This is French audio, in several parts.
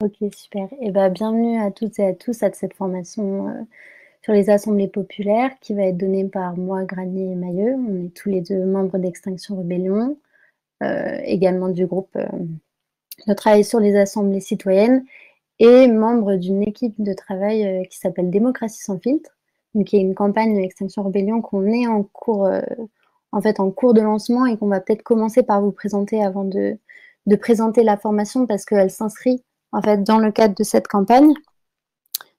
Ok, super. Et ben, bienvenue à toutes et à tous à cette formation sur les assemblées populaires qui va être donnée par moi, Granier et Mailleux. On est tous les deux membres d'Extinction Rebellion, également du groupe de travail sur les assemblées citoyennes et membre d'une équipe de travail qui s'appelle Démocratie sans filtre, donc qui est une campagne d'Extinction Rebellion qu'on est en cours, en fait, en cours de lancement et qu'on va peut-être commencer par vous présenter avant de présenter la formation parce qu'elle s'inscrit en fait dans le cadre de cette campagne.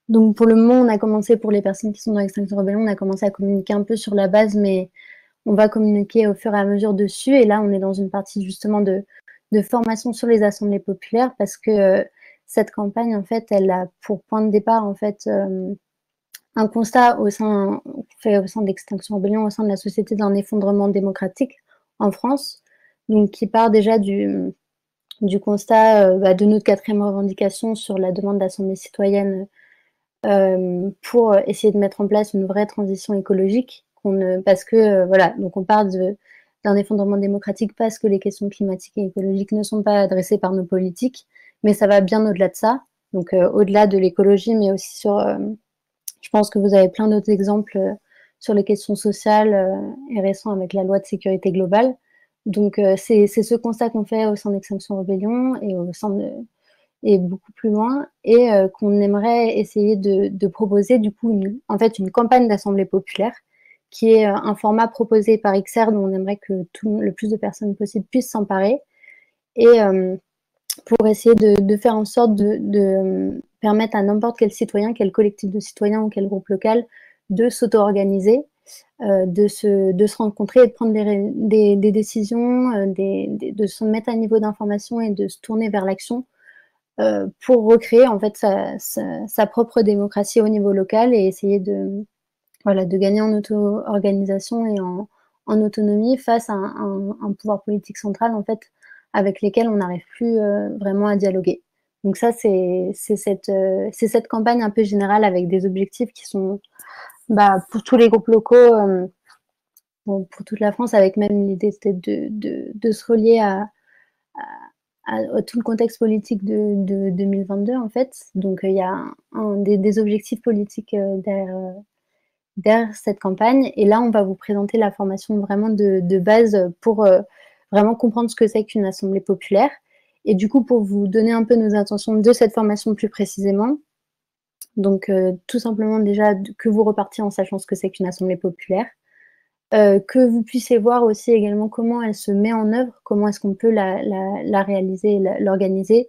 Donc pour le moment, on a commencé pour les personnes qui sont dans Extinction Rebellion, on a commencé à communiquer un peu sur la base, mais on va communiquer au fur et à mesure dessus. Et là, on est dans une partie justement de formation sur les assemblées populaires parce que cette campagne, en fait, elle a pour point de départ, en fait, un constat fait au sein d'Extinction Rebellion, au sein de la société d'un effondrement démocratique en France, donc qui part déjà du constat de notre quatrième revendication sur la demande d'assemblée citoyenne pour essayer de mettre en place une vraie transition écologique. Parce que, voilà, donc on parle d'un effondrement démocratique parce que les questions climatiques et écologiques ne sont pas adressées par nos politiques, mais ça va bien au-delà de ça. Donc, au-delà de l'écologie, mais aussi sur, je pense que vous avez plein d'autres exemples sur les questions sociales et récents avec la loi de sécurité globale. Donc, c'est ce constat qu'on fait au sein d'Extinction Rebellion et au sein et beaucoup plus loin, et qu'on aimerait essayer de proposer du coup en fait une campagne d'assemblée populaire qui est un format proposé par XR dont on aimerait que le plus de personnes possible puissent s'emparer et pour essayer de faire en sorte de permettre à n'importe quel citoyen, quel collectif de citoyens ou quel groupe local de s'auto-organiser, de se rencontrer et de prendre des décisions, de se mettre à niveau d'information et de se tourner vers l'action pour recréer en fait sa propre démocratie au niveau local et essayer voilà, de gagner en auto-organisation et en autonomie face à un pouvoir politique central en fait avec lesquels on n'arrive plus vraiment à dialoguer. Donc ça, c'est cette campagne un peu générale avec des objectifs qui sont pour tous les groupes locaux, bon, pour toute la France, avec même l'idée de se relier à tout le contexte politique de 2022 en fait. Donc il y a des objectifs politiques derrière cette campagne. Et là, on va vous présenter la formation vraiment de base pour vraiment comprendre ce que c'est qu'une assemblée populaire. Et du coup, pour vous donner un peu nos intentions de cette formation plus précisément, donc tout simplement déjà que vous repartiez en sachant ce que c'est qu'une assemblée populaire, que vous puissiez voir aussi également comment elle se met en œuvre, comment est-ce qu'on peut la réaliser, l'organiser,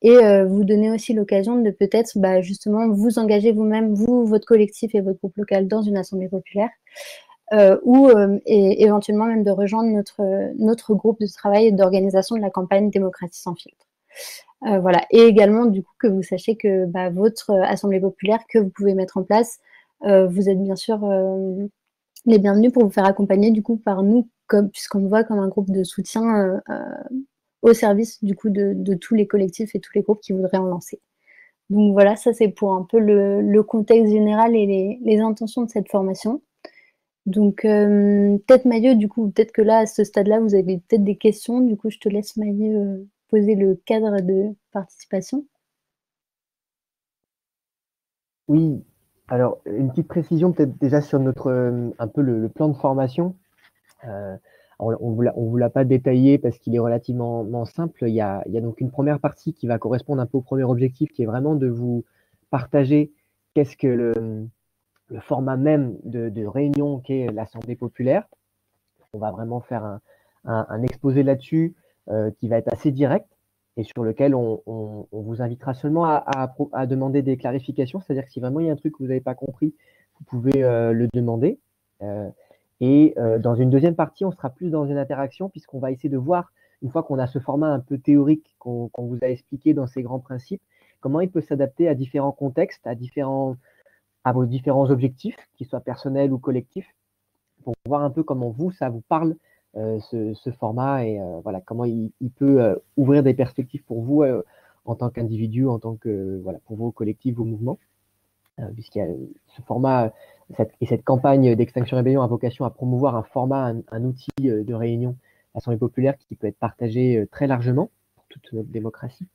et vous donner aussi l'occasion de peut-être justement vous engager vous-même, vous, votre collectif et votre groupe local dans une assemblée populaire, et éventuellement même de rejoindre notre groupe de travail et d'organisation de la campagne Démocratie sans filtre. Voilà. Et également, du coup, que vous sachiez que votre assemblée populaire que vous pouvez mettre en place, vous êtes bien sûr les bienvenus pour vous faire accompagner du coup par nous, puisqu'on me voit comme un groupe de soutien au service du coup de tous les collectifs et tous les groupes qui voudraient en lancer. Donc voilà, ça c'est pour un peu le contexte général et les intentions de cette formation. Donc peut-être Maillot, du coup, peut-être que là, à ce stade-là, vous avez peut-être des questions. Du coup, je te laisse Maillot poser le cadre de participation. Oui, alors une petite précision peut-être déjà sur notre un peu le plan de formation. Euh, on vous l'a pas détaillé parce qu'il est relativement simple. Il y a donc une première partie qui va correspondre un peu au premier objectif, qui est vraiment de vous partager qu'est-ce que le format même de réunion qu'est l'Assemblée populaire. On va vraiment faire un exposé là-dessus qui va être assez direct et sur lequel on vous invitera seulement à demander des clarifications. C'est-à-dire que si vraiment il y a un truc que vous n'avez pas compris, vous pouvez le demander. Dans une deuxième partie, on sera plus dans une interaction puisqu'on va essayer de voir, une fois qu'on a ce format un peu théorique qu'on vous a expliqué dans ces grands principes, comment il peut s'adapter à différents contextes, à vos différents objectifs, qu'ils soient personnels ou collectifs, pour voir un peu comment vous, ça vous parle, ce format, et voilà, comment il peut ouvrir des perspectives pour vous en tant qu'individu, en tant que, voilà, pour vos collectifs, vos mouvements, puisqu'il y a ce format, cette campagne d'Extinction Rébellion a vocation à promouvoir un format, un outil de réunion, l'Assemblée populaire, qui peut être partagé très largement pour toute notre démocratie.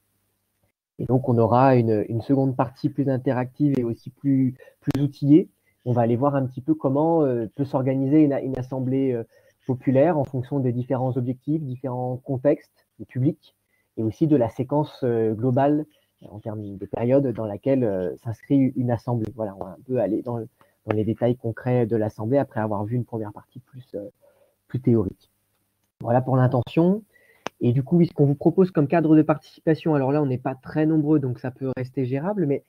Et donc, on aura une seconde partie plus interactive et aussi plus outillée. On va aller voir un petit peu comment peut s'organiser une assemblée populaire en fonction des différents objectifs, différents contextes du public et aussi de la séquence globale en termes de période dans laquelle s'inscrit une assemblée. Voilà, on va un peu aller dans les détails concrets de l'assemblée après avoir vu une première partie plus théorique. Voilà pour l'intention. Et du coup, ce qu'on vous propose comme cadre de participation, alors là, on n'est pas très nombreux, donc ça peut rester gérable, mais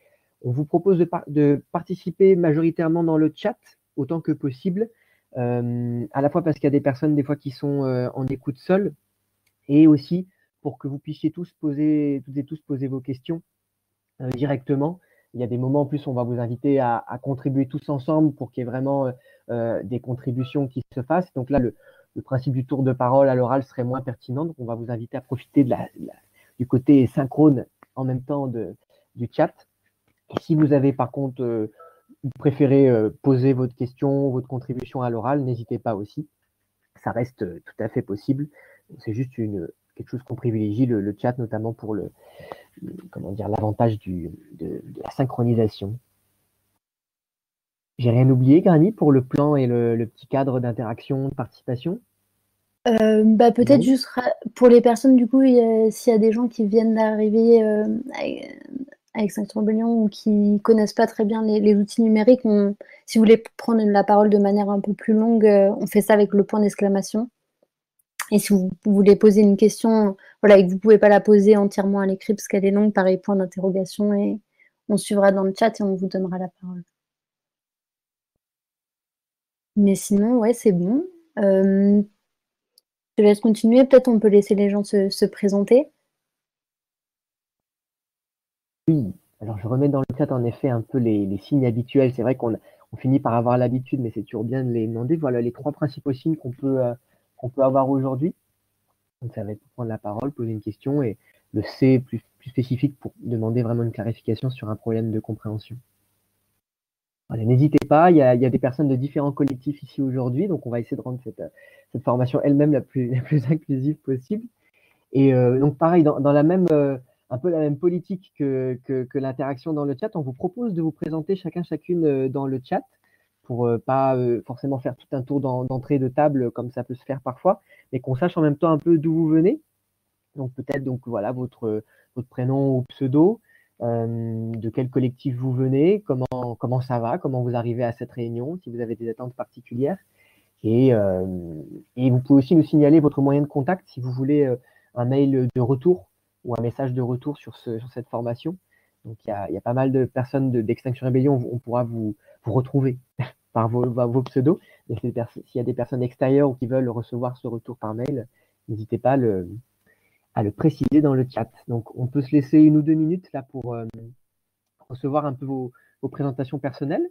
on vous propose de participer majoritairement dans le chat autant que possible, à la fois parce qu'il y a des personnes des fois qui sont en écoute seule, et aussi pour que vous puissiez toutes et tous poser vos questions directement. Il y a des moments en plus, on va vous inviter à contribuer tous ensemble pour qu'il y ait vraiment des contributions qui se fassent. Donc là, le principe du tour de parole à l'oral serait moins pertinent. Donc on va vous inviter à profiter du côté synchrone en même temps du chat. Et si vous avez par contre, vous préférez poser votre question, votre contribution à l'oral, n'hésitez pas aussi. Ça reste tout à fait possible. C'est juste quelque chose qu'on privilégie, le chat, notamment pour l'avantage de la synchronisation. J'ai rien oublié, Granny, pour le plan et le petit cadre d'interaction, de participation? Peut-être juste pour les personnes, du coup, s'il y a des gens qui viennent d'arriver à Extinction Rebellion ou qui connaissent pas très bien les outils numériques, si vous voulez prendre la parole de manière un peu plus longue, on fait ça avec le point d'exclamation. Et si vous voulez poser une question, voilà, et que vous pouvez pas la poser entièrement à l'écrit parce qu'elle est longue, pareil, point d'interrogation, et on suivra dans le chat et on vous donnera la parole. Mais sinon, ouais, c'est bon. Je te laisse continuer. Peut-être on peut laisser les gens se présenter. Oui, alors je remets dans le chat en effet un peu les signes habituels. C'est vrai qu'on finit par avoir l'habitude, mais c'est toujours bien de les demander. Voilà les 3 principaux signes qu'on peut avoir aujourd'hui. Donc ça va être pour prendre la parole, poser une question, et le C plus spécifique pour demander vraiment une clarification sur un problème de compréhension. Voilà, n'hésitez pas, il y a des personnes de différents collectifs ici aujourd'hui, donc on va essayer de rendre cette formation elle-même la plus inclusive possible. Et donc pareil, dans un peu la même politique que l'interaction dans le chat, on vous propose de vous présenter chacune dans le chat pour pas forcément faire tout un tour d'entrée de table comme ça peut se faire parfois, mais qu'on sache en même temps un peu d'où vous venez. Donc peut-être voilà votre prénom ou pseudo, de quel collectif vous venez, comment ça va, comment vous arrivez à cette réunion, si vous avez des attentes particulières. Et vous pouvez aussi nous signaler votre moyen de contact si vous voulez un mail de retour ou un message de retour sur cette formation. Donc il y a pas mal de personnes d'Extinction Rebellion, on pourra vous retrouver par vos pseudos. Mais s'il y a des personnes extérieures ou qui veulent recevoir ce retour par mail, n'hésitez pas à le préciser dans le chat. Donc on peut se laisser 1 ou 2 minutes là pour recevoir un peu vos présentations personnelles.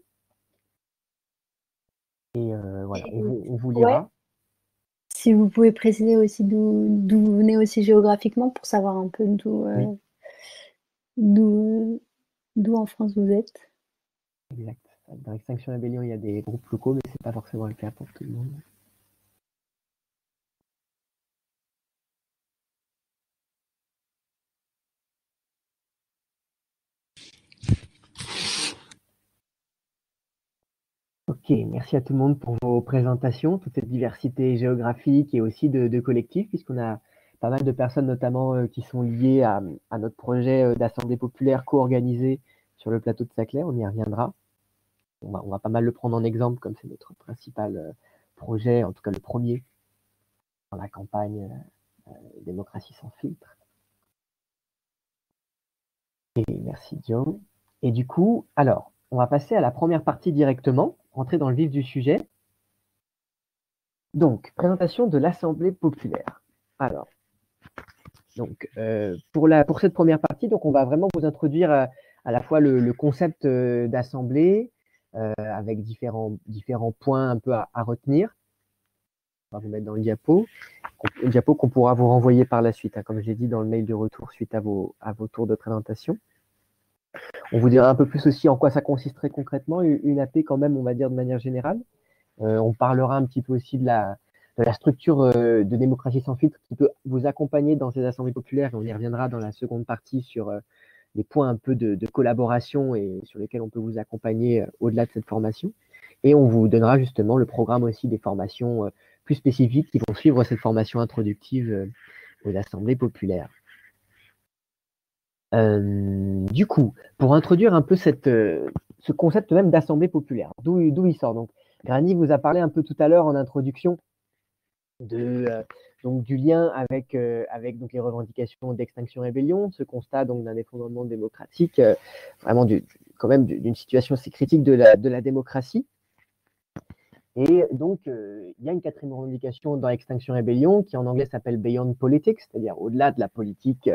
Et voilà, on vous lira. Ouais. Si vous pouvez préciser aussi d'où vous venez aussi géographiquement pour savoir un peu d'où en France vous êtes. Exact. Dans Extinction Rebellion, il y a des groupes locaux, mais c'est pas forcément le cas pour tout le monde. Ok, merci à tout le monde pour vos présentations, toute cette diversité géographique et aussi de collectifs, puisqu'on a pas mal de personnes notamment qui sont liées à notre projet d'assemblée populaire co-organisée sur le plateau de Saclay, on y reviendra. On va pas mal le prendre en exemple, comme c'est notre principal projet, en tout cas le premier, dans la campagne Démocratie sans filtre. Et merci Joe. Et du coup, alors, on va passer à la première partie directement, rentrer dans le vif du sujet. Donc, présentation de l'Assemblée populaire. Alors, donc, pour cette première partie, donc, on va vraiment vous introduire à la fois le concept d'assemblée, avec différents points un peu à retenir. On va vous mettre dans le diapo qu'on pourra vous renvoyer par la suite, hein, comme j'ai dit dans le mail de retour suite à vos tours de présentation. On vous dira un peu plus aussi en quoi ça consisterait concrètement, une AP quand même, on va dire de manière générale. On parlera un petit peu aussi de la structure de démocratie sans filtre qui peut vous accompagner dans ces assemblées populaires, et on y reviendra dans la seconde partie sur des points un peu de collaboration et sur lesquels on peut vous accompagner au-delà de cette formation. Et on vous donnera justement le programme aussi des formations plus spécifiques qui vont suivre cette formation introductive aux assemblées populaires. Du coup, pour introduire un peu ce concept même d'assemblée populaire, d'où il sort. Donc, Granny vous a parlé un peu tout à l'heure en introduction donc du lien avec donc les revendications d'Extinction Rébellion, ce constat donc d'un effondrement démocratique, vraiment quand même d'une situation assez critique de la démocratie. Et donc, il y a une quatrième revendication dans Extinction Rébellion qui en anglais s'appelle Beyond Politics, c'est-à-dire au-delà de la politique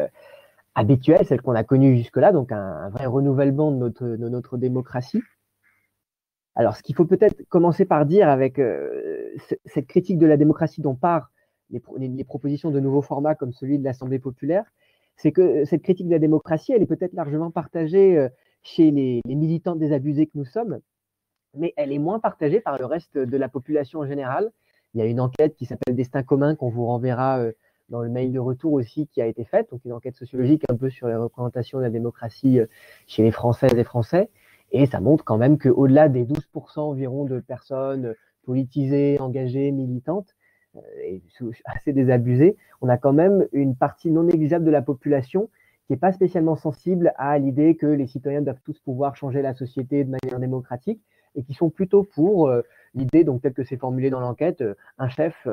habituelle, celle qu'on a connue jusque-là, donc un vrai renouvellement de notre démocratie. Alors, ce qu'il faut peut-être commencer par dire avec cette critique de la démocratie dont partent les propositions de nouveaux formats comme celui de l'Assemblée populaire, c'est que cette critique de la démocratie, elle est peut-être largement partagée chez les militants désabusés que nous sommes, mais elle est moins partagée par le reste de la population en général. Il y a une enquête qui s'appelle Destin commun qu'on vous renverra dans le mail de retour aussi qui a été faite, donc une enquête sociologique un peu sur les représentations de la démocratie chez les Françaises et Français. Et ça montre quand même qu'au-delà des 12% environ de personnes politisées, engagées, militantes, et assez désabusées, on a quand même une partie non négligeable de la population qui n'est pas spécialement sensible à l'idée que les citoyens doivent tous pouvoir changer la société de manière démocratique et qui sont plutôt pour l'idée, donc telle que c'est formulé dans l'enquête, un chef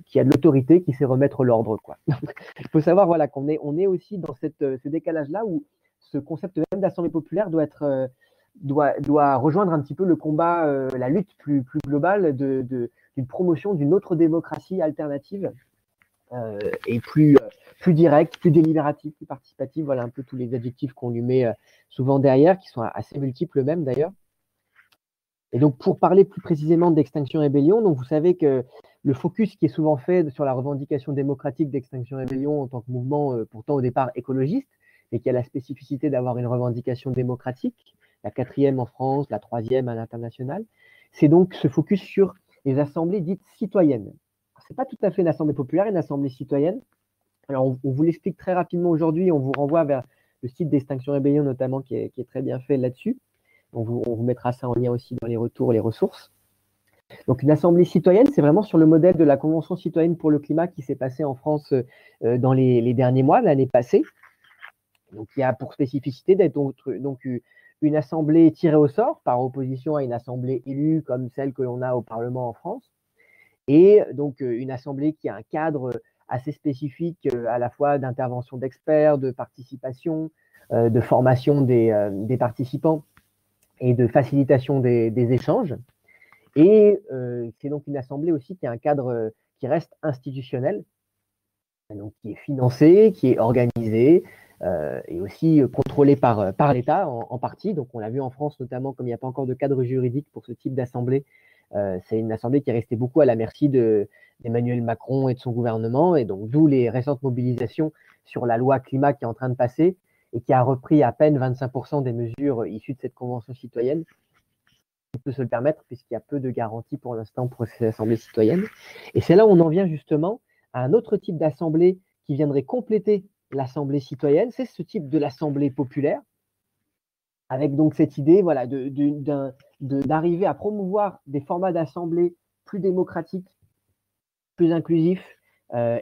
qui a de l'autorité, qui sait remettre l'ordre, quoi. Il faut savoir voilà, qu'on est aussi dans ce décalage-là où ce concept même d'assemblée populaire doit rejoindre un petit peu le combat, la lutte plus globale d'une promotion d'une autre démocratie alternative et plus directe, plus délibérative, plus participative. Voilà un peu tous les adjectifs qu'on lui met souvent derrière, qui sont assez multiples même d'ailleurs. Et donc, pour parler plus précisément d'Extinction Rébellion, donc vous savez que le focus qui est souvent fait sur la revendication démocratique d'Extinction Rébellion en tant que mouvement pourtant au départ écologiste, et qui a la spécificité d'avoir une revendication démocratique, la quatrième en France, la troisième à l'international, c'est donc ce focus sur les assemblées dites citoyennes. Ce n'est pas tout à fait une assemblée populaire, une assemblée citoyenne. Alors, on vous l'explique très rapidement aujourd'hui, on vous renvoie vers le site d'Extinction Rébellion notamment qui est très bien fait là-dessus. On vous mettra ça en lien aussi dans les retours, les ressources. Donc, une assemblée citoyenne, c'est vraiment sur le modèle de la Convention citoyenne pour le climat qui s'est passée en France dans les derniers mois, l'année passée. Donc, il y a pour spécificité d'être donc une assemblée tirée au sort par opposition à une assemblée élue comme celle que l'on a au Parlement en France. Et donc, une assemblée qui a un cadre assez spécifique à la fois d'intervention d'experts, de participation, de formation des participants et de facilitation des échanges. Et c'est donc une assemblée aussi qui a un cadre qui reste institutionnel, donc qui est financé, qui est organisé et aussi contrôlé par l'État en partie. Donc on l'a vu en France notamment, comme il n'y a pas encore de cadre juridique pour ce type d'assemblée, c'est une assemblée qui est restée beaucoup à la merci d'Emmanuel Macron et de son gouvernement, et donc d'où les récentes mobilisations sur la loi climat qui est en train de passer et qui a repris à peine 25% des mesures issues de cette convention citoyenne. On peut se le permettre puisqu'il y a peu de garanties pour l'instant pour ces assemblées citoyennes. Et c'est là où on en vient justement à un autre type d'assemblée qui viendrait compléter l'assemblée citoyenne, c'est ce type de l'assemblée populaire, avec donc cette idée voilà, d'arriver à promouvoir des formats d'assemblée plus démocratiques, plus inclusifs,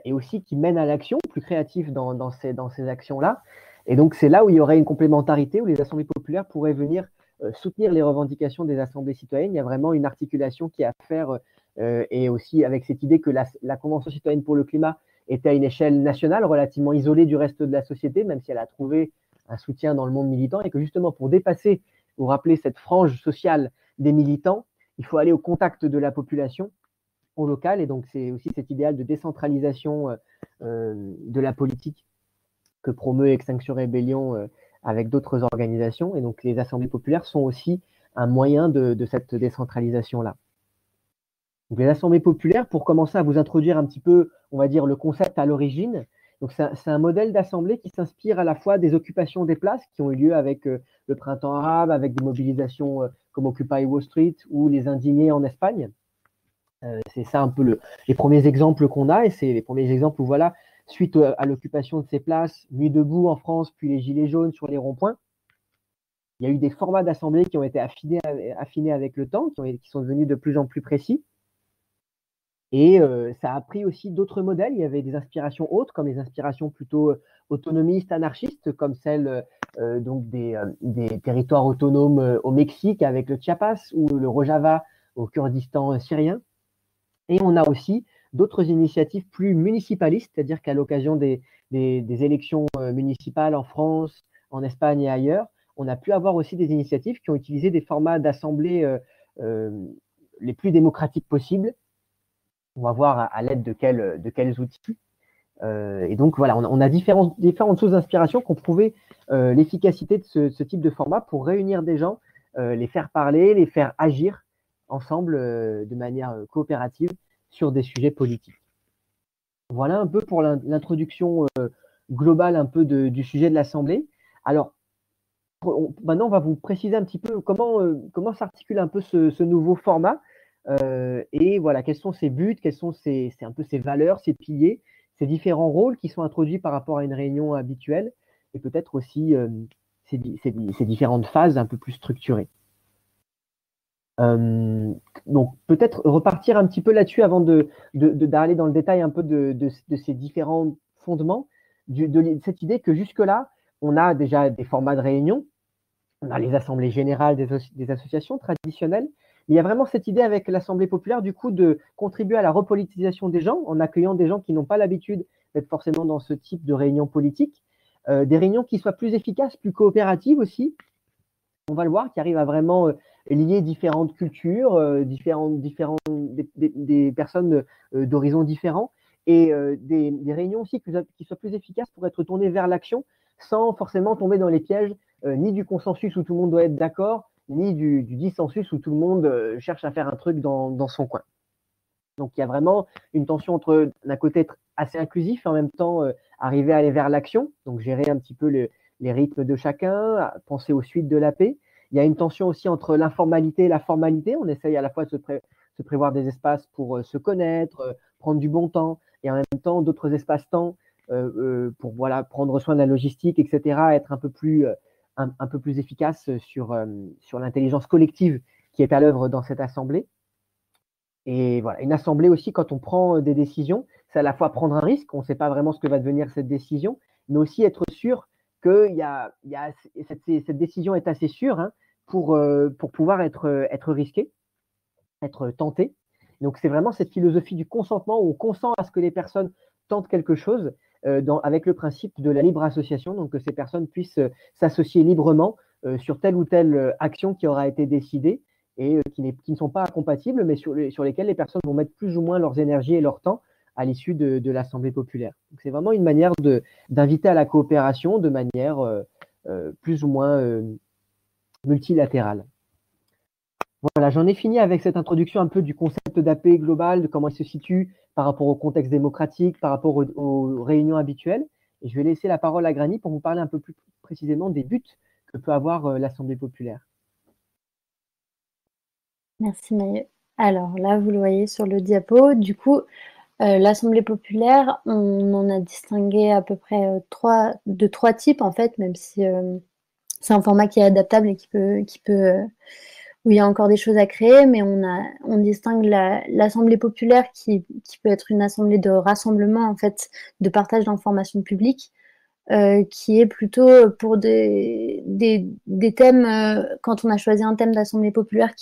et aussi qui mènent à l'action, plus créatifs dans ces actions-là. Et donc c'est là où il y aurait une complémentarité, où les assemblées populaires pourraient venir soutenir les revendications des assemblées citoyennes. Il y a vraiment une articulation qui est à faire, et aussi avec cette idée que la Convention citoyenne pour le climat était à une échelle nationale, relativement isolée du reste de la société, même si elle a trouvé un soutien dans le monde militant, et que justement pour dépasser, vous rappeler cette frange sociale des militants, il faut aller au contact de la population au local, et donc c'est aussi cet idéal de décentralisation de la politique que promeut Extinction Rébellion avec d'autres organisations, et donc les assemblées populaires sont aussi un moyen de cette décentralisation-là. Donc les assemblées populaires, pour commencer à vous introduire un petit peu, on va dire, le concept à l'origine, donc c'est un modèle d'assemblée qui s'inspire à la fois des occupations des places qui ont eu lieu avec le printemps arabe, avec des mobilisations comme Occupy Wall Street ou les indignés en Espagne. C'est ça un peu les premiers exemples qu'on a, et c'est les premiers exemples où voilà, suite à l'occupation de ces places, Nuit debout en France, puis les Gilets jaunes sur les ronds-points. Il y a eu des formats d'assemblée qui ont été affinés avec le temps, qui sont devenus de plus en plus précis. Et ça a pris aussi d'autres modèles. Il y avait des inspirations autres, comme les inspirations plutôt autonomistes, anarchistes, comme celle donc des territoires autonomes au Mexique avec le Chiapas ou le Rojava au Kurdistan syrien. Et on a aussi d'autres initiatives plus municipalistes, c'est-à-dire qu'à l'occasion des élections municipales en France, en Espagne et ailleurs, on a pu avoir aussi des initiatives qui ont utilisé des formats d'assemblée les plus démocratiques possibles. On va voir à l'aide de quels outils. Et donc voilà, on a différentes sources d'inspiration qui ont prouvé l'efficacité de ce type de format pour réunir des gens, les faire parler, les faire agir ensemble de manière coopérative sur des sujets politiques. Voilà un peu pour l'introduction globale un peu du sujet de l'Assemblée. Alors, maintenant, on va vous préciser un petit peu comment s'articule un peu ce nouveau format. Et voilà, quels sont ses buts, quels sont un peu ses valeurs, ses piliers, ces différents rôles qui sont introduits par rapport à une réunion habituelle, et peut-être aussi ces différentes phases un peu plus structurées. Donc peut-être repartir un petit peu là-dessus avant d'aller dans le détail un peu de ces différents fondements, de cette idée que jusque-là, on a déjà des formats de réunion, on a les assemblées générales des associations traditionnelles. Il y a vraiment cette idée avec l'Assemblée populaire, du coup, de contribuer à la repolitisation des gens, en accueillant des gens qui n'ont pas l'habitude d'être forcément dans ce type de réunion politique, des réunions qui soient plus efficaces, plus coopératives aussi. On va le voir, qui arrivent à vraiment lier différentes cultures, des personnes d'horizons différents, et des réunions aussi qui soient plus efficaces pour être tournées vers l'action, sans forcément tomber dans les pièges ni du consensus où tout le monde doit être d'accord, ni du dissensus où tout le monde cherche à faire un truc dans son coin. Donc il y a vraiment une tension entre, d'un côté, être assez inclusif et en même temps arriver à aller vers l'action, donc gérer un petit peu les rythmes de chacun, penser aux suites de la paix. Il y a une tension aussi entre l'informalité et la formalité. On essaye à la fois de se prévoir des espaces pour se connaître, prendre du bon temps, et en même temps d'autres espaces-temps pour voilà, prendre soin de la logistique, etc., être un peu plus efficace sur l'intelligence collective qui est à l'œuvre dans cette assemblée. Et voilà, une assemblée aussi, quand on prend des décisions, c'est à la fois prendre un risque, on ne sait pas vraiment ce que va devenir cette décision, mais aussi être sûr que cette décision est assez sûre pour pouvoir être risquée, être tentée. Donc c'est vraiment cette philosophie du consentement où on consent à ce que les personnes tentent quelque chose avec le principe de la libre association, donc que ces personnes puissent s'associer librement sur telle ou telle action qui aura été décidée et qui ne sont pas incompatibles, mais sur lesquelles les personnes vont mettre plus ou moins leurs énergies et leur temps à l'issue de l'Assemblée populaire. C'est vraiment une manière d'inviter à la coopération de manière plus ou moins multilatérale. Voilà, j'en ai fini avec cette introduction un peu du concept d'AP global, de comment il se situe par rapport au contexte démocratique, par rapport aux réunions habituelles. Et je vais laisser la parole à Grani pour vous parler un peu plus précisément des buts que peut avoir l'Assemblée populaire. Merci Maïeux. Alors là, vous le voyez sur le diapo. Du coup, l'Assemblée populaire, on en a distingué à peu près trois types en fait, même si c'est un format qui est adaptable et où il y a encore des choses à créer, mais on distingue l'Assemblée populaire qui peut être une assemblée de rassemblement en fait, de partage d'informations publiques, qui est plutôt pour des thèmes, quand on a choisi un thème d'assemblée populaire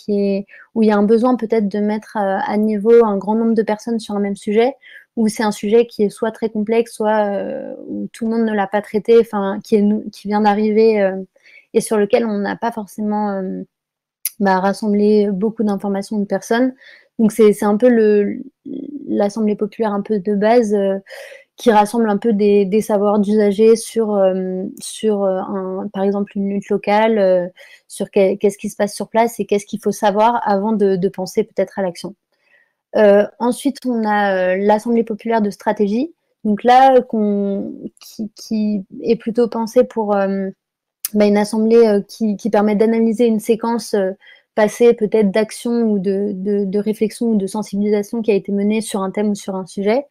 où il y a un besoin peut-être de mettre à niveau un grand nombre de personnes sur un même sujet, où c'est un sujet qui est soit très complexe, soit où tout le monde ne l'a pas traité, enfin qui vient d'arriver et sur lequel on n'a pas forcément rassemblé beaucoup d'informations de personnes. Donc c'est un peu l'assemblée populaire un peu de base qui rassemble un peu des savoirs d'usagers sur par exemple une lutte locale, sur qu'est-ce qui se passe sur place et qu'est-ce qu'il faut savoir avant de penser peut-être à l'action. Ensuite, on a l'Assemblée populaire de stratégie, donc là qui est plutôt pensée pour une assemblée qui permet d'analyser une séquence passée peut-être d'action ou de réflexion ou de sensibilisation qui a été menée sur un thème ou sur un sujet,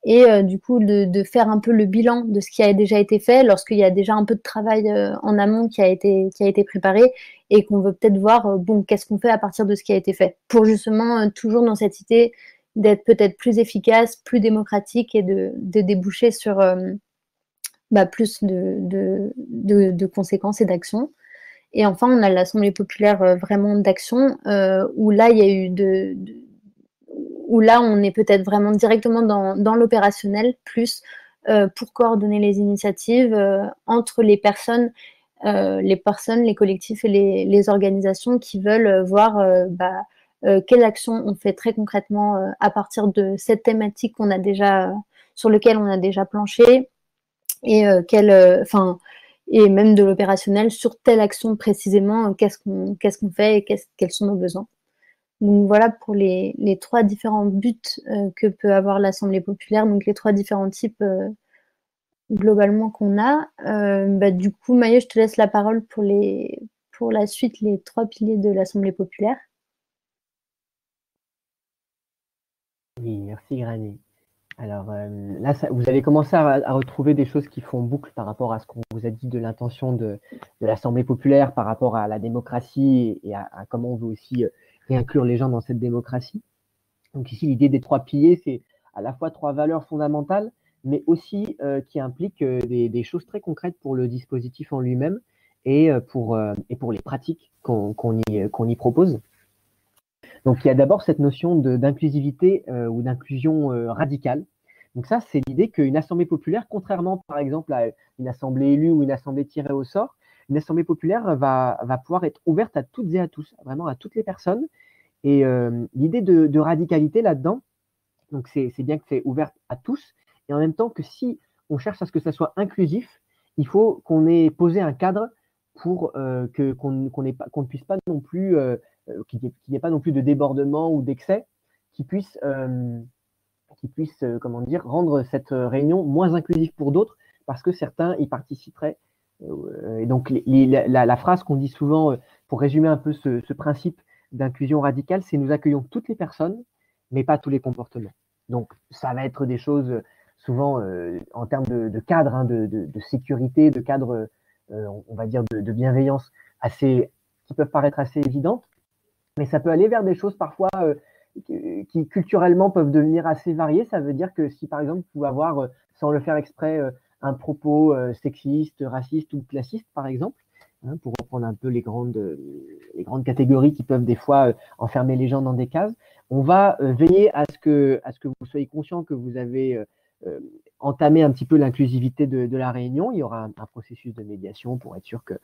et du coup de faire un peu le bilan de ce qui a déjà été fait lorsqu'il y a déjà un peu de travail en amont qui a été préparé et qu'on veut peut-être voir, bon, qu'est-ce qu'on fait à partir de ce qui a été fait pour justement toujours dans cette idée d'être peut-être plus efficace, plus démocratique et de déboucher sur plus de conséquences et d'actions. Et enfin, on a l'Assemblée populaire vraiment d'action, où là, il y a eu où là, on est peut-être vraiment directement dans l'opérationnel, plus pour coordonner les initiatives entre les personnes, les collectifs et les organisations qui veulent voir quelles actions on fait très concrètement à partir de cette thématique sur lequel on a déjà planché, et et même de l'opérationnel sur telle action précisément, qu'est-ce qu'on fait et quels sont nos besoins. Donc voilà pour les trois différents buts que peut avoir l'Assemblée populaire, donc les trois différents types globalement qu'on a. Du coup, Maïeux, je te laisse la parole pour la suite, les trois piliers de l'Assemblée populaire. Oui, merci Granny. Alors là, vous allez commencer à retrouver des choses qui font boucle par rapport à ce qu'on vous a dit de l'intention de l'Assemblée populaire, par rapport à la démocratie et à comment on veut aussi réinclure les gens dans cette démocratie. Donc ici, l'idée des trois piliers, c'est à la fois trois valeurs fondamentales, mais aussi qui impliquent des choses très concrètes pour le dispositif en lui-même et pour les pratiques qu'on y propose. Donc, il y a d'abord cette notion d'inclusivité ou d'inclusion radicale. Donc ça, c'est l'idée qu'une assemblée populaire, contrairement par exemple à une assemblée élue ou une assemblée tirée au sort, une assemblée populaire va pouvoir être ouverte à toutes et à tous, vraiment à toutes les personnes. Et l'idée de radicalité là-dedans, donc c'est bien que c'est ouvert à tous, et en même temps que si on cherche à ce que ça soit inclusif, il faut qu'on ait posé un cadre pour qu'on ne puisse pas non plus, qu'il n'y ait pas non plus de débordement ou d'excès qui puisse, comment dire, rendre cette réunion moins inclusive pour d'autres parce que certains y participeraient. Et donc la phrase qu'on dit souvent pour résumer un peu ce principe d'inclusion radicale, c'est nous accueillons toutes les personnes, mais pas tous les comportements. Donc ça va être des choses souvent en termes de cadre, hein, de sécurité, de cadre, on va dire de bienveillance qui peuvent paraître assez évidentes, mais ça peut aller vers des choses parfois qui culturellement peuvent devenir assez variées. Ça veut dire que si par exemple vous pouvez avoir, sans le faire exprès, un propos sexiste, raciste ou classiste par exemple, hein, pour reprendre un peu les grandes catégories qui peuvent des fois enfermer les gens dans des cases, on va veiller à ce que vous soyez conscient que vous avez entamer un petit peu l'inclusivité de la réunion. Il y aura un processus de médiation pour être sûr que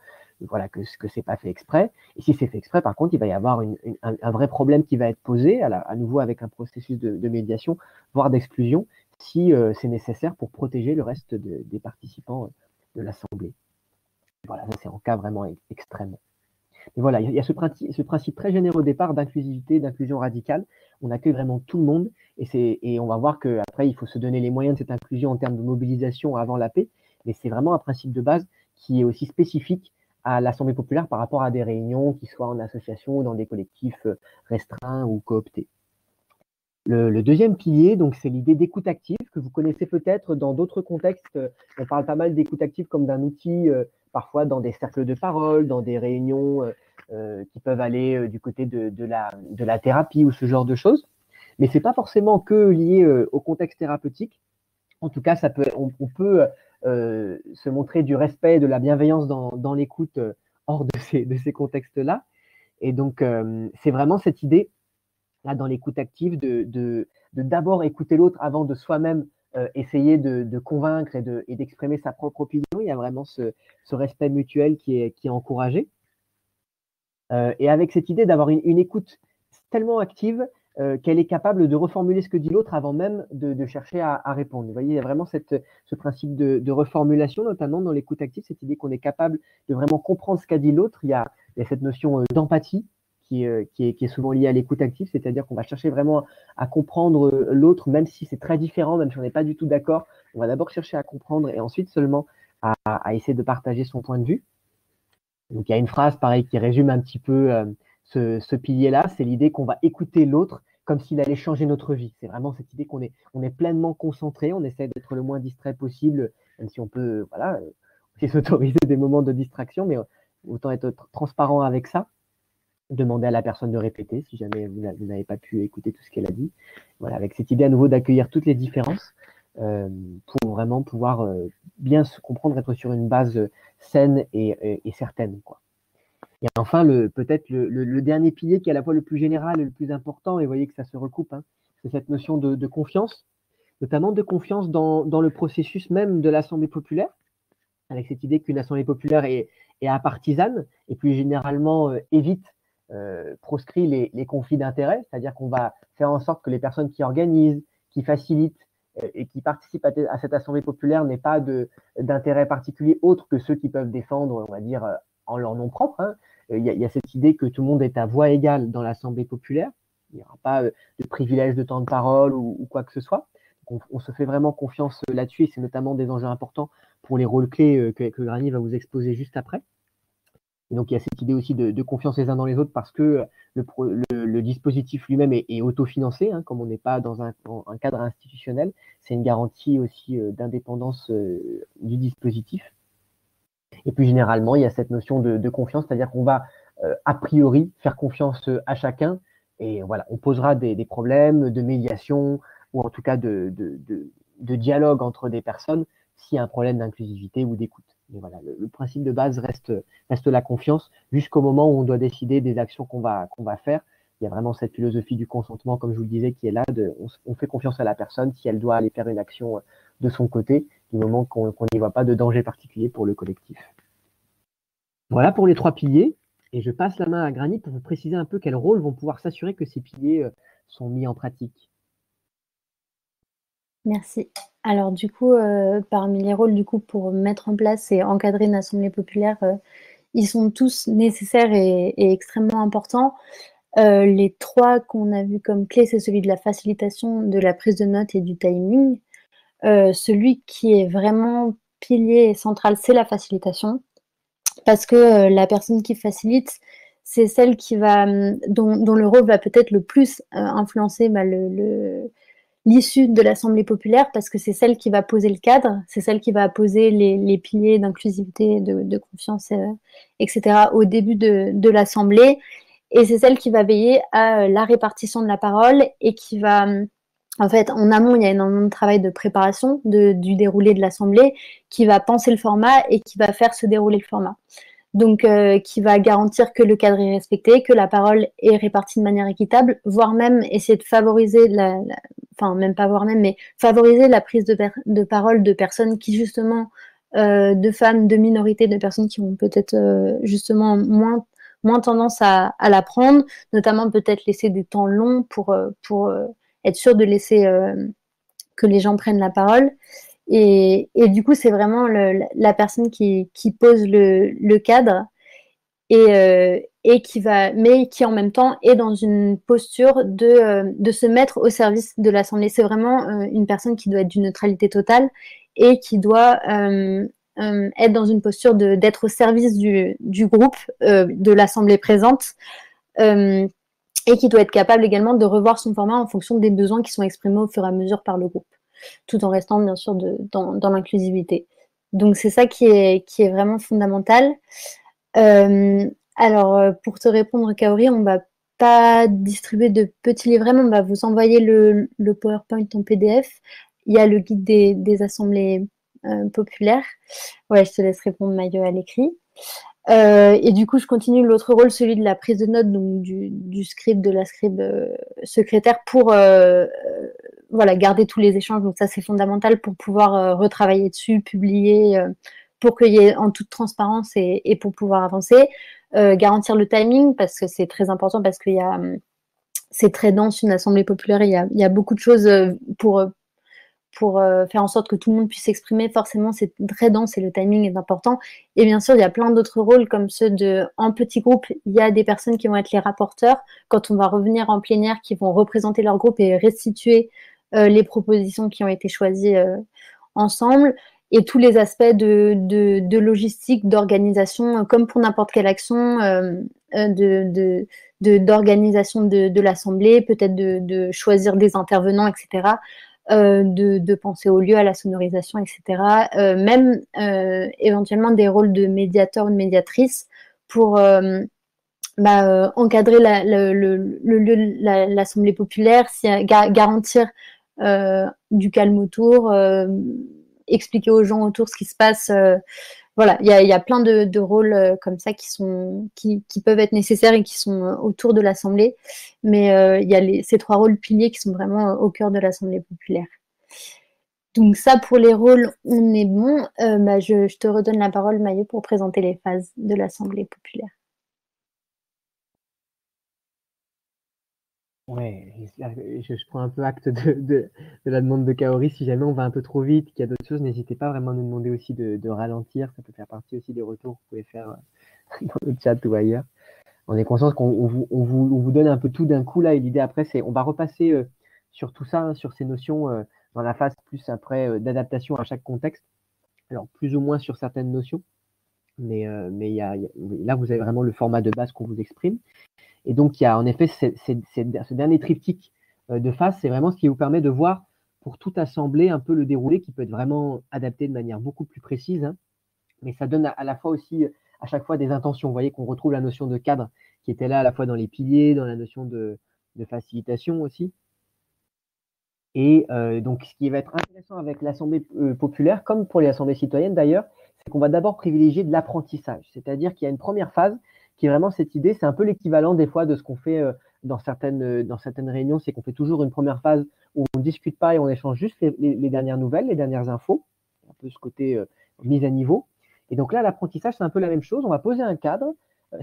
voilà que c'est pas fait exprès. Et si c'est fait exprès, par contre, il va y avoir un vrai problème qui va être posé à nouveau avec un processus de médiation, voire d'exclusion, si c'est nécessaire pour protéger le reste des participants de l'Assemblée. Voilà, ça c'est en cas vraiment extrême. Et voilà, il y a ce principe très généreux au départ d'inclusivité, d'inclusion radicale. On accueille vraiment tout le monde et on va voir qu'après, il faut se donner les moyens de cette inclusion en termes de mobilisation avant la paix. Mais c'est vraiment un principe de base qui est aussi spécifique à l'Assemblée populaire par rapport à des réunions qui soient en association ou dans des collectifs restreints ou cooptés. Le deuxième pilier, donc, c'est l'idée d'écoute active que vous connaissez peut-être dans d'autres contextes. On parle pas mal d'écoute active comme d'un outil, parfois dans des cercles de parole, dans des réunions qui peuvent aller du côté de la thérapie ou ce genre de choses. Mais c'est pas forcément que lié au contexte thérapeutique. En tout cas, on peut se montrer du respect et de la bienveillance dans l'écoute hors de ces contextes-là. Et donc, c'est vraiment cette idée là dans l'écoute active de d'abord écouter l'autre avant de soi-même essayer de convaincre et d'exprimer sa propre opinion. Il y a vraiment ce respect mutuel qui est encouragé. Et avec cette idée d'avoir une écoute tellement active qu'elle est capable de reformuler ce que dit l'autre avant même de chercher à répondre. Vous voyez, il y a vraiment ce principe de reformulation, notamment dans l'écoute active, cette idée qu'on est capable de vraiment comprendre ce qu'a dit l'autre. Il y a cette notion d'empathie qui est souvent liée à l'écoute active, c'est-à-dire qu'on va chercher vraiment à comprendre l'autre, même si c'est très différent, même si on n'est pas du tout d'accord. On va d'abord chercher à comprendre et ensuite seulement à essayer de partager son point de vue. Donc il y a une phrase pareil qui résume un petit peu ce pilier-là, c'est l'idée qu'on va écouter l'autre comme s'il allait changer notre vie. C'est vraiment cette idée on est pleinement concentré, on essaie d'être le moins distrait possible, même si on peut voilà, aussi s'autoriser des moments de distraction, mais autant être transparent avec ça. Demander à la personne de répéter si jamais vous n'avez pas pu écouter tout ce qu'elle a dit. Voilà, avec cette idée à nouveau d'accueillir toutes les différences pour vraiment pouvoir bien se comprendre, être sur une base saine et certaine, quoi. Et enfin, peut-être le dernier pilier qui est à la fois le plus général et le plus important, et vous voyez que ça se recoupe, hein, c'est cette notion de confiance, notamment de confiance dans le processus même de l'Assemblée populaire, avec cette idée qu'une Assemblée populaire est apartisane et plus généralement évite, proscrit les conflits d'intérêts, c'est-à-dire qu'on va faire en sorte que les personnes qui organisent, qui facilitent et qui participent à cette Assemblée populaire n'aient pas d'intérêt particulier autre que ceux qui peuvent défendre, on va dire, en leur nom propre, hein. Il y a cette idée que tout le monde est à voix égale dans l'Assemblée populaire. Il n'y aura pas de privilège de temps de parole ou quoi que ce soit. On se fait vraiment confiance là-dessus et c'est notamment des enjeux importants pour les rôles clés que Granny va vous exposer juste après. Et donc il y a cette idée aussi de confiance les uns dans les autres parce que le dispositif lui-même est autofinancé, hein, comme on n'est pas dans un cadre institutionnel. C'est une garantie aussi d'indépendance du dispositif. Et plus généralement, il y a cette notion de confiance, c'est-à-dire qu'on va a priori faire confiance à chacun et voilà, on posera des problèmes de médiation ou en tout cas de dialogue entre des personnes s'il y a un problème d'inclusivité ou d'écoute. Mais voilà, le principe de base reste la confiance jusqu'au moment où on doit décider des actions qu'on va faire. Il y a vraiment cette philosophie du consentement, comme je vous le disais, qui est là. On fait confiance à la personne si elle doit aller faire une action de son côté, du moment qu'on n'y voit pas de danger particulier pour le collectif. Voilà pour les 3 piliers. Et je passe la main à Granny pour vous préciser un peu quels rôles vont pouvoir s'assurer que ces piliers sont mis en pratique. Merci. Alors du coup, parmi les rôles du coup pour mettre en place et encadrer une assemblée populaire, ils sont tous nécessaires et extrêmement importants. Les 3 qu'on a vus comme clés, c'est celui de la facilitation, de la prise de notes et du timing. Celui qui est vraiment pilier et central, c'est la facilitation. Parce que la personne qui facilite, c'est celle qui va, dont le rôle va peut-être le plus influencer l'issue de l'Assemblée populaire, parce que c'est celle qui va poser le cadre, c'est celle qui va poser les piliers d'inclusivité, de confiance, etc. au début de l'Assemblée. Et c'est celle qui va veiller à la répartition de la parole et qui va... En fait, en amont, il y a énormément de travail de préparation du déroulé de l'Assemblée qui va penser le format et qui va faire se dérouler le format. Donc, qui va garantir que le cadre est respecté, que la parole est répartie de manière équitable, voire même essayer de favoriser enfin, même pas voire même, mais favoriser la prise de parole de personnes qui, justement, de femmes, de minorités, de personnes qui ont peut-être, justement, moins tendance à la prendre, notamment peut-être laisser des temps longs pour être sûr de laisser que les gens prennent la parole. Et du coup, c'est vraiment la personne qui pose le cadre et mais qui en même temps est dans une posture de se mettre au service de l'Assemblée. C'est vraiment une personne qui doit être d'une neutralité totale et qui doit être dans une posture d'être au service du groupe, de l'Assemblée présente. Et qui doit être capable également de revoir son format en fonction des besoins qui sont exprimés au fur et à mesure par le groupe, tout en restant bien sûr dans l'inclusivité. Donc c'est ça qui est vraiment fondamental. Alors pour te répondre, Kaori, on va pas distribuer de petits livrets, mais on va vous envoyer le PowerPoint en PDF. Il y a le guide des assemblées populaires. Ouais, je te laisse répondre, Maïo, à l'écrit. Et du coup, je continue l'autre rôle, celui de la prise de notes, donc du scribe, de la scribe secrétaire pour voilà, garder tous les échanges. Donc ça, c'est fondamental pour pouvoir retravailler dessus, publier, pour qu'il y ait en toute transparence et pour pouvoir avancer. Garantir le timing, parce que c'est très important, parce qu'il y a c'est très dense, une assemblée populaire, il y a beaucoup de choses pour faire en sorte que tout le monde puisse s'exprimer. Forcément, c'est très dense et le timing est important. Et bien sûr, il y a plein d'autres rôles comme ceux en petit groupe, il y a des personnes qui vont être les rapporteurs quand on va revenir en plénière, qui vont représenter leur groupe et restituer les propositions qui ont été choisies ensemble. et tous les aspects de logistique, d'organisation, comme pour n'importe quelle action, d'organisation de l'assemblée, peut-être de choisir des intervenants, etc., de penser au lieu, à la sonorisation, etc., même éventuellement des rôles de médiateur ou de médiatrice pour encadrer l'assemblée populaire, garantir du calme autour, expliquer aux gens autour ce qui se passe. Voilà, il y a plein de rôles comme ça qui peuvent être nécessaires et qui sont autour de l'Assemblée. Mais il y a ces 3 rôles piliers qui sont vraiment au cœur de l'Assemblée populaire. Donc ça, pour les rôles, on est bon. Je te redonne la parole, Maïeux, pour présenter les phases de l'Assemblée populaire. Ouais, je prends un peu acte de la demande de Kaori. Si jamais on va un peu trop vite, qu'il y a d'autres choses, n'hésitez pas vraiment à nous demander aussi de ralentir. Ça peut faire partie aussi des retours que vous pouvez faire dans le chat ou ailleurs. On est conscient qu'on vous donne un peu tout d'un coup là, et l'idée après, c'est on va repasser sur tout ça, hein, sur ces notions dans la phase plus après d'adaptation à chaque contexte. Alors plus ou moins sur certaines notions, mais là vous avez vraiment le format de base qu'on vous exprime. Et donc il y a en effet ce dernier triptyque de phase, c'est vraiment ce qui vous permet de voir pour tout assembler un peu le déroulé qui peut être vraiment adapté de manière beaucoup plus précise, hein, mais ça donne à la fois aussi à chaque fois des intentions. Vous voyez qu'on retrouve la notion de cadre qui était là à la fois dans les piliers, dans la notion de facilitation aussi. Et donc, ce qui va être intéressant avec l'Assemblée populaire, comme pour les assemblées citoyennes d'ailleurs, c'est qu'on va d'abord privilégier de l'apprentissage. C'est-à-dire qu'il y a une première phase qui est vraiment cette idée, c'est un peu l'équivalent des fois de ce qu'on fait dans certaines réunions, c'est qu'on fait toujours une première phase où on ne discute pas et on échange juste les dernières nouvelles, les dernières infos, un peu ce côté mise à niveau. Et donc là, l'apprentissage, c'est un peu la même chose. On va poser un cadre.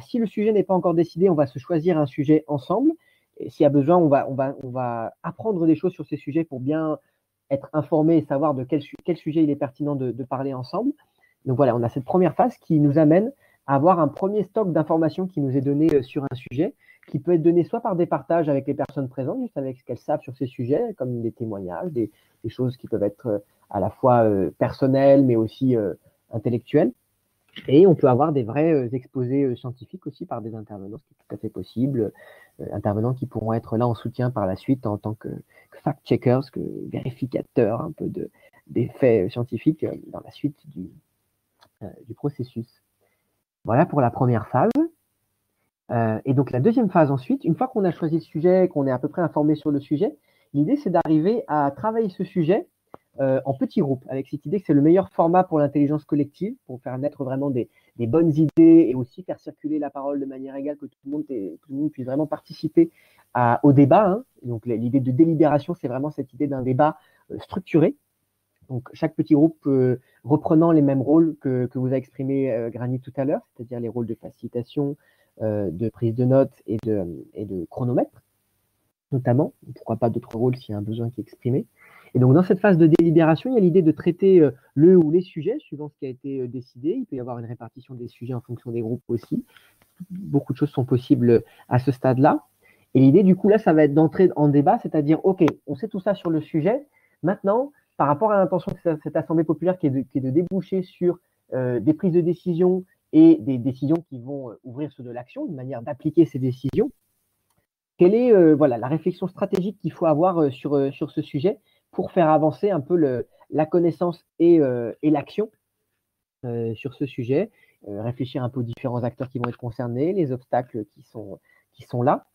Si le sujet n'est pas encore décidé, on va se choisir un sujet ensemble. Et s'il y a besoin, on va apprendre des choses sur ces sujets pour bien être informé et savoir de quel sujet il est pertinent de parler ensemble. Donc voilà, on a cette première phase qui nous amène à avoir un premier stock d'informations qui nous est donné sur un sujet, qui peut être donné soit par des partages avec les personnes présentes, juste avec ce qu'elles savent sur ces sujets, comme des témoignages, des choses qui peuvent être à la fois personnelles, mais aussi intellectuelles. Et on peut avoir des vrais exposés scientifiques aussi par des intervenants, ce qui est tout à fait possible. Intervenants qui pourront être là en soutien par la suite en tant que fact-checkers, que vérificateurs un peu des faits scientifiques dans la suite du processus. Voilà pour la première phase. Et donc la deuxième phase ensuite, une fois qu'on a choisi le sujet, qu'on est à peu près informé sur le sujet, l'idée c'est d'arriver à travailler ce sujet en petits groupes, avec cette idée que c'est le meilleur format pour l'intelligence collective, pour faire naître vraiment des bonnes idées et aussi faire circuler la parole de manière égale, que tout le monde puisse vraiment participer au débat, hein. Donc l'idée de délibération, c'est vraiment cette idée d'un débat structuré. Donc chaque petit groupe reprenant les mêmes rôles que vous a exprimé Granit tout à l'heure, c'est-à-dire les rôles de facilitation, de prise de notes et de chronomètre, notamment. Pourquoi pas d'autres rôles s'il y a un besoin qui est exprimé. Et donc, dans cette phase de délibération, il y a l'idée de traiter le ou les sujets, suivant ce qui a été décidé. Il peut y avoir une répartition des sujets en fonction des groupes aussi. Beaucoup de choses sont possibles à ce stade-là. Et l'idée, du coup, là, ça va être d'entrer en débat, c'est-à-dire, OK, on sait tout ça sur le sujet. Maintenant, par rapport à l'intention de cette assemblée populaire qui est de déboucher sur des prises de décision et des décisions qui vont ouvrir sur de l'action, une manière d'appliquer ces décisions, quelle est voilà, la réflexion stratégique qu'il faut avoir sur ce sujet pour faire avancer un peu la connaissance et l'action sur ce sujet, réfléchir un peu aux différents acteurs qui vont être concernés, les obstacles qui sont là.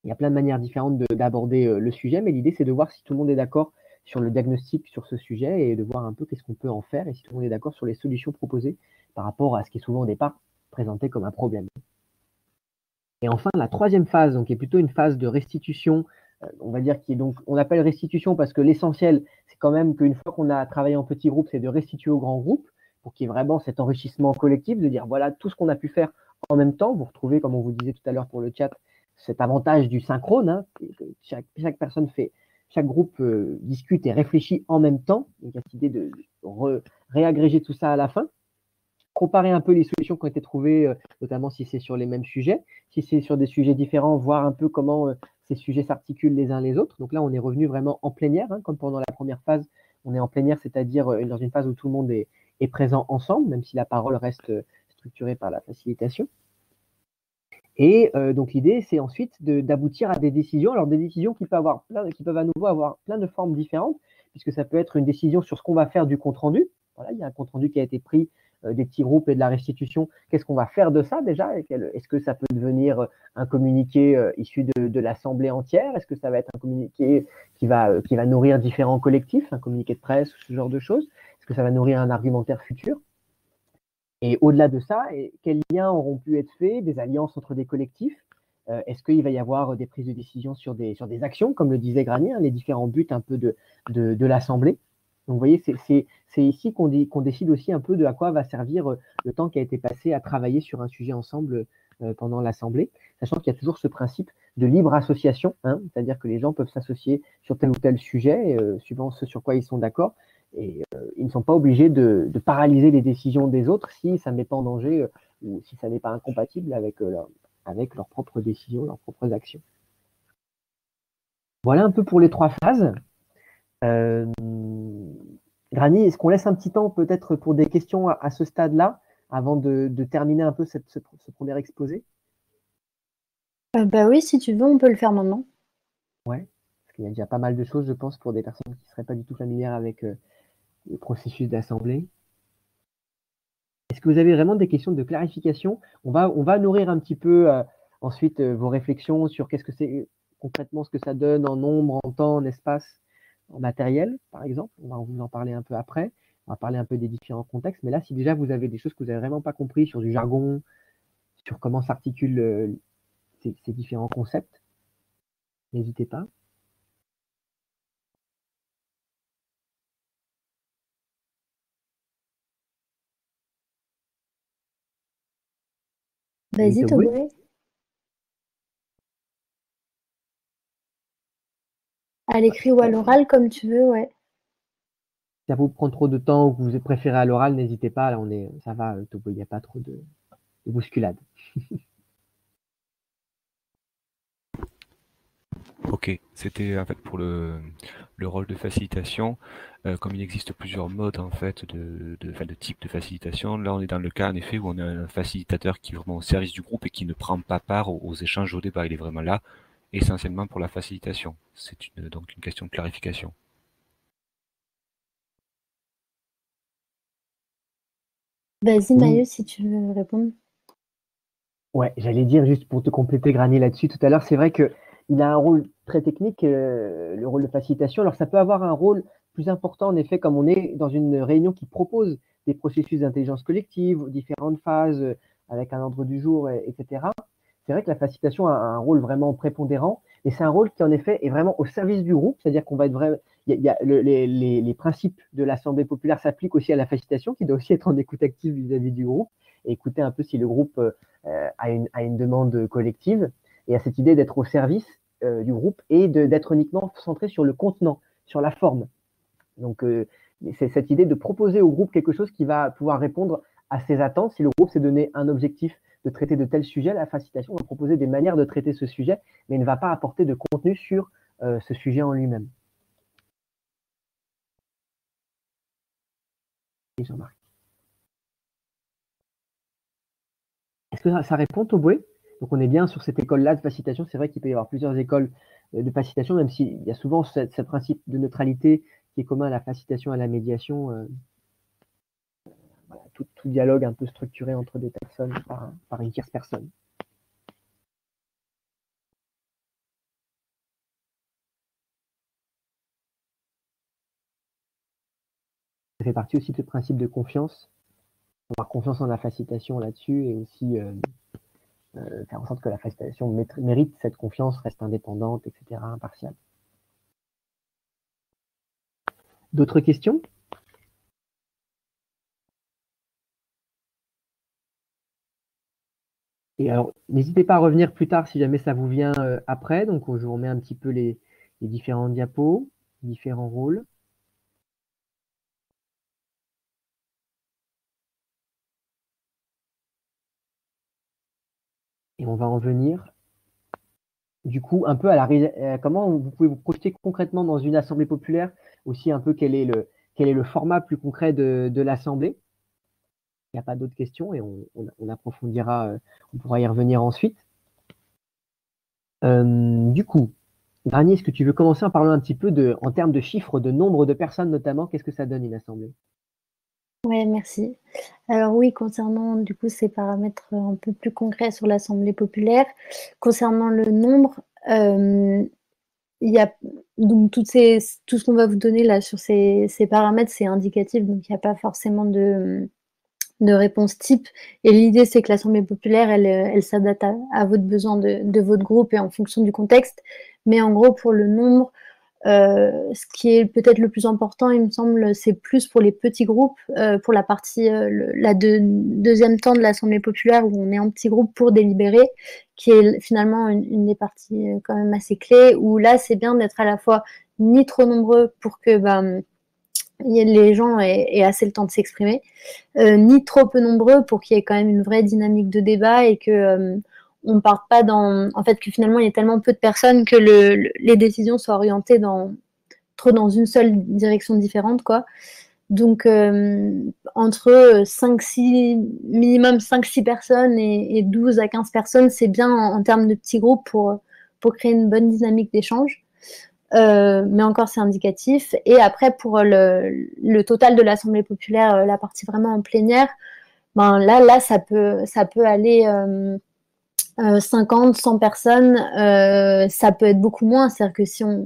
Il y a plein de manières différentes d'aborder le sujet, mais l'idée c'est de voir si tout le monde est d'accord sur le diagnostic sur ce sujet et de voir un peu qu'est-ce qu'on peut en faire et si tout le monde est d'accord sur les solutions proposées par rapport à ce qui est souvent au départ présenté comme un problème. Et enfin, la troisième phase, donc, qui est plutôt une phase de restitution, on va dire on appelle restitution parce que l'essentiel, c'est quand même qu'une fois qu'on a travaillé en petits groupes, c'est de restituer au grand groupe pour qu'il y ait vraiment cet enrichissement collectif, de dire voilà tout ce qu'on a pu faire en même temps. Vous retrouvez, comme on vous disait tout à l'heure pour le chat, cet avantage du synchrone, hein, que chaque personne fait, chaque groupe discute et réfléchit en même temps. Donc, il y a cette idée de réagréger tout ça à la fin. Comparer un peu les solutions qui ont été trouvées, notamment si c'est sur les mêmes sujets, si c'est sur des sujets différents, voir un peu comment ces sujets s'articulent les uns les autres. Donc là, on est revenu vraiment en plénière, hein, comme pendant la première phase on est en plénière, c'est-à-dire dans une phase où tout le monde est présent ensemble, même si la parole reste structurée par la facilitation. Et donc l'idée, c'est ensuite d'aboutir à des décisions. Alors des décisions qui peuvent à nouveau avoir plein de formes différentes, puisque ça peut être une décision sur ce qu'on va faire du compte-rendu. Voilà, il y a un compte-rendu qui a été pris des petits groupes et de la restitution. Qu'est-ce qu'on va faire de ça déjà? Est-ce que ça peut devenir un communiqué issu de l'assemblée entière? Est-ce que ça va être un communiqué qui va nourrir différents collectifs, un communiqué de presse ou ce genre de choses? Est-ce que ça va nourrir un argumentaire futur? Et au-delà de ça, quels liens auront pu être faits, des alliances entre des collectifs? Est-ce qu'il va y avoir des prises de décision sur des actions, comme le disait Granier, hein, les différents buts un peu de l'Assemblée? Donc vous voyez, c'est ici qu'on décide aussi un peu de à quoi va servir le temps qui a été passé à travailler sur un sujet ensemble pendant l'Assemblée, sachant qu'il y a toujours ce principe de libre association, hein, c'est-à-dire que les gens peuvent s'associer sur tel ou tel sujet, suivant ce sur quoi ils sont d'accord, et ils ne sont pas obligés de paralyser les décisions des autres si ça ne met pas en danger ou si ça n'est pas incompatible avec leurs propres décisions, leurs propres actions. Voilà un peu pour les 3 phases. Grani, est-ce qu'on laisse un petit temps peut-être pour des questions à ce stade-là, avant de terminer un peu ce premier exposé? Bah oui, si tu veux, on peut le faire maintenant. Ouais, parce qu'il y a déjà pas mal de choses, je pense, pour des personnes qui ne seraient pas du tout familières avec le processus d'assemblée. Est-ce que vous avez vraiment des questions de clarification? On va nourrir un petit peu ensuite vos réflexions sur qu'est-ce que c'est concrètement, ce que ça donne en nombre, en temps, en espace, en matériel, par exemple. On va vous en parler un peu après. On va parler un peu des différents contextes. Mais là, si déjà vous avez des choses que vous n'avez vraiment pas compris sur du jargon, sur comment s'articulent ces différents concepts, n'hésitez pas. Vas-y, Togoué. Togoué. À l'écrit ou à l'oral, comme tu veux, ouais. Si ça vous prend trop de temps ou que vous préférez à l'oral, n'hésitez pas. Là, ça va, Togoué, il n'y a pas trop de bousculade. Ok, c'était en fait pour le rôle de facilitation. Comme il existe plusieurs modes en fait de type de facilitation, là on est dans le cas en effet où on a un facilitateur qui est vraiment au service du groupe et qui ne prend pas part aux échanges, au débat. Il est vraiment là essentiellement pour la facilitation. C'est donc une question de clarification. Vas-y, Oui, Maïeux, si tu veux répondre. ouais, j'allais dire juste pour te compléter, Granier, là-dessus tout à l'heure, c'est vrai qu'il a un rôle très technique, le rôle de facilitation. Alors ça peut avoir un rôle plus important, en effet, comme on est dans une réunion qui propose des processus d'intelligence collective, différentes phases, avec un ordre du jour, etc. C'est vrai que la facilitation a un rôle vraiment prépondérant, et c'est un rôle qui, en effet, est vraiment au service du groupe, c'est-à-dire qu'on va être vraiment. Les principes de l'Assemblée populaire s'appliquent aussi à la facilitation, qui doit aussi être en écoute active vis-à-vis du groupe, et écouter un peu si le groupe à une demande collective et à cette idée d'être au service du groupe et d'être uniquement centré sur le contenant, sur la forme. Donc, c'est cette idée de proposer au groupe quelque chose qui va pouvoir répondre à ses attentes. Si le groupe s'est donné un objectif de traiter de tel sujet, la facilitation va proposer des manières de traiter ce sujet, mais ne va pas apporter de contenu sur ce sujet en lui-même. Jean-Marc. Est-ce que ça répond, Toboué? Donc on est bien sur cette école-là de facilitation. C'est vrai qu'il peut y avoir plusieurs écoles de facilitation, même s'il y a souvent ce principe de neutralité qui est commun à la facilitation et à la médiation. Voilà, tout dialogue un peu structuré entre des personnes par une tierce personne. Ça fait partie aussi de ce principe de confiance. Avoir confiance en la facilitation là-dessus et aussi faire en sorte que la facilitation mérite cette confiance, reste indépendante, etc., impartiale. D'autres questions? Et alors, n'hésitez pas à revenir plus tard si jamais ça vous vient après. Donc, je vous remets un petit peu les différents diapos, différents rôles. Et on va en venir, du coup, un peu à comment vous pouvez vous projeter concrètement dans une assemblée populaire, aussi un peu quel est quel est le format plus concret de l'Assemblée? Il n'y a pas d'autres questions et on approfondira, on pourra y revenir ensuite. Du coup, Grani, est-ce que tu veux commencer en parlant un petit peu en termes de chiffres, de nombre de personnes notamment, qu'est-ce que ça donne une assemblée? Ouais, merci. Alors oui, concernant du coup ces paramètres un peu plus concrets sur l'Assemblée populaire, concernant le nombre, il y a donc tout ce qu'on va vous donner là sur ces paramètres, c'est indicatif, donc il n'y a pas forcément de réponse type. Et l'idée, c'est que l'Assemblée populaire, elle s'adapte à votre besoin de votre groupe et en fonction du contexte. Mais en gros, pour le nombre, ce qui est peut-être le plus important, il me semble, c'est plus pour les petits groupes, pour la partie, deuxième temps de l'Assemblée populaire où on est en petits groupes pour délibérer, qui est finalement une des parties quand même assez clés, où là, c'est bien d'être à la fois ni trop nombreux pour que les gens aient assez le temps de s'exprimer, ni trop peu nombreux pour qu'il y ait quand même une vraie dynamique de débat et que on parte pas en fait, que finalement il y a tellement peu de personnes que les décisions soient orientées trop dans une seule direction différente, quoi. Donc entre 5-6, minimum 5-6 personnes et 12 à 15 personnes, c'est bien en termes de petits groupes pour créer une bonne dynamique d'échange. Mais encore c'est indicatif. Et après pour le total de l'Assemblée populaire, la partie vraiment en plénière, là ça peut aller 50, 100 personnes, ça peut être beaucoup moins. C'est-à-dire que si on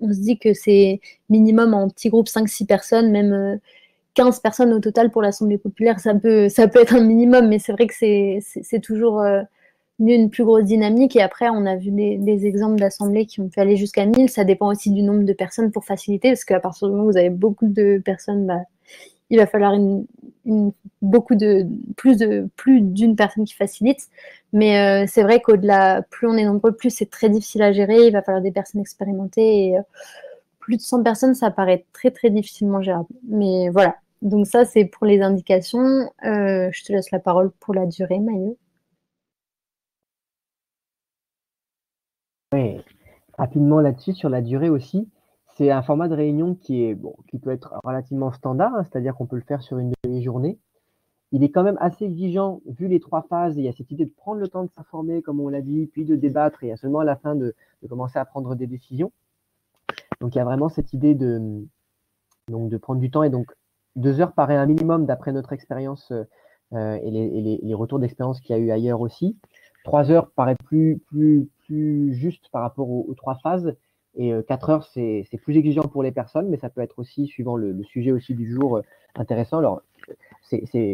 se dit que c'est minimum en petit groupe 5-6 personnes, même 15 personnes au total pour l'Assemblée populaire, ça peut être un minimum, mais c'est vrai que c'est toujours mieux une plus grosse dynamique. Et après, on a vu des exemples d'assemblées qui ont pu aller jusqu'à 1000. Ça dépend aussi du nombre de personnes pour faciliter, parce qu'à partir du moment où vous avez beaucoup de personnes, il va falloir plus d'une personne qui facilite. Mais c'est vrai qu'au-delà, plus on est nombreux, plus c'est très difficile à gérer. Il va falloir des personnes expérimentées. Et plus de 100 personnes, ça paraît très, très difficilement gérable. Mais voilà. Donc ça, c'est pour les indications. Je te laisse la parole pour la durée, Maïeux. Oui, rapidement là-dessus, sur la durée aussi, c'est un format de réunion qui peut être relativement standard, hein, c'est-à-dire qu'on peut le faire sur une demi-journée. Il est quand même assez exigeant, vu les 3 phases, et il y a cette idée de prendre le temps de s'informer, comme on l'a dit, puis de débattre, et il y a seulement à la fin de commencer à prendre des décisions. Donc il y a vraiment cette idée de prendre du temps, et donc 2 heures paraît un minimum d'après notre expérience et les retours d'expérience qu'il y a eu ailleurs aussi. 3 heures paraît plus juste par rapport aux 3 phases, et 4 heures, c'est plus exigeant pour les personnes, mais ça peut être aussi, suivant le sujet aussi du jour, intéressant. Alors,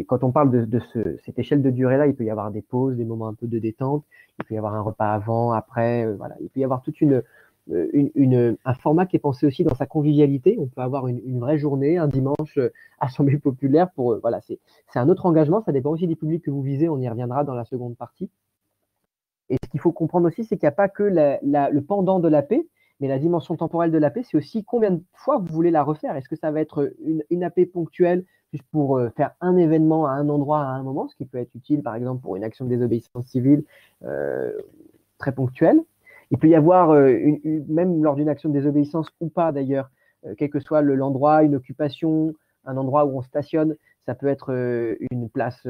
quand on parle de cette échelle de durée-là, il peut y avoir des pauses, des moments un peu de détente, il peut y avoir un repas avant, après, voilà. Il peut y avoir toute un format qui est pensé aussi dans sa convivialité. On peut avoir une vraie journée, un dimanche, assemblée populaire pour, voilà, c'est un autre engagement. Ça dépend aussi du public que vous visez. On y reviendra dans la seconde partie. Et ce qu'il faut comprendre aussi, c'est qu'il n'y a pas que le pendant de la paix, mais la dimension temporelle de la paix, c'est aussi combien de fois vous voulez la refaire. Est-ce que ça va être une AP ponctuelle, juste pour faire un événement à un endroit à un moment, ce qui peut être utile, par exemple, pour une action de désobéissance civile très ponctuelle. Il peut y avoir, même lors d'une action de désobéissance ou pas d'ailleurs, quel que soit l'endroit, une occupation, un endroit où on stationne, ça peut être une place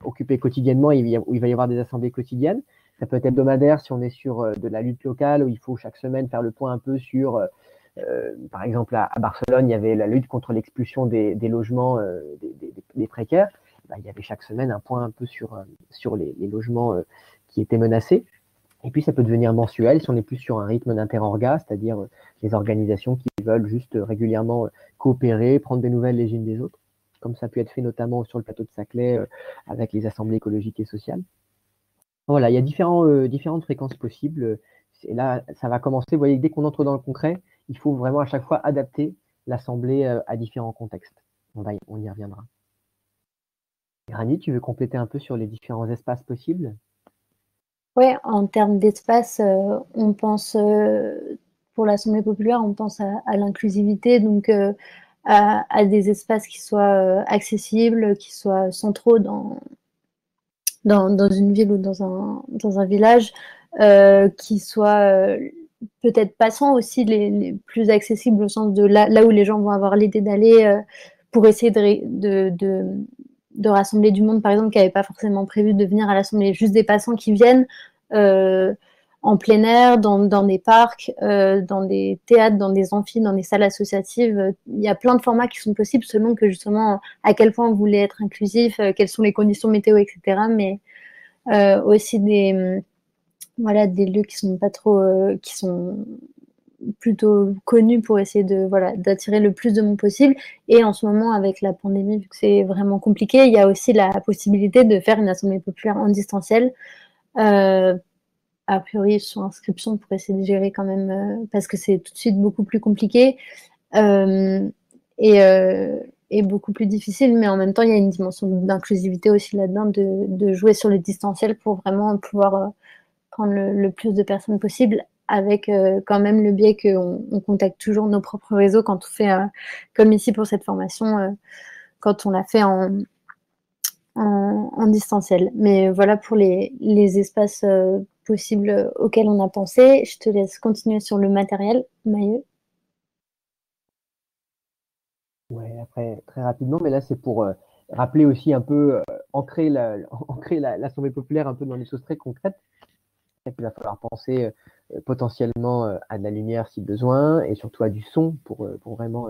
occupée quotidiennement, où il va y avoir des assemblées quotidiennes. Ça peut être hebdomadaire si on est sur de la lutte locale, où il faut chaque semaine faire le point un peu sur, par exemple à Barcelone, il y avait la lutte contre l'expulsion des logements des précaires. Il y avait chaque semaine un point un peu sur les logements qui étaient menacés. Et puis ça peut devenir mensuel si on est plus sur un rythme d'interorga, c'est-à-dire les organisations qui veulent juste régulièrement coopérer, prendre des nouvelles les unes des autres, comme ça a pu être fait notamment sur le plateau de Saclay avec les assemblées écologiques et sociales. Voilà, il y a différentes fréquences possibles. Et là, ça va commencer. Vous voyez, dès qu'on entre dans le concret, il faut vraiment à chaque fois adapter l'assemblée à différents contextes. On y reviendra. Granit, tu veux compléter un peu sur les différents espaces possibles? Oui, en termes d'espace, on pense, pour l'Assemblée populaire, on pense à l'inclusivité, donc à des espaces qui soient accessibles, qui soient centraux dans une ville ou dans un village, qui soient peut-être passants aussi, les plus accessibles au sens de là où les gens vont avoir l'idée d'aller pour essayer de rassembler du monde, par exemple, qui n'avait pas forcément prévu de venir à l'assemblée, juste des passants qui viennent en plein air, dans des parcs, dans des théâtres, dans des amphis, dans des salles associatives. Il y a plein de formats qui sont possibles selon que justement à quel point vous voulez être inclusif, quelles sont les conditions météo, etc. Mais aussi voilà, des lieux qui sont pas trop, qui sont plutôt connus pour essayer d'attirer le plus de monde possible. Et en ce moment, avec la pandémie, vu que c'est vraiment compliqué, il y a aussi la possibilité de faire une assemblée populaire en distanciel. A priori, sur inscription pour essayer de gérer quand même, parce que c'est tout de suite beaucoup plus compliqué et beaucoup plus difficile. Mais en même temps, il y a une dimension d'inclusivité aussi là-dedans, de jouer sur le distanciel pour vraiment pouvoir prendre le plus de personnes possible, avec quand même le biais qu'on contacte toujours nos propres réseaux quand on fait, comme ici pour cette formation, quand on l'a fait en distanciel. Mais voilà pour les espaces possibles auxquels on a pensé. Je te laisse continuer sur le matériel, Maïeux. Ouais, après, très rapidement, mais là, c'est pour rappeler aussi un peu, ancrer l'Assemblée populaire un peu dans des choses très concrètes. Il va falloir penser potentiellement à de la lumière si besoin, et surtout à du son pour vraiment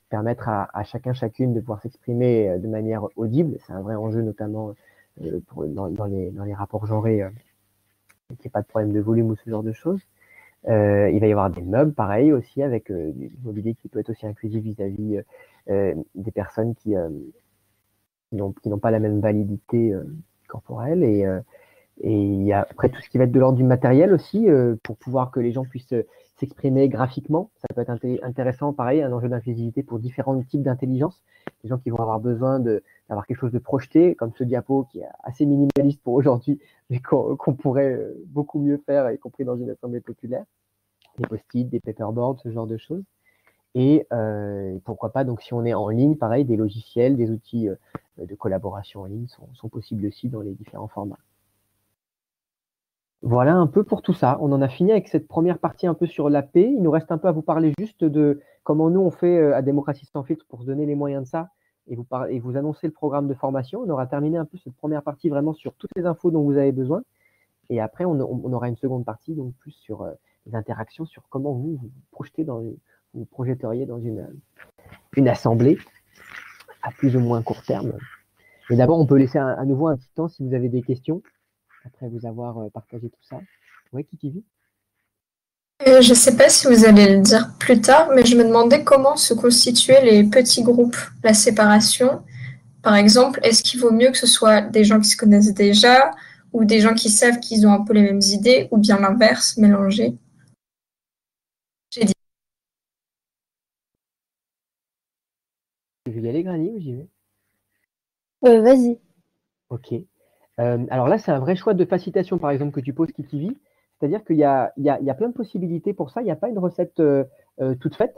permettre à chacun, chacune de pouvoir s'exprimer de manière audible. C'est un vrai enjeu, notamment dans les rapports genrés, qu'il n'y ait pas de problème de volume ou ce genre de choses. Il va y avoir des meubles, pareil, aussi, avec du mobilier qui peut être aussi inclusif vis-à-vis des personnes qui n'ont pas la même validité corporelle. Et il y a après tout ce qui va être de l'ordre du matériel aussi, pour pouvoir que les gens puissent s'exprimer graphiquement. Ça peut être intéressant, pareil, un enjeu d'inclusivité pour différents types d'intelligence. Les gens qui vont avoir besoin d'avoir quelque chose de projeté, comme ce diapo qui est assez minimaliste pour aujourd'hui, mais qu'on pourrait beaucoup mieux faire, y compris dans une assemblée populaire. Des post-it, des paperboards, ce genre de choses. Et pourquoi pas, donc si on est en ligne, pareil, des logiciels, des outils de collaboration en ligne sont possibles aussi dans les différents formats. Voilà un peu pour tout ça. On en a fini avec cette première partie un peu sur l'AP. Il nous reste un peu à vous parler juste de comment nous on fait à Démocratie sans filtre pour se donner les moyens de ça et vous annoncer le programme de formation. On aura terminé un peu cette première partie vraiment sur toutes les infos dont vous avez besoin. Et après, on aura une seconde partie, donc plus sur les interactions, sur comment vous vous projetteriez dans une assemblée à plus ou moins court terme. Mais d'abord, on peut laisser à nouveau un petit temps si vous avez des questions, après vous avoir partagé tout ça. Oui, Kiki? Je ne sais pas si vous allez le dire plus tard, mais je me demandais comment se constituaient les petits groupes, la séparation. Par exemple, est-ce qu'il vaut mieux que ce soit des gens qui se connaissent déjà ou des gens qui savent qu'ils ont un peu les mêmes idées, ou bien l'inverse, mélangé? J'ai dit. Tu veux y aller, Granny, ou j'y vais? Vas-y. Ok. Alors là, c'est un vrai choix de facilitation, par exemple, que tu poses, Kiki. C'est-à-dire qu'il y a plein de possibilités pour ça. Il n'y a pas une recette toute faite.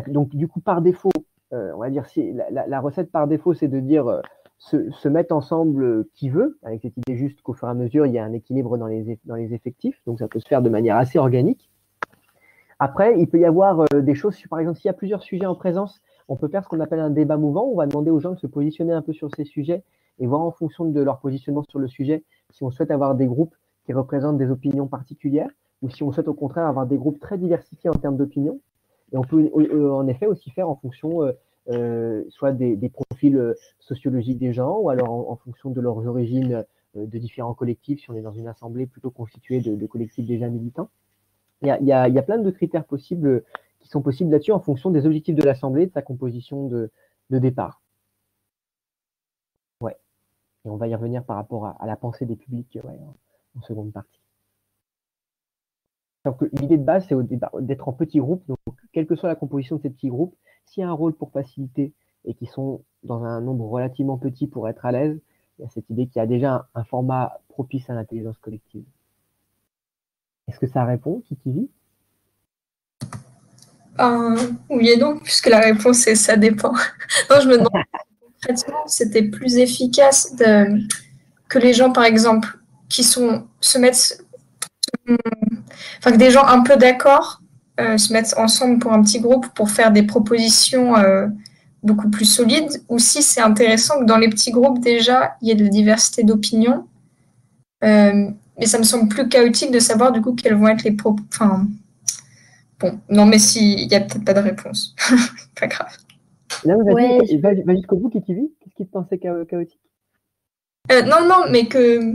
Donc, du coup, par défaut, on va dire, la recette par défaut, c'est de dire se mettre ensemble qui veut, avec cette idée juste qu'au fur et à mesure, il y a un équilibre dans les effectifs. Donc, ça peut se faire de manière assez organique. Après, il peut y avoir des choses, par exemple, s'il y a plusieurs sujets en présence, on peut faire ce qu'on appelle un débat mouvant. On va demander aux gens de se positionner un peu sur ces sujets et voir en fonction de leur positionnement sur le sujet si on souhaite avoir des groupes qui représentent des opinions particulières ou si on souhaite au contraire avoir des groupes très diversifiés en termes d'opinions. Et on peut en effet aussi faire en fonction soit des profils sociologiques des gens ou alors en fonction de leurs origines de différents collectifs, si on est dans une assemblée plutôt constituée de collectifs déjà militants. Il y a plein de critères possibles qui sont possibles là-dessus en fonction des objectifs de l'Assemblée et de sa composition de départ. Ouais. Et on va y revenir par rapport à la pensée des publics en seconde partie. Donc, l'idée de base, c'est d'être en petits groupes. Donc, quelle que soit la composition de ces petits groupes, s'il y a un rôle pour faciliter et qui sont dans un nombre relativement petit pour être à l'aise, il y a cette idée qu'il y a déjà un format propice à l'intelligence collective. Est-ce que ça répond, Kiki? Oui et non, puisque la réponse est ça dépend. Non, je me demande concrètement, c'était plus efficace que les gens, par exemple, qui se mettent Enfin, que des gens un peu d'accord se mettent ensemble pour un petit groupe pour faire des propositions beaucoup plus solides, ou si c'est intéressant que dans les petits groupes déjà, il y ait de la diversité d'opinions. Mais ça me semble plus chaotique de savoir du coup quelles vont être les propos. Enfin, bon, non, mais s'il n'y a peut-être pas de réponse. Pas grave. Là, Ouais, va jusqu'au bout, Kikili. Qu'est-ce qui te pensait chaotique? Non, mais que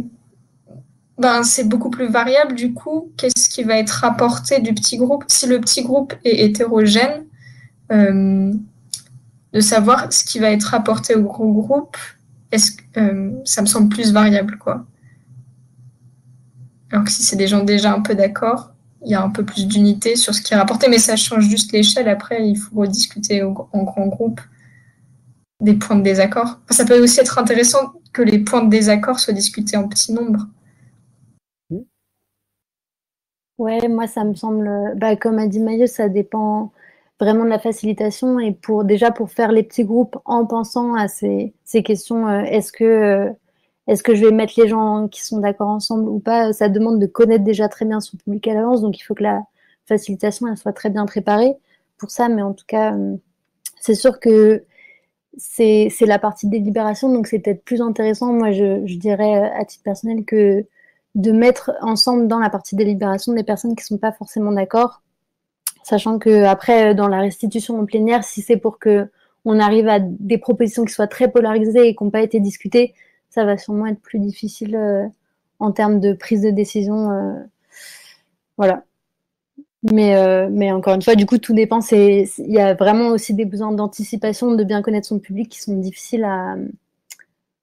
ben, c'est beaucoup plus variable du coup. Qu'est-ce qui va être rapporté du petit groupe? Si le petit groupe est hétérogène, de savoir ce qui va être rapporté au gros groupe, ça me semble plus variable, quoi. Alors que si c'est des gens déjà un peu d'accord, il y a un peu plus d'unité sur ce qui est rapporté, mais ça change juste l'échelle. Après, il faut rediscuter en grand groupe des points de désaccord. Enfin, ça peut aussi être intéressant que les points de désaccord soient discutés en petit nombre. ouais, moi ça me semble, bah, comme a dit Maïeux, ça dépend vraiment de la facilitation et déjà pour faire les petits groupes en pensant à ces questions, est-ce que je vais mettre les gens qui sont d'accord ensemble ou pas, ça demande de connaître déjà très bien son public à l'avance, donc il faut que la facilitation elle soit très bien préparée pour ça, mais en tout cas, c'est sûr que c'est la partie de délibération, donc c'est peut-être plus intéressant, moi je dirais à titre personnel, que de mettre ensemble dans la partie de délibération des personnes qui ne sont pas forcément d'accord, sachant que après dans la restitution en plénière, si c'est pour que on arrive à des propositions qui soient très polarisées et qui n'ont pas été discutées, ça va sûrement être plus difficile en termes de prise de décision. Voilà. Mais encore une fois, du coup, tout dépend. Il y a vraiment aussi des besoins d'anticipation, de bien connaître son public qui sont difficiles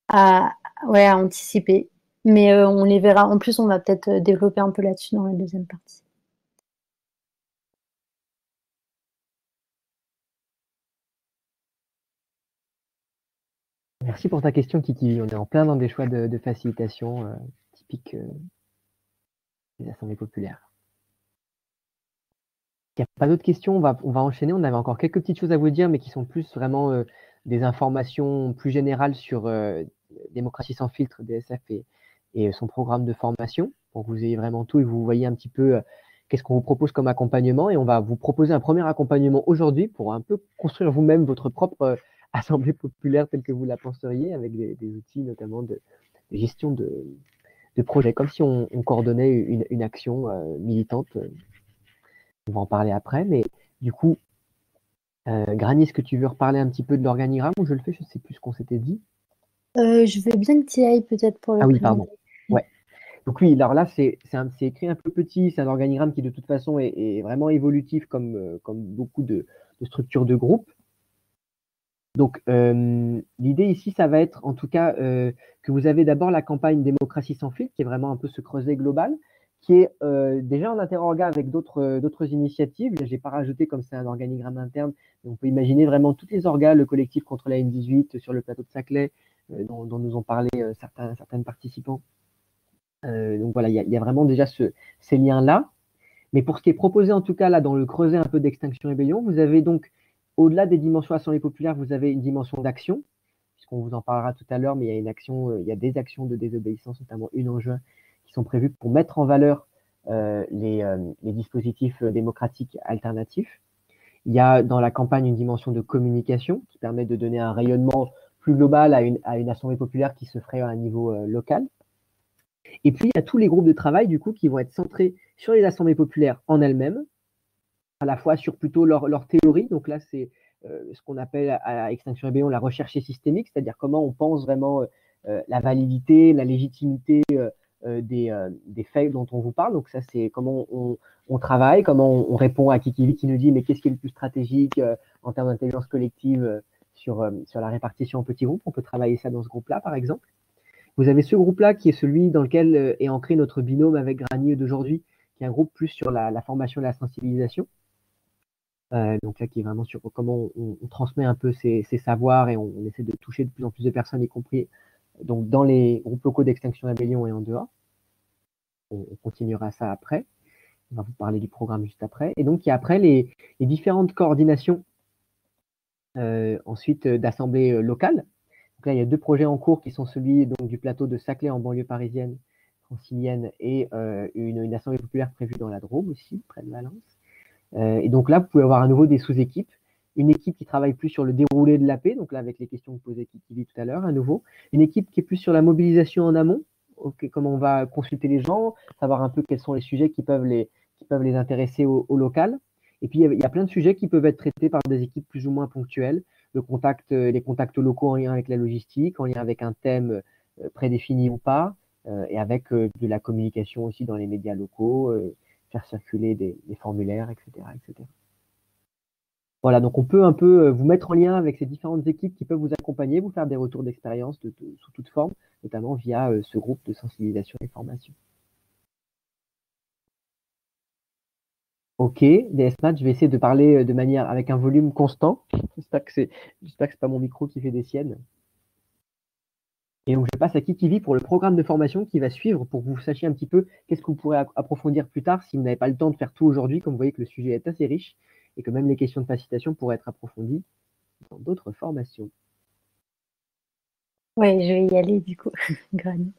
à, ouais, à anticiper. Mais on les verra. En plus, on va peut-être développer un peu là-dessus dans la deuxième partie. Merci pour ta question, Kiki. On est en plein dans des choix de facilitation typiques des assemblées populaires. Il n'y a pas d'autres questions, on va enchaîner. On avait encore quelques petites choses à vous dire, mais qui sont plus vraiment des informations plus générales sur Démocratie sans filtre, DSF, et son programme de formation, pour que vous ayez vraiment tout et que vous voyez un petit peu qu'est-ce qu'on vous propose comme accompagnement. Et on va vous proposer un premier accompagnement aujourd'hui pour un peu construire vous-même votre propre assemblée populaire telle que vous la penseriez, avec des outils notamment de gestion de projet, comme si on coordonnait une action militante. On va en parler après, mais du coup, Grani, est-ce que tu veux reparler un petit peu de l'organigramme ou je le fais? Je ne sais plus ce qu'on s'était dit. Je veux bien que tu y ailles peut-être pour le Ah oui, présenter. pardon. Ouais. Donc oui, alors là, c'est écrit un peu petit, c'est un organigramme qui de toute façon est vraiment évolutif comme beaucoup de structures de groupe. Donc l'idée ici, ça va être en tout cas que vous avez d'abord la campagne Démocratie sans filtre, qui est vraiment un peu ce creuset global, qui est déjà en interorga avec d'autres initiatives. Je n'ai pas rajouté comme c'est un organigramme interne, mais on peut imaginer vraiment toutes les orgas, le collectif contre la N18 sur le plateau de Saclay, dont nous ont parlé certains participants. Donc voilà, il y a vraiment déjà ces liens-là. Mais pour ce qui est proposé en tout cas là dans le creuset un peu d'Extinction Rébellion, vous avez donc, au-delà des dimensions assemblée populaire, vous avez une dimension d'action, puisqu'on vous en parlera tout à l'heure, mais il y a des actions de désobéissance, notamment une en juin, qui sont prévues pour mettre en valeur les dispositifs démocratiques alternatifs. Il y a dans la campagne une dimension de communication qui permet de donner un rayonnement plus global à une assemblée populaire qui se ferait à un niveau local. Et puis, il y a tous les groupes de travail, du coup, qui vont être centrés sur les assemblées populaires en elles-mêmes, à la fois sur plutôt leur théorie. Donc là, c'est ce qu'on appelle à Extinction Rébellion la recherche systémique, c'est-à-dire comment on pense vraiment la validité, la légitimité des faits dont on vous parle. Donc ça, c'est comment on travaille, comment on répond à Kiki qui nous dit mais qu'est-ce qui est le plus stratégique en termes d'intelligence collective sur la répartition en petits groupes. On peut travailler ça dans ce groupe-là, par exemple. Vous avez ce groupe-là qui est celui dans lequel est ancré notre binôme avec Granier d'aujourd'hui, qui est un groupe plus sur la formation et la sensibilisation. Donc là, qui est vraiment sur comment on transmet un peu ces savoirs et on essaie de toucher de plus en plus de personnes, y compris donc, dans les groupes locaux d'Extinction Rébellion et en dehors. On continuera ça après. On va vous parler du programme juste après. Et donc, il y a après les différentes coordinations ensuite d'assemblées locales. Donc là, il y a deux projets en cours qui sont celui donc, du plateau de Saclay en banlieue parisienne, francilienne et une assemblée populaire prévue dans la Drôme aussi, près de Valence. Et donc là, vous pouvez avoir à nouveau des sous-équipes. Une équipe qui travaille plus sur le déroulé de la paix, donc là avec les questions que posait Kiki tout à l'heure, à nouveau. Une équipe qui est plus sur la mobilisation en amont, comment on va consulter les gens, savoir un peu quels sont les sujets qui peuvent les intéresser au local. Et puis il y a plein de sujets qui peuvent être traités par des équipes plus ou moins ponctuelles. Les contacts locaux en lien avec la logistique, en lien avec un thème prédéfini ou pas, et avec de la communication aussi dans les médias locaux, faire circuler des formulaires, etc., etc. Voilà, donc on peut un peu vous mettre en lien avec ces différentes équipes qui peuvent vous accompagner, vous faire des retours d'expérience sous toute forme, notamment via ce groupe de sensibilisation et formation. Ok, DSMAT, je vais essayer de parler de manière avec un volume constant. J'espère que c'est pas mon micro qui fait des siennes. Et donc je passe à Kikivi pour le programme de formation qui va suivre pour que vous sachiez un petit peu qu'est-ce que vous pourrez approfondir plus tard si vous n'avez pas le temps de faire tout aujourd'hui, comme vous voyez que le sujet est assez riche et que même les questions de facilitation pourraient être approfondies dans d'autres formations. Oui, je vais y aller du coup, Granny.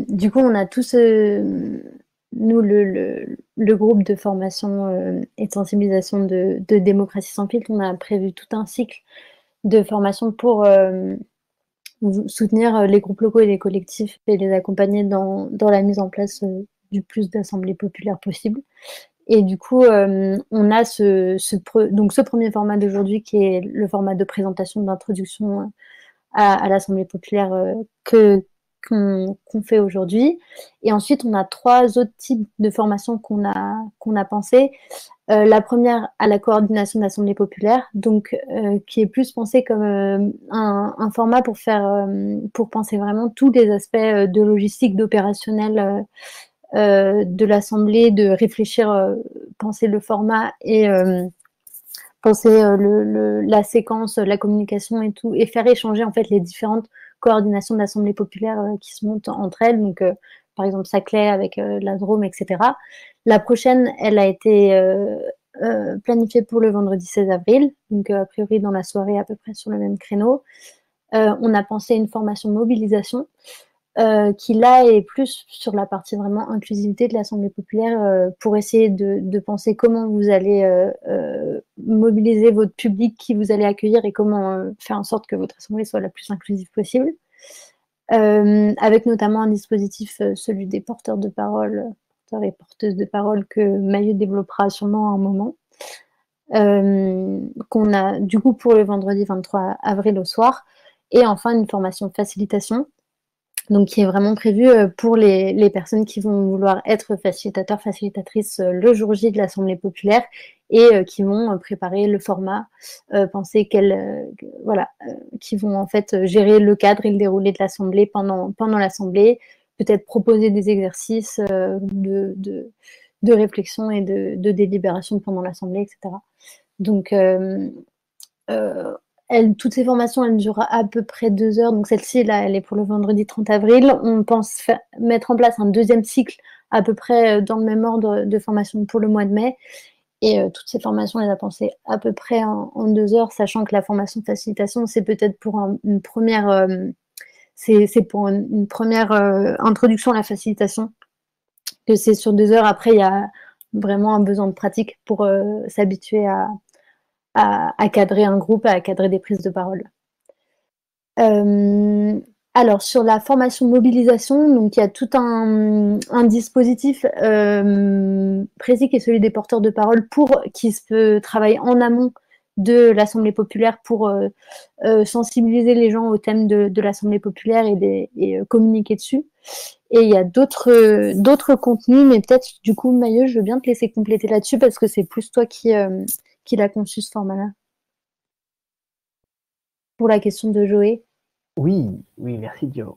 Du coup, on a tous, nous, le groupe de formation et de sensibilisation de démocratie sans filtre, on a prévu tout un cycle de formation pour soutenir les groupes locaux et les collectifs et les accompagner dans la mise en place du plus d'assemblées populaires possible. Et du coup, on a donc ce premier format d'aujourd'hui qui est le format de présentation d'introduction à l'Assemblée populaire qu'on fait aujourd'hui. Et ensuite, on a 3 autres types de formations qu'on a pensées. La première à la coordination de l'Assemblée populaire, donc qui est plus pensée comme un format pour penser vraiment tous les aspects de logistique, d'opérationnel de l'Assemblée, de réfléchir, penser le format et penser la séquence, la communication et tout, et faire échanger en fait les différentes coordinations de l'Assemblée populaire qui se montent entre elles. Donc, par exemple, Saclay avec la Drôme, etc. La prochaine, elle a été planifiée pour le vendredi 16 avril, donc a priori dans la soirée à peu près sur le même créneau. On a pensé une formation mobilisation qui là est plus sur la partie vraiment inclusivité de l'Assemblée populaire pour essayer de penser comment vous allez mobiliser votre public qui vous allez accueillir et comment faire en sorte que votre assemblée soit la plus inclusive possible. Avec notamment un dispositif, celui des porteurs de parole, porteurs et porteuses de parole que Maillot développera sûrement à un moment. Qu'on a du coup pour le vendredi 23 avril au soir. Et enfin une formation facilitation, donc qui est vraiment prévue pour les personnes qui vont vouloir être facilitateurs, facilitatrices le jour J de l'Assemblée populaire et qui vont préparer le format, penser qui vont en fait gérer le cadre et le déroulé de l'Assemblée pendant l'Assemblée, peut-être proposer des exercices de réflexion et de délibération pendant l'Assemblée, etc. Donc, toutes ces formations, elles durent à peu près 2 heures. Donc celle-ci, là, elle est pour le vendredi 30 avril. On pense mettre en place un deuxième cycle à peu près dans le même ordre de formation pour le mois de mai. Et toutes ces formations, on les a pensées à peu près en 2 heures, sachant que la formation de facilitation, c'est peut-être pour une première, pour une première introduction à la facilitation, que c'est sur 2 heures. Après, il y a vraiment un besoin de pratique pour s'habituer à cadrer un groupe, à cadrer des prises de parole. Alors, sur la formation mobilisation, donc il y a tout un dispositif précis qui est celui des porteurs de parole qui se peut travailler en amont de l'Assemblée populaire pour sensibiliser les gens au thème de l'Assemblée populaire et communiquer dessus. Et il y a d'autres contenus, mais peut-être du coup, Maillot, je veux bien te laisser compléter là-dessus parce que c'est plus toi qui l'a conçu ce format-là. Pour la question de Joé. Oui, merci Joe.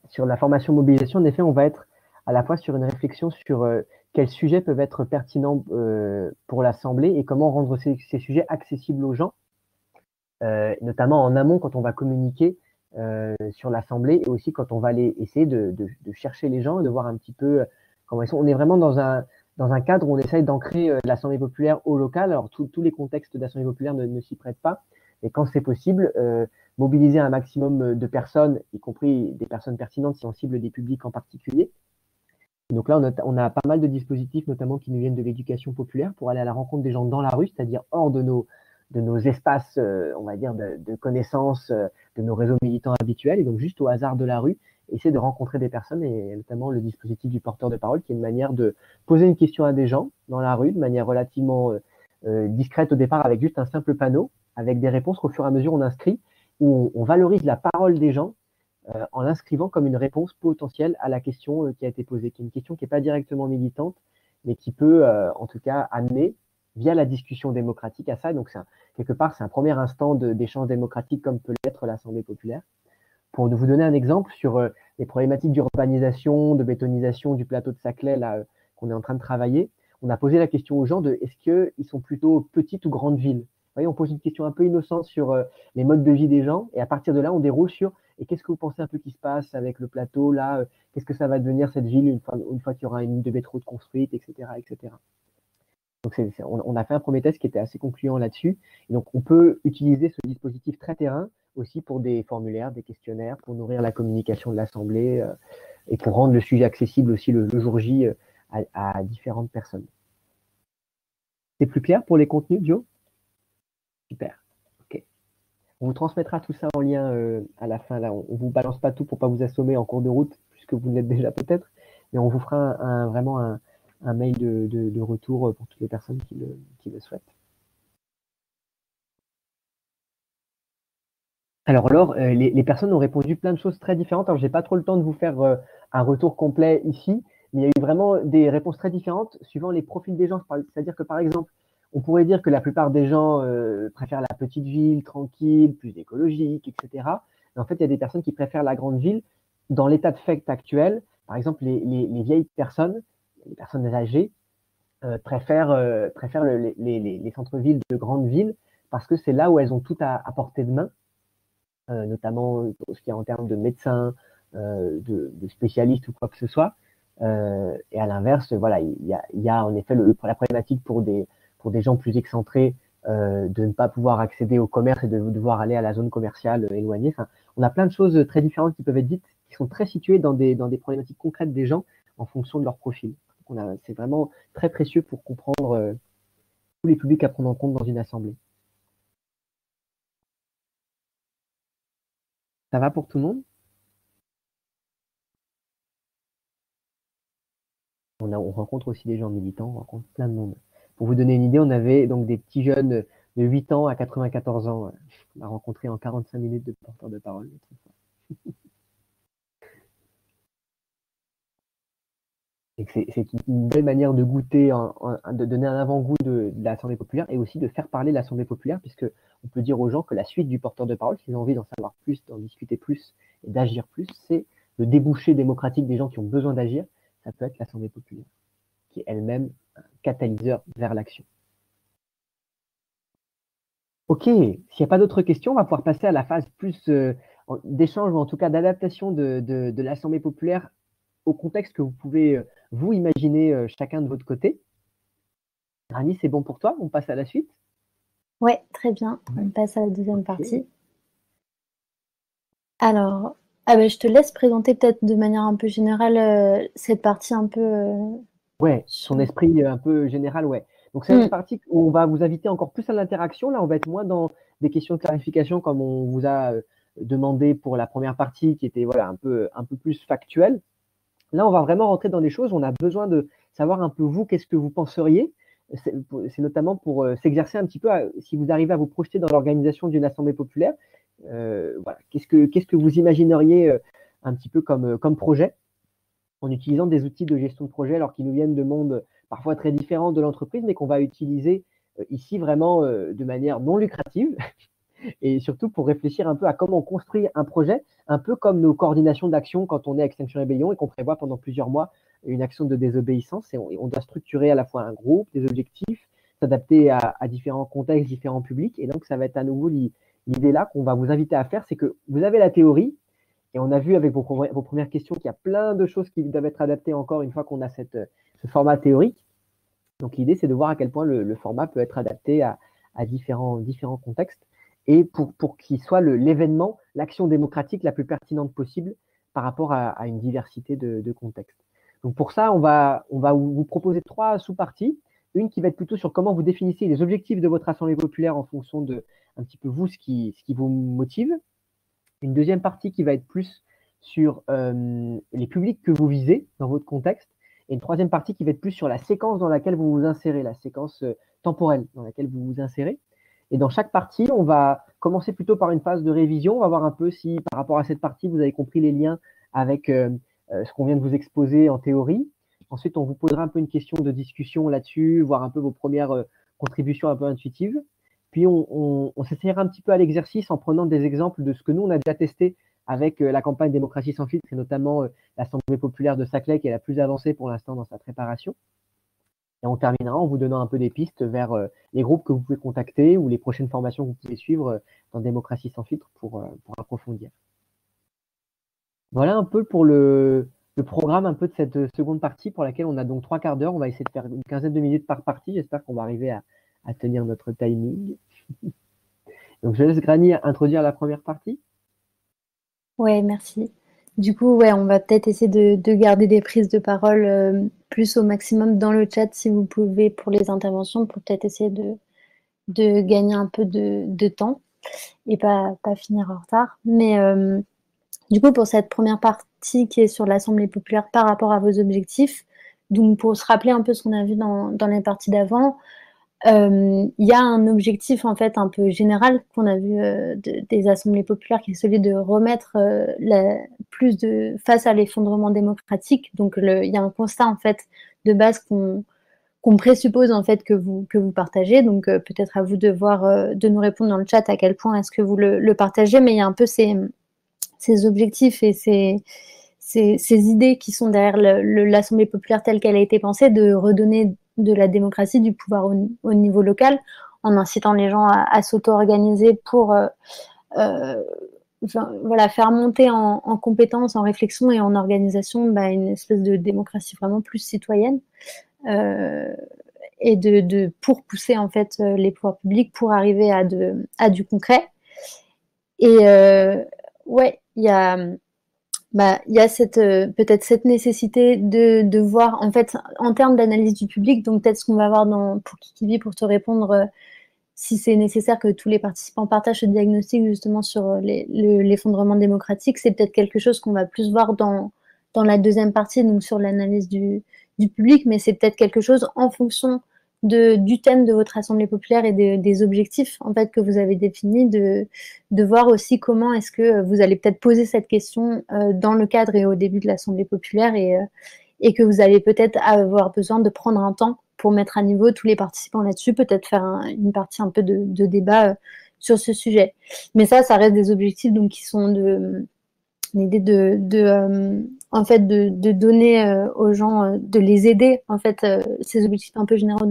Sur la formation mobilisation, en effet, on va être à la fois sur une réflexion sur quels sujets peuvent être pertinents pour l'Assemblée et comment rendre ces sujets accessibles aux gens, notamment en amont quand on va communiquer sur l'Assemblée et aussi quand on va aller essayer de chercher les gens et de voir un petit peu comment ils sont. On est vraiment dans un cadre où on essaye d'ancrer l'Assemblée populaire au local. Alors, tous les contextes d'Assemblée populaire ne s'y prêtent pas, et quand c'est possible, mobiliser un maximum de personnes, y compris des personnes pertinentes si on cible des publics en particulier. Donc là, on a pas mal de dispositifs, notamment qui nous viennent de l'éducation populaire, pour aller à la rencontre des gens dans la rue, c'est-à-dire hors de nos espaces, on va dire, de connaissances, de nos réseaux militants habituels, et donc juste au hasard de la rue, essayer de rencontrer des personnes, et notamment le dispositif du porteur de parole, qui est une manière de poser une question à des gens dans la rue, de manière relativement discrète au départ, avec juste un simple panneau, avec des réponses qu'au fur et à mesure on inscrit, où on valorise la parole des gens, en l'inscrivant comme une réponse potentielle à la question qui a été posée, qui est une question qui n'est pas directement militante, mais qui peut en tout cas amener, via la discussion démocratique, à ça. Donc quelque part, c'est un premier instant d'échange démocratique comme peut l'être l'Assemblée populaire. Pour vous donner un exemple sur les problématiques d'urbanisation, de bétonisation du plateau de Saclay là qu'on est en train de travailler, on a posé la question aux gens de est-ce qu'ils sont plutôt petites ou grandes villes. Vous voyez, on pose une question un peu innocente sur les modes de vie des gens, et à partir de là, on déroule sur et qu'est-ce que vous pensez un peu qui se passe avec le plateau là, qu'est-ce que ça va devenir cette ville une fois qu'il y aura une ligne de métro de construite, etc., etc. Donc on a fait un premier test qui était assez concluant là-dessus. Et donc on peut utiliser ce dispositif très terrain aussi pour des formulaires, des questionnaires, pour nourrir la communication de l'Assemblée et pour rendre le sujet accessible aussi le jour J à différentes personnes. C'est plus clair pour les contenus, Joe? Super. Ok. On vous transmettra tout ça en lien à la fin. Là, on ne vous balance pas tout pour ne pas vous assommer en cours de route, puisque vous l'êtes déjà peut-être, mais on vous fera vraiment un mail de retour pour toutes les personnes qui le souhaitent. Alors Laure, les personnes ont répondu plein de choses très différentes. Alors, je n'ai pas trop le temps de vous faire un retour complet ici, mais il y a eu vraiment des réponses très différentes suivant les profils des gens. C'est-à-dire que, par exemple, on pourrait dire que la plupart des gens préfèrent la petite ville, tranquille, plus écologique, etc. Mais en fait, il y a des personnes qui préfèrent la grande ville dans l'état de fait actuel. Par exemple, les vieilles personnes, les personnes âgées, préfèrent les centres-villes de grandes villes parce que c'est là où elles ont tout à portée de main, notamment ce qui est en termes de médecins, de spécialistes ou quoi que ce soit. Et à l'inverse, voilà, il y a en effet la problématique pour des gens plus excentrés de ne pas pouvoir accéder au commerce et de devoir aller à la zone commerciale éloignée. Enfin, on a plein de choses très différentes qui peuvent être dites, qui sont très situées dans des problématiques concrètes des gens en fonction de leur profil. C'est vraiment très précieux pour comprendre tous les publics à prendre en compte dans une assemblée. Ça va pour tout le monde? On rencontre aussi des gens militants, on rencontre plein de monde. Pour vous donner une idée, on avait donc des petits jeunes de 8 ans à 94 ans. On a rencontré en 45 minutes de porteurs de parole. C'est une belle manière de goûter, de donner un avant-goût de l'Assemblée populaire et aussi de faire parler l'Assemblée populaire, puisque on peut dire aux gens que la suite du porteur de parole, s'ils ont envie d'en savoir plus, d'en discuter plus et d'agir plus, c'est le débouché démocratique des gens qui ont besoin d'agir. Ça peut être l'Assemblée populaire, qui est elle-même un catalyseur vers l'action. Ok, s'il n'y a pas d'autres questions, on va pouvoir passer à la phase plus d'échange, ou en tout cas d'adaptation de l'Assemblée populaire au contexte que vous pouvez vous imaginer chacun de votre côté. Rani, c'est bon pour toi? On passe à la suite? Oui, très bien. On passe à la deuxième partie. Alors, je te laisse présenter peut-être de manière un peu générale cette partie un peu… Ouais, son esprit un peu général, ouais. Donc c'est une partie où on va vous inviter encore plus à l'interaction. Là, on va être moins dans des questions de clarification comme on vous a demandé pour la première partie qui était voilà, un peu plus factuelle. Là, on va vraiment rentrer dans des choses. On a besoin de savoir un peu vous, qu'est-ce que vous penseriez. C'est notamment pour s'exercer un petit peu, si vous arrivez à vous projeter dans l'organisation d'une assemblée populaire. Voilà, qu'est-ce que vous imagineriez un petit peu comme projet en utilisant des outils de gestion de projet alors qu'ils nous viennent de mondes parfois très différents de l'entreprise, mais qu'on va utiliser ici vraiment de manière non lucrative et surtout pour réfléchir un peu à comment construire un projet, un peu comme nos coordinations d'action quand on est à Extinction Rebellion et qu'on prévoit pendant plusieurs mois une action de désobéissance et on doit structurer à la fois un groupe, des objectifs, s'adapter à différents contextes, différents publics. Et donc, ça va être à nouveau l'idée là qu'on va vous inviter à faire, c'est que vous avez la théorie et on a vu avec vos premières questions qu'il y a plein de choses qui doivent être adaptées encore une fois qu'on a ce format théorique. Donc, l'idée, c'est de voir à quel point le format peut être adapté à différents contextes. et pour qu'il soit l'événement, l'action démocratique la plus pertinente possible par rapport à une diversité de contextes. Donc pour ça, on va vous proposer 3 sous-parties. Une qui va être plutôt sur comment vous définissez les objectifs de votre assemblée populaire en fonction de un petit peu vous, ce qui vous motive. Une deuxième partie qui va être plus sur les publics que vous visez dans votre contexte. Et une troisième partie qui va être plus sur la séquence dans laquelle vous vous insérez, la séquence temporelle dans laquelle vous vous insérez. Et dans chaque partie, on va commencer plutôt par une phase de révision. On va voir un peu si, par rapport à cette partie, vous avez compris les liens avec ce qu'on vient de vous exposer en théorie. Ensuite, on vous posera un peu une question de discussion là-dessus, voir un peu vos premières contributions un peu intuitives. Puis, on s'essayera un petit peu à l'exercice en prenant des exemples de ce que nous, on a déjà testé avec la campagne Démocratie sans filtre et notamment l'Assemblée populaire de Saclay qui est la plus avancée pour l'instant dans sa préparation. Et on terminera en vous donnant un peu des pistes vers les groupes que vous pouvez contacter ou les prochaines formations que vous pouvez suivre dans Démocratie sans filtre pour approfondir. Voilà un peu pour le programme un peu de cette seconde partie pour laquelle on a donc 3 quarts d'heure. On va essayer de faire une quinzaine de minutes par partie. J'espère qu'on va arriver à tenir notre timing. Donc je laisse Grani introduire la première partie. Ouais, merci. Du coup, ouais, on va peut-être essayer de garder des prises de parole plus au maximum dans le chat si vous pouvez pour les interventions, pour peut-être essayer de gagner un peu de temps et pas finir en retard. Mais du coup, pour cette première partie qui est sur l'Assemblée populaire par rapport à vos objectifs, donc pour se rappeler un peu ce qu'on a vu dans les parties d'avant, il y a un objectif en fait un peu général qu'on a vu des assemblées populaires qui est celui de remettre plus de face à l'effondrement démocratique. Donc il y a un constat en fait de base qu'on présuppose en fait que vous partagez. Donc peut-être à vous de voir de nous répondre dans le chat à quel point est-ce que vous le partagez, mais il y a un peu ces objectifs et ces idées qui sont derrière l'Assemblée populaire telle qu'elle a été pensée, de redonner de la démocratie, du pouvoir au niveau local, en incitant les gens à s'auto-organiser pour voilà, faire monter en compétences, en réflexion et en organisation une espèce de démocratie vraiment plus citoyenne et pour pousser en fait les pouvoirs publics pour arriver à du concret. Et ouais, il y a peut-être cette nécessité de voir, en fait, en termes d'analyse du public, donc peut-être ce qu'on va voir pour Kikivi, pour te répondre, si c'est nécessaire que tous les participants partagent ce diagnostic justement sur l'effondrement démocratique, c'est peut-être quelque chose qu'on va plus voir dans la deuxième partie, donc sur l'analyse du public, mais c'est peut-être quelque chose en fonction du thème de votre assemblée populaire et des objectifs en fait que vous avez définis, de voir aussi comment est-ce que vous allez peut-être poser cette question dans le cadre et au début de l'assemblée populaire et que vous allez peut-être avoir besoin de prendre un temps pour mettre à niveau tous les participants là-dessus, peut-être faire une partie un peu de débat sur ce sujet. Mais ça reste des objectifs donc qui sont l'idée en fait de donner aux gens, de les aider en fait ces objectifs un peu généraux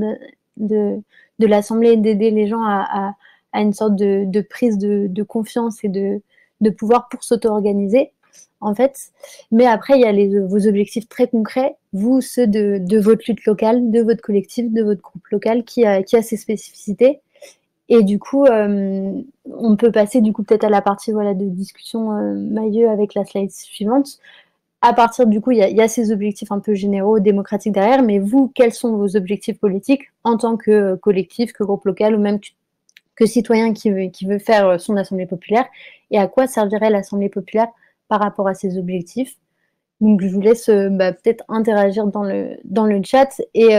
de l'Assemblée, d'aider les gens à une sorte de prise de confiance et de pouvoir pour s'auto-organiser en fait. Mais après il y a vos objectifs très concrets, vous ceux de votre lutte locale, de votre collectif, de votre groupe local qui a ses spécificités. Et du coup, on peut passer du coup peut-être à la partie voilà, de discussion Mailleux avec la slide suivante. À partir du coup, il y a ces objectifs un peu généraux, démocratiques derrière, mais vous, quels sont vos objectifs politiques en tant que collectif, que groupe local ou même que citoyen qui veut faire son assemblée populaire, et à quoi servirait l'assemblée populaire par rapport à ces objectifs? Donc je vous laisse peut-être interagir dans le chat et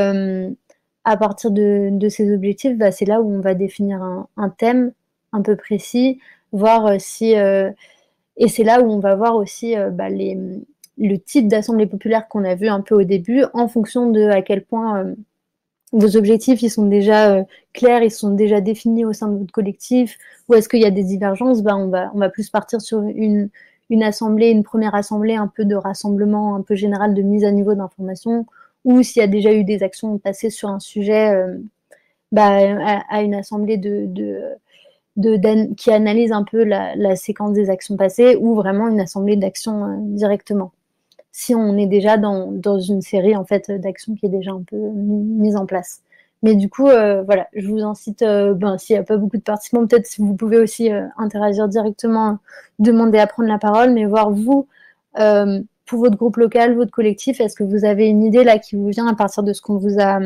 à partir de ces objectifs, c'est là où on va définir un thème un peu précis, voir si et c'est là où on va voir aussi le type d'assemblée populaire qu'on a vu un peu au début, en fonction de à quel point vos objectifs ils sont déjà clairs, ils sont déjà définis au sein de votre collectif, ou est-ce qu'il y a des divergences, on va plus partir sur une première assemblée un peu de rassemblement un peu général, de mise à niveau d'informations, ou s'il y a déjà eu des actions passées sur un sujet à une assemblée qui analyse un peu la séquence des actions passées, ou vraiment une assemblée d'actions directement. Si on est déjà dans une série en fait d'actions qui est déjà un peu mise en place. Mais du coup, voilà, je vous incite, s'il n'y a pas beaucoup de participants, peut-être si vous pouvez aussi interagir directement, demander à prendre la parole, mais voir vous, pour votre groupe local, votre collectif, est-ce que vous avez une idée là qui vous vient à partir de ce qu'on vous a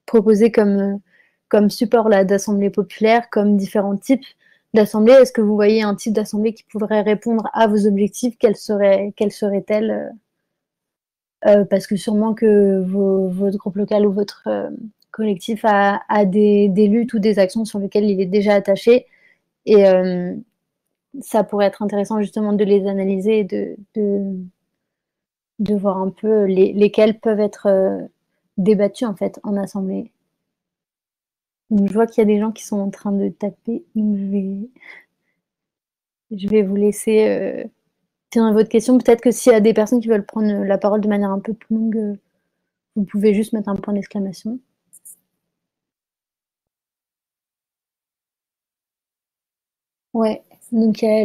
proposé comme support là, d'assemblée populaire, comme différents types d'assemblées? Est-ce que vous voyez un type d'assemblée qui pourrait répondre à vos objectifs? Quelle serait-elle? Parce que sûrement que votre groupe local ou votre collectif a des luttes ou des actions sur lesquelles il est déjà attaché. Et ça pourrait être intéressant justement de les analyser et de voir un peu lesquelles peuvent être débattues en fait en assemblée. Donc, je vois qu'il y a des gens qui sont en train de taper. Donc je vais vous laisser finir votre question. Peut-être que s'il y a des personnes qui veulent prendre la parole de manière un peu plus longue, vous pouvez juste mettre un point d'exclamation. Ouais, donc il y a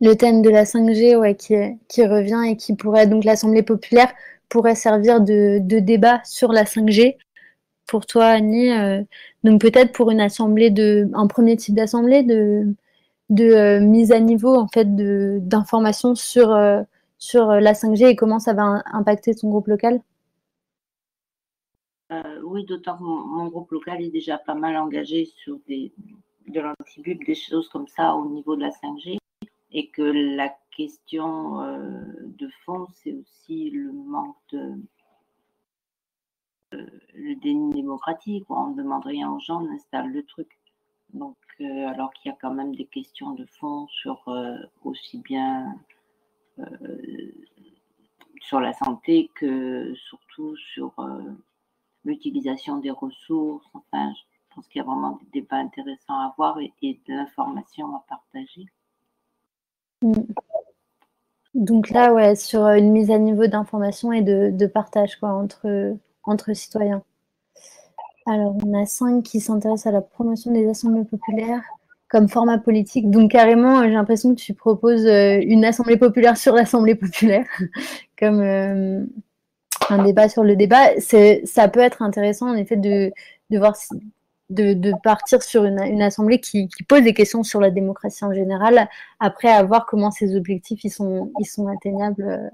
le thème de la 5G qui revient et qui pourrait, donc l'Assemblée populaire pourrait servir de débat sur la 5G. Pour toi, Annie, donc peut-être pour une assemblée un premier type d'assemblée de mise à niveau en fait d'informations sur la 5G et comment ça va impacter ton groupe local. Oui, d'autant que mon groupe local est déjà pas mal engagé sur de l'antibulbe, des choses comme ça au niveau de la 5G, et que la question de fond, c'est aussi le manque le déni démocratique. On ne demande rien aux gens, on installe le truc. Donc, alors qu'il y a quand même des questions de fond sur aussi bien sur la santé que surtout sur l'utilisation des ressources. Enfin, je pense qu'il y a vraiment des débats intéressants à avoir et de l'information à partager. Donc là, ouais, sur une mise à niveau d'information et de partage quoi, entre citoyens. Alors, on a 5 qui s'intéressent à la promotion des assemblées populaires comme format politique. Donc carrément, j'ai l'impression que tu proposes une assemblée populaire sur l'assemblée populaire, comme un débat sur le débat. Ça peut être intéressant en effet de voir de partir sur une assemblée qui pose des questions sur la démocratie en général, après à voir comment ces objectifs ils sont atteignables.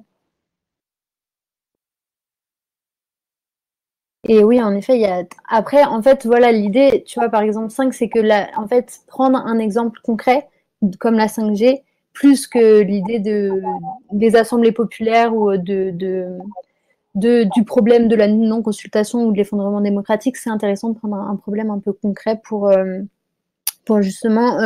Et oui, en effet, après, en fait, voilà, l'idée, tu vois, par exemple, 5, c'est que en fait, prendre un exemple concret, comme la 5G, plus que l'idée des assemblées populaires ou du problème de la non-consultation ou de l'effondrement démocratique, c'est intéressant de prendre un problème un peu concret pour justement,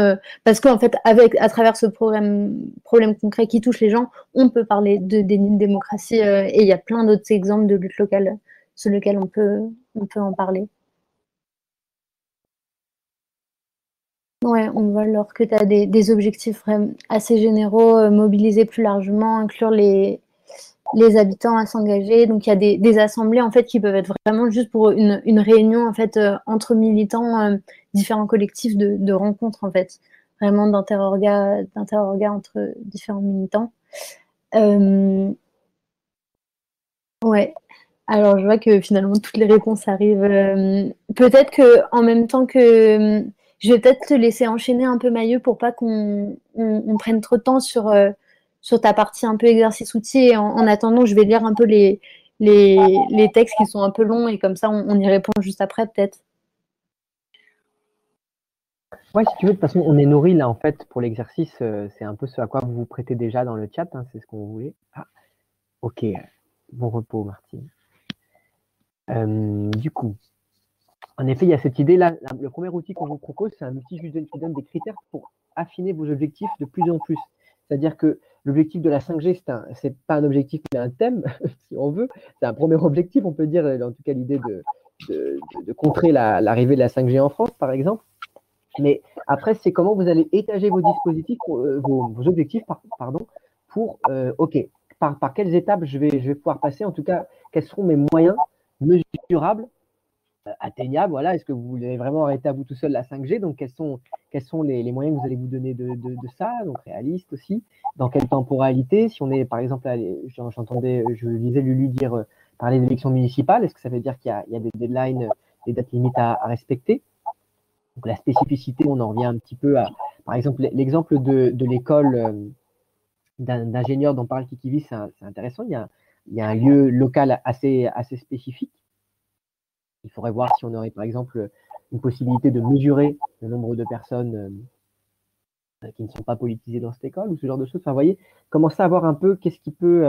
parce qu'en fait, à travers ce problème concret qui touche les gens, on peut parler de déni de démocratie et il y a plein d'autres exemples de lutte locale sur lesquels on peut en parler. Ouais, on voit alors que tu as des objectifs assez généraux, mobiliser plus largement, inclure les habitants à s'engager. Donc il y a des assemblées en fait qui peuvent être vraiment juste pour une réunion en fait entre militants, différents collectifs de rencontres en fait, vraiment d'interorga entre différents militants. Ouais. Alors je vois que finalement toutes les réponses arrivent. Peut-être que en même temps que je vais peut-être te laisser enchaîner un peu Mailleux pour pas qu'on prenne trop de temps sur ta partie un peu exercice outil. Et en attendant, je vais lire un peu les textes qui sont un peu longs et comme ça on y répond juste après peut-être. Ouais, si tu veux, de toute façon, on est nourri là en fait pour l'exercice. C'est un peu ce à quoi vous vous prêtez déjà dans le chat, hein, c'est ce qu'on voulait. Ah, ok, bon repos, Martine. Du coup, en effet, il y a cette idée-là. Le premier outil qu'on vous propose, c'est un outil qui donne des critères pour affiner vos objectifs de plus en plus. C'est-à-dire que l'objectif de la 5G, c'est pas un objectif, mais un thème, si on veut. C'est un premier objectif, on peut dire, en tout cas l'idée de contrer l'arrivée de la 5G en France, par exemple. Mais après, c'est comment vous allez étager vos dispositifs, vos objectifs, pardon, pour, OK, par quelles étapes je vais pouvoir passer, en tout cas, quels seront mes moyens mesurables, atteignables, voilà, est-ce que vous voulez vraiment arrêter à vous tout seul la 5G, donc quels sont les moyens que vous allez vous donner de ça, donc réaliste aussi, dans quelle temporalité, si on est, par exemple, je lisais Lulu dire parler d'élections municipales. Est-ce que ça veut dire qu'il y a des deadlines, des dates limites à respecter? Donc la spécificité, on en revient un petit peu à, par exemple, l'exemple de l'école d'ingénieurs dont parle Kikivy, c'est intéressant. Il y a un lieu local assez spécifique. Il faudrait voir si on aurait, par exemple, une possibilité de mesurer le nombre de personnes qui ne sont pas politisées dans cette école ou ce genre de choses. Enfin, vous voyez, commencer à voir un peu qu'est-ce qui peut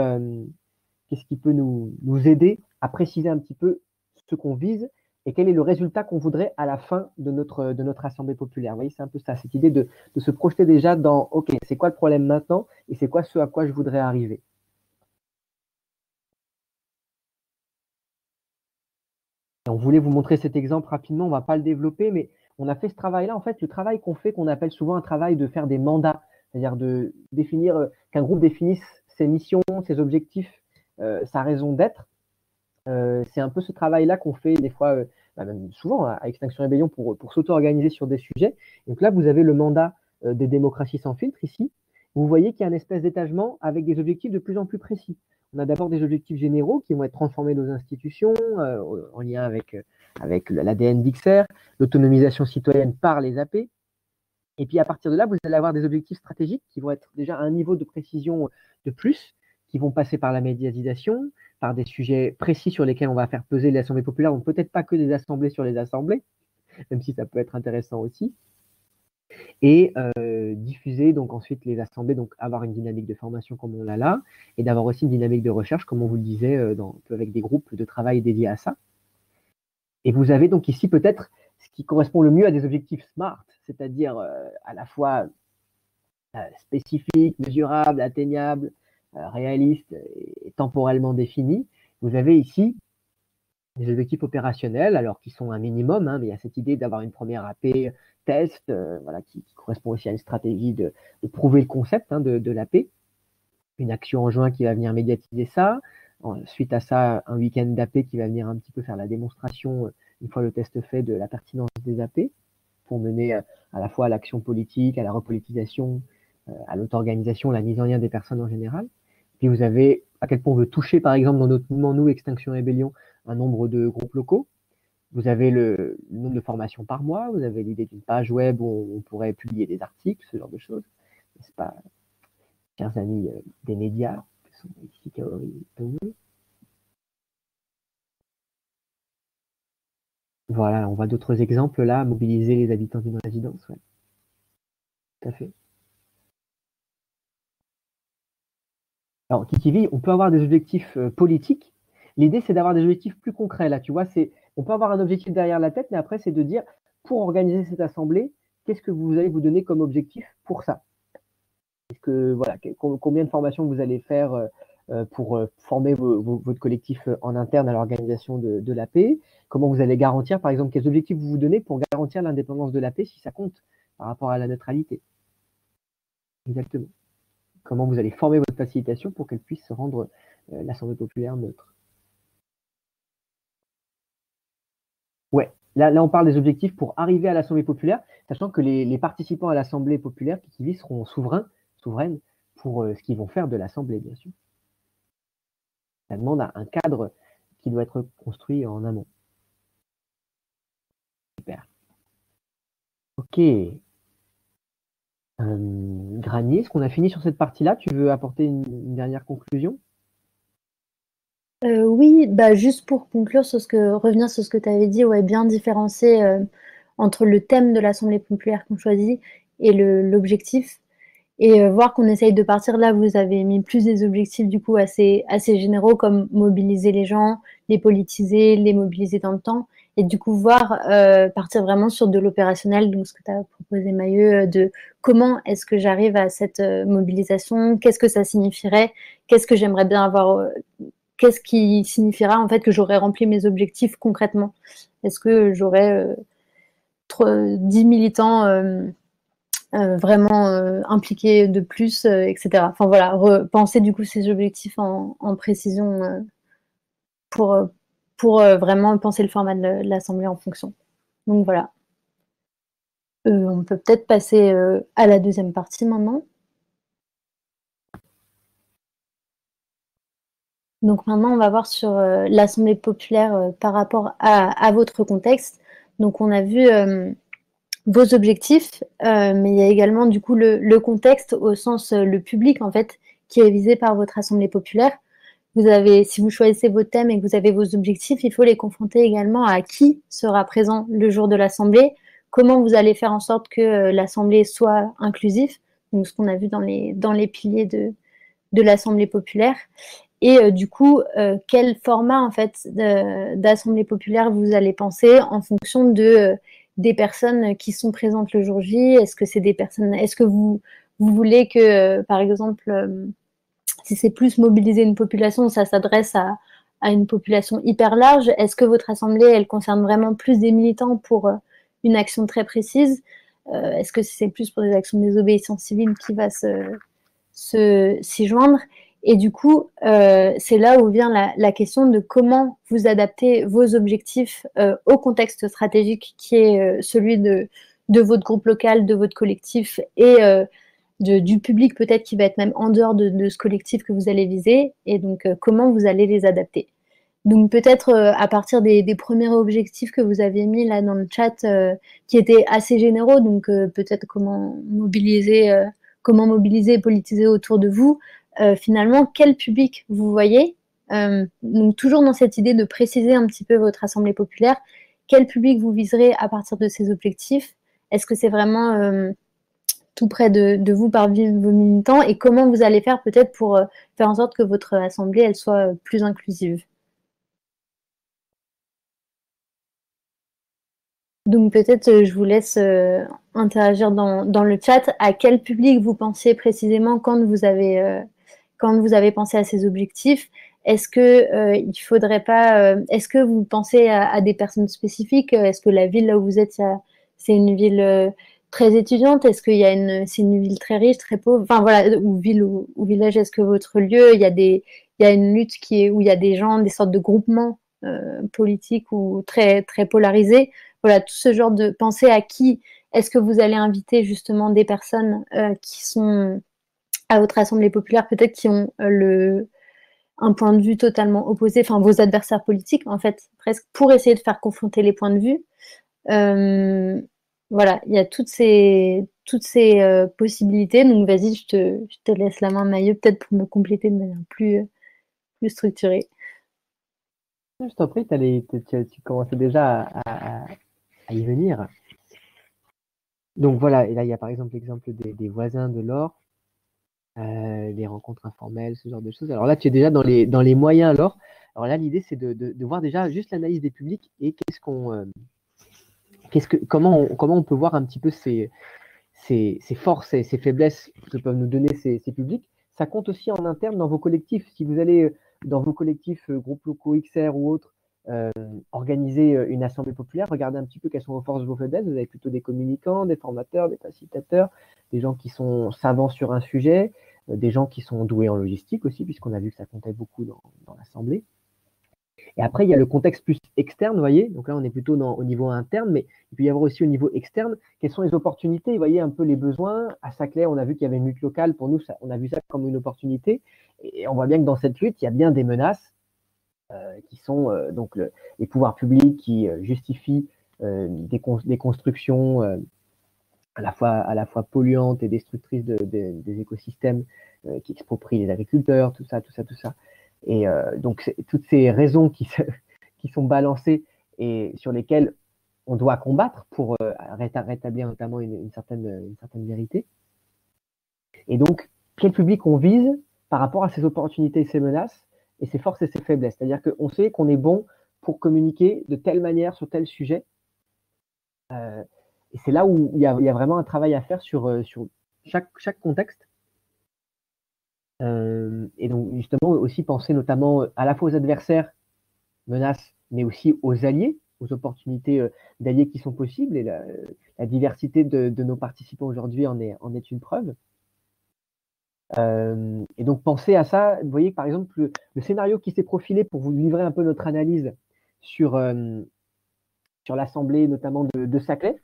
nous aider à préciser un petit peu ce qu'on vise et quel est le résultat qu'on voudrait à la fin de notre assemblée populaire. Vous voyez, c'est un peu ça, cette idée de se projeter déjà dans, OK, c'est quoi le problème maintenant et c'est quoi ce à quoi je voudrais arriver. Et on voulait vous montrer cet exemple rapidement, on ne va pas le développer, mais on a fait ce travail-là. En fait, le travail qu'on fait, qu'on appelle souvent un travail de faire des mandats, c'est-à-dire de définir, qu'un groupe définisse ses missions, ses objectifs, sa raison d'être. C'est un peu ce travail-là qu'on fait des fois, même souvent à Extinction Rébellion pour s'auto-organiser sur des sujets. Donc là, vous avez le mandat des démocraties sans filtre ici. Vous voyez qu'il y a une espèce d'étagement avec des objectifs de plus en plus précis. On a d'abord des objectifs généraux qui vont être transformer nos institutions en lien avec l'ADN d'XR, l'autonomisation citoyenne par les AP. Et puis à partir de là, vous allez avoir des objectifs stratégiques qui vont être déjà à un niveau de précision de plus, qui vont passer par la médiatisation, par des sujets précis sur lesquels on va faire peser l'Assemblée populaire, donc peut-être pas que des assemblées sur les assemblées, même si ça peut être intéressant aussi. Et diffuser donc ensuite les assemblées, donc avoir une dynamique de formation comme on l'a là, et d'avoir aussi une dynamique de recherche, comme on vous le disait, avec des groupes de travail dédiés à ça. Et vous avez donc ici peut-être ce qui correspond le mieux à des objectifs SMART, c'est-à-dire à la fois spécifiques, mesurables, atteignables, réalistes et temporellement définis. Vous avez ici des objectifs opérationnels, alors qui sont un minimum, hein, mais il y a cette idée d'avoir une première AP test, voilà, qui correspond aussi à une stratégie de prouver le concept de l'AP. Une action en juin qui va venir médiatiser ça. Suite à ça, un week-end d'AP qui va venir un petit peu faire la démonstration, une fois le test fait, de la pertinence des AP, pour mener à la fois à l'action politique, à la repolitisation, à l'auto-organisation, la mise en lien des personnes en général. Puis vous avez à quel point on veut toucher, par exemple, dans notre mouvement, nous, Extinction Rébellion, un nombre de groupes locaux. Vous avez le nombre de formations par mois, vous avez l'idée d'une page web où on pourrait publier des articles, ce genre de choses. C'est pas, chers amis des médias, qui sont ici Kaori. Voilà, on voit d'autres exemples là, mobiliser les habitants d'une résidence. Ouais. Tout à fait. Alors, Kikivy, on peut avoir des objectifs politiques. L'idée, c'est d'avoir des objectifs plus concrets. Là, tu vois, on peut avoir un objectif derrière la tête, mais après, c'est de dire, pour organiser cette assemblée, qu'est-ce que vous allez vous donner comme objectif pour ça? Voilà, combien de formations vous allez faire pour former votre collectif en interne à l'organisation de l'AP? Comment vous allez garantir, par exemple, quels objectifs vous vous donnez pour garantir l'indépendance de l'AP si ça compte par rapport à la neutralité? Exactement. Comment vous allez former votre facilitation pour qu'elle puisse se rendre l'Assemblée populaire neutre. Ouais, là on parle des objectifs pour arriver à l'Assemblée populaire, sachant que les participants à l'Assemblée populaire qui seront souveraines pour ce qu'ils vont faire de l'Assemblée, bien sûr. Ça demande un cadre qui doit être construit en amont. Super. Ok. Granier, est-ce qu'on a fini sur cette partie-là? Tu veux apporter une dernière conclusion? Oui, juste pour conclure revenir sur ce que tu avais dit, ouais, bien différencier entre le thème de l'Assemblée populaire qu'on choisit et l'objectif. Et voir qu'on essaye de partir là, vous avez mis plus des objectifs du coup assez généraux comme mobiliser les gens, les politiser, les mobiliser dans le temps. Et du coup, partir vraiment sur de l'opérationnel, donc ce que tu as proposé Maïeux, de comment est-ce que j'arrive à cette mobilisation, qu'est-ce que ça signifierait, qu'est-ce que j'aimerais bien avoir, qu'est-ce qui signifiera en fait que j'aurais rempli mes objectifs concrètement. Est-ce que j'aurais 10 militants vraiment impliqués de plus, etc. Enfin voilà, repenser du coup ces objectifs en précision pour vraiment penser le format de l'Assemblée en fonction. Donc voilà. On peut peut-être passer à la deuxième partie maintenant. Donc maintenant, on va voir sur l'Assemblée populaire par rapport à votre contexte. Donc on a vu vos objectifs, mais il y a également du coup le contexte au sens le public en fait qui est visé par votre Assemblée populaire. Vous avez, si vous choisissez vos thèmes et que vous avez vos objectifs, il faut les confronter également à qui sera présent le jour de l'Assemblée, comment vous allez faire en sorte que l'Assemblée soit inclusive, donc ce qu'on a vu dans les piliers de l'Assemblée populaire. Et du coup, quel format en fait d'Assemblée populaire vous allez penser en fonction des personnes qui sont présentes le jour J? Est-ce que c'est des personnes, est-ce que vous voulez que, par exemple, si c'est plus mobiliser une population, ça s'adresse à une population hyper large? Est-ce que votre assemblée, elle concerne vraiment plus des militants pour une action très précise? Est-ce que c'est plus pour des actions de désobéissance civile qui va s'y joindre? Et du coup, c'est là où vient la question de comment vous adaptez vos objectifs au contexte stratégique qui est celui de votre groupe local, de votre collectif et du public peut-être qui va être même en dehors de ce collectif que vous allez viser, et donc comment vous allez les adapter. Donc peut-être à partir des premiers objectifs que vous aviez mis là dans le chat, qui étaient assez généraux, donc peut-être comment mobiliser et politiser autour de vous, finalement quel public vous voyez, donc toujours dans cette idée de préciser un petit peu votre assemblée populaire, quel public vous viserez à partir de ces objectifs. Est-ce que c'est vraiment tout près de vous parmi vos militants, et comment vous allez faire peut-être pour faire en sorte que votre assemblée elle soit plus inclusive. Donc peut-être je vous laisse interagir dans le chat. À quel public vous pensiez précisément quand vous avez pensé à ces objectifs? Est-ce que il faudrait pas est-ce que vous pensez à des personnes spécifiques? Est-ce que la ville là où vous êtes, c'est une ville très étudiante? Est-ce qu'il y a c'est une ville très riche, très pauvre? Enfin voilà, ou ville ou village. Est-ce que votre lieu, il y a une lutte où il y a des gens, des sortes de groupements politiques ou très très polarisés? Voilà, tout ce genre de pensée à qui est-ce que vous allez inviter justement des personnes qui sont à votre assemblée populaire, peut-être qui ont un point de vue totalement opposé, enfin vos adversaires politiques en fait, presque, pour essayer de faire confronter les points de vue. Voilà, il y a toutes ces possibilités. Donc vas-y, je te laisse la main, Maïeux, peut-être pour me compléter de manière plus structurée. Je t'en prie, tu commençais déjà à y venir. Donc voilà, et là il y a par exemple l'exemple des voisins de Laure, les rencontres informelles, ce genre de choses. Alors là, tu es déjà dans les moyens, Laure. Alors là, l'idée, c'est de voir déjà juste l'analyse des publics et comment on peut voir un petit peu ces forces et ces faiblesses que peuvent nous donner ces publics. Ça compte aussi en interne dans vos collectifs. Si vous allez dans vos collectifs, groupes locaux, XR ou autres, organiser une assemblée populaire, regardez un petit peu quelles sont vos forces, vos faiblesses. Vous avez plutôt des communicants, des formateurs, des facilitateurs, des gens qui sont savants sur un sujet, des gens qui sont doués en logistique aussi, puisqu'on a vu que ça comptait beaucoup dans l'assemblée. Et après, il y a le contexte plus externe, vous voyez. Donc là, on est plutôt au niveau interne, mais il peut y avoir aussi au niveau externe, quelles sont les opportunités, vous voyez, un peu les besoins. À Saclay, on a vu qu'il y avait une lutte locale. Pour nous, on a vu ça comme une opportunité. Et on voit bien que dans cette lutte, il y a bien des menaces qui sont donc les pouvoirs publics qui justifient des constructions à la fois polluantes et destructrices des écosystèmes, qui exproprient les agriculteurs, tout ça. Et donc, toutes ces raisons qui sont balancées et sur lesquelles on doit combattre pour rétablir notamment une certaine vérité. Et donc, quel public on vise par rapport à ces opportunités et ces menaces et ses forces et ses faiblesses? C'est-à-dire qu'on sait qu'on est bon pour communiquer de telle manière sur tel sujet. Et c'est là où il y a vraiment un travail à faire sur chaque contexte. Et donc, justement, aussi penser notamment à la fois aux adversaires, menaces, mais aussi aux alliés, aux opportunités d'alliés qui sont possibles. Et la diversité de nos participants aujourd'hui en est une preuve. Et donc, pensez à ça. Vous voyez, par exemple, le scénario qui s'est profilé pour vous livrer un peu notre analyse sur l'Assemblée, notamment de Saclay,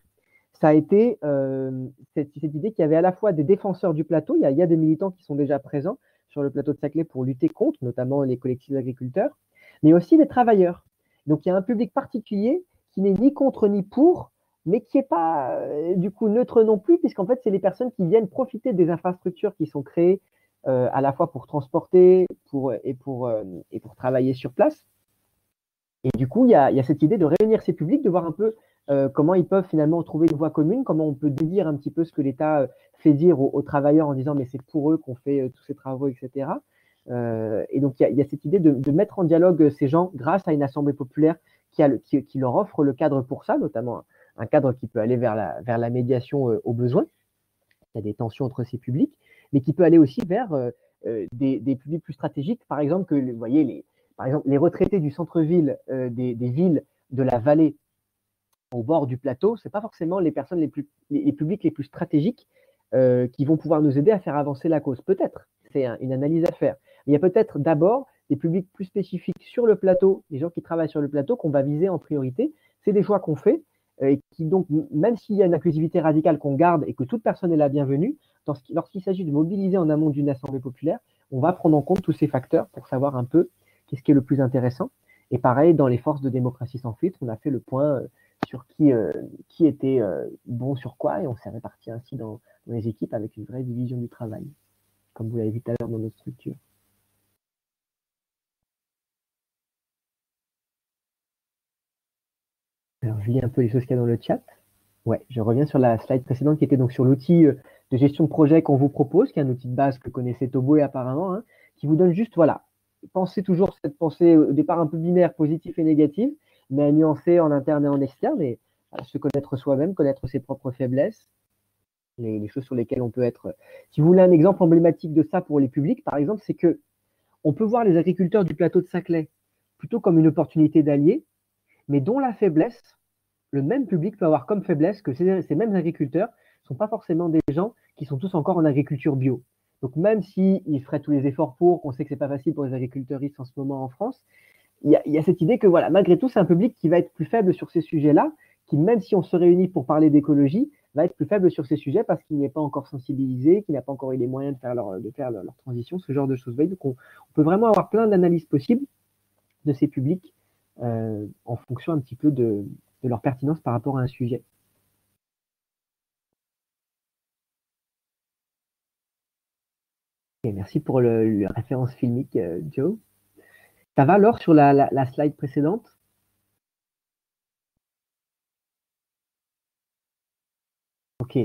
ça a été cette idée qu'il y avait à la fois des défenseurs du plateau, il y a des militants qui sont déjà présents, sur le plateau de Saclay pour lutter contre, notamment les collectifs d'agriculteurs, mais aussi des travailleurs. Donc il y a un public particulier qui n'est ni contre ni pour, mais qui n'est pas du coup neutre non plus, puisqu'en fait, c'est les personnes qui viennent profiter des infrastructures qui sont créées à la fois pour transporter et pour travailler sur place. Et du coup, il y a cette idée de réunir ces publics, de voir un peu comment ils peuvent finalement trouver une voie commune, comment on peut dédire un petit peu ce que l'État fait dire aux travailleurs en disant mais c'est pour eux qu'on fait tous ces travaux, etc. Et donc, il y a cette idée de mettre en dialogue ces gens grâce à une assemblée populaire qui leur offre le cadre pour ça, notamment un cadre qui peut aller vers la médiation au besoin. Il y a des tensions entre ces publics, mais qui peut aller aussi vers des publics plus stratégiques. Par exemple, que vous voyez, par exemple, les retraités du centre-ville des villes de la vallée au bord du plateau, ce n'est pas forcément les personnes les publics les plus stratégiques qui vont pouvoir nous aider à faire avancer la cause. Peut-être, c'est une analyse à faire. Mais il y a peut-être d'abord des publics plus spécifiques sur le plateau, les gens qui travaillent sur le plateau, qu'on va viser en priorité. C'est des choix qu'on fait, et qui donc, même s'il y a une inclusivité radicale qu'on garde et que toute personne est la bienvenue, lorsqu'il s'agit de mobiliser en amont d'une assemblée populaire, on va prendre en compte tous ces facteurs pour savoir un peu qu'est-ce qui est le plus intéressant. Et pareil, dans les forces de démocratie sans filtre, on a fait le point sur qui était bon sur quoi, et on s'est réparti ainsi dans les équipes avec une vraie division du travail, comme vous l'avez vu tout à l'heure dans notre structure. Alors, je lis un peu les choses qu'il y a dans le chat. Ouais, je reviens sur la slide précédente qui était donc sur l'outil de gestion de projet qu'on vous propose, qui est un outil de base que connaissait Toboe apparemment, hein, qui vous donne juste, voilà, pensez toujours cette pensée au départ un peu binaire, positive et négative, mais à nuancer en interne et en externe, et se connaître soi-même, connaître ses propres faiblesses, les choses sur lesquelles on peut être. Si vous voulez un exemple emblématique de ça pour les publics, par exemple, c'est que on peut voir les agriculteurs du plateau de Saclay plutôt comme une opportunité d'allier, mais dont la faiblesse, le même public peut avoir comme faiblesse que ces mêmes agriculteurs ne sont pas forcément des gens qui sont tous encore en agriculture bio. Donc même s'ils feraient tous les efforts pour, qu'on sait que ce n'est pas facile pour les agriculteuristes en ce moment en France, il y a cette idée que voilà, malgré tout, c'est un public qui va être plus faible sur ces sujets-là, qui même si on se réunit pour parler d'écologie, va être plus faible sur ces sujets parce qu'il n'est pas encore sensibilisé, qu'il n'a pas encore eu les moyens de faire leur transition, ce genre de choses. Donc on peut vraiment avoir plein d'analyses possibles de ces publics en fonction un petit peu de leur pertinence par rapport à un sujet. Et merci pour la référence filmique, Joe. Ça va, Laure, sur la slide précédente? Ok.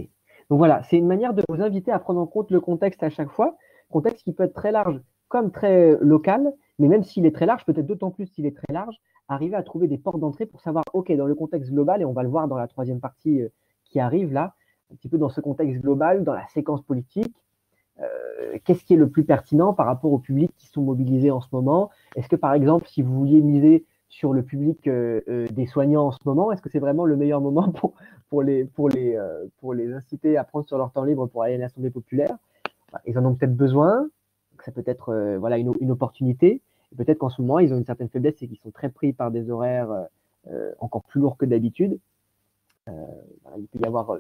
Donc voilà, c'est une manière de vous inviter à prendre en compte le contexte à chaque fois, contexte qui peut être très large comme très local, mais même s'il est très large, peut-être d'autant plus s'il est très large, arriver à trouver des portes d'entrée pour savoir, ok, dans le contexte global, et on va le voir dans la troisième partie qui arrive là, un petit peu dans ce contexte global, dans la séquence politique, qu'est-ce qui est le plus pertinent par rapport aux publics qui sont mobilisés en ce moment? Est-ce que par exemple, si vous vouliez miser sur le public des soignants en ce moment, est-ce que c'est vraiment le meilleur moment pour les inciter à prendre sur leur temps libre pour aller à une assemblée populaire? Ils en ont peut-être besoin, ça peut être voilà, une opportunité. Peut-être qu'en ce moment, ils ont une certaine faiblesse, c'est qu'ils sont très pris par des horaires encore plus lourds que d'habitude. Voilà, il peut y avoir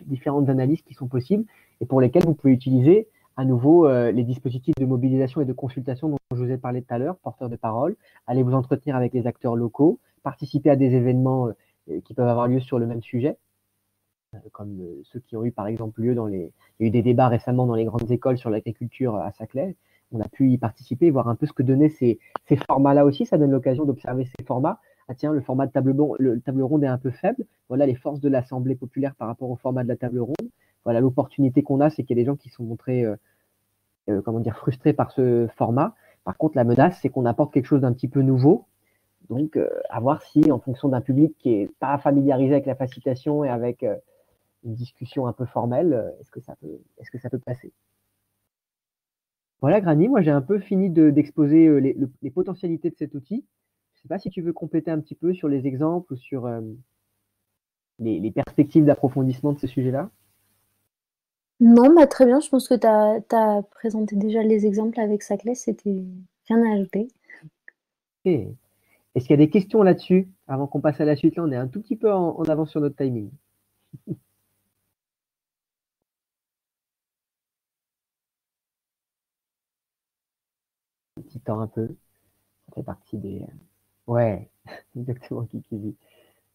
différentes analyses qui sont possibles et pour lesquelles vous pouvez utiliser à nouveau les dispositifs de mobilisation et de consultation dont je vous ai parlé tout à l'heure, porteurs de parole, allez vous entretenir avec les acteurs locaux, participer à des événements qui peuvent avoir lieu sur le même sujet, comme ceux qui ont eu par exemple lieu il y a eu des débats récemment dans les grandes écoles sur l'agriculture à Saclay. On a pu y participer, voir un peu ce que donnaient ces formats-là aussi. Ça donne l'occasion d'observer ces formats. Ah tiens, le format de table ronde est un peu faible. Voilà les forces de l'Assemblée populaire par rapport au format de la table ronde. Voilà l'opportunité qu'on a, c'est qu'il y a des gens qui sont montrés frustrés par ce format. Par contre, la menace, c'est qu'on apporte quelque chose d'un petit peu nouveau. Donc, à voir si, en fonction d'un public qui n'est pas familiarisé avec la facilitation et avec une discussion un peu formelle, est-ce que ça peut passer? Voilà, Granny, moi j'ai un peu fini d'exposer les potentialités de cet outil. Je ne sais pas si tu veux compléter un petit peu sur les exemples ou sur les perspectives d'approfondissement de ce sujet-là. Non, bah, très bien, je pense que tu as présenté déjà les exemples avec Saclay, c'était rien à ajouter. Ok. Est-ce qu'il y a des questions là-dessus avant qu'on passe à la suite? Là, on est un tout petit peu en avance sur notre timing. petit temps un peu. Ça fait partie des... Ouais, exactement, Kiki dit.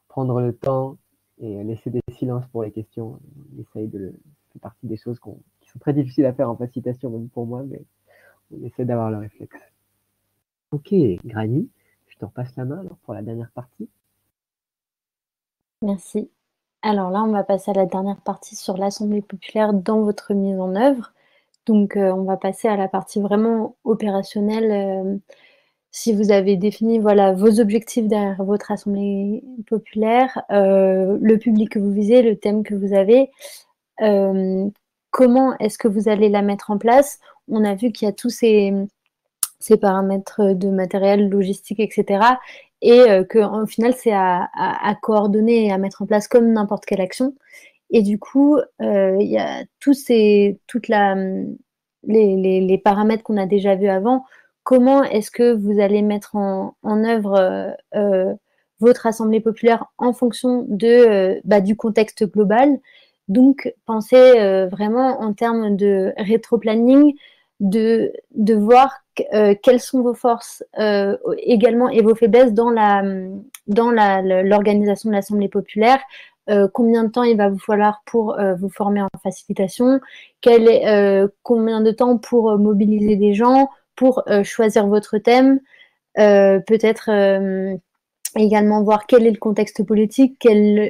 Prendre le temps et laisser des silences pour les questions. On essaye de le... Ça fait partie des choses qui sont très difficiles à faire en facilitation, même pour moi, mais on essaie d'avoir le réflexe. Ok, Granny, je te repasse la main alors pour la dernière partie. Merci. Alors là, on va passer à la dernière partie sur l'Assemblée populaire dans votre mise en œuvre. Donc, on va passer à la partie vraiment opérationnelle. Si vous avez défini voilà, vos objectifs derrière votre Assemblée populaire, le public que vous visez, le thème que vous avez, comment est-ce que vous allez la mettre en place? On a vu qu'il y a tous ces paramètres de matériel, logistique, etc. Et qu'au final, c'est à coordonner et à mettre en place comme n'importe quelle action. Et du coup, il y a les paramètres qu'on a déjà vus avant. Comment est-ce que vous allez mettre en œuvre votre assemblée populaire en fonction du contexte global? Donc, pensez vraiment en termes de rétro-planning, de voir quelles sont vos forces également et vos faiblesses dans l'organisation de l'assemblée populaire. Combien de temps il va vous falloir pour vous former en facilitation, combien de temps pour mobiliser des gens, pour choisir votre thème, peut-être également voir quel est le contexte politique,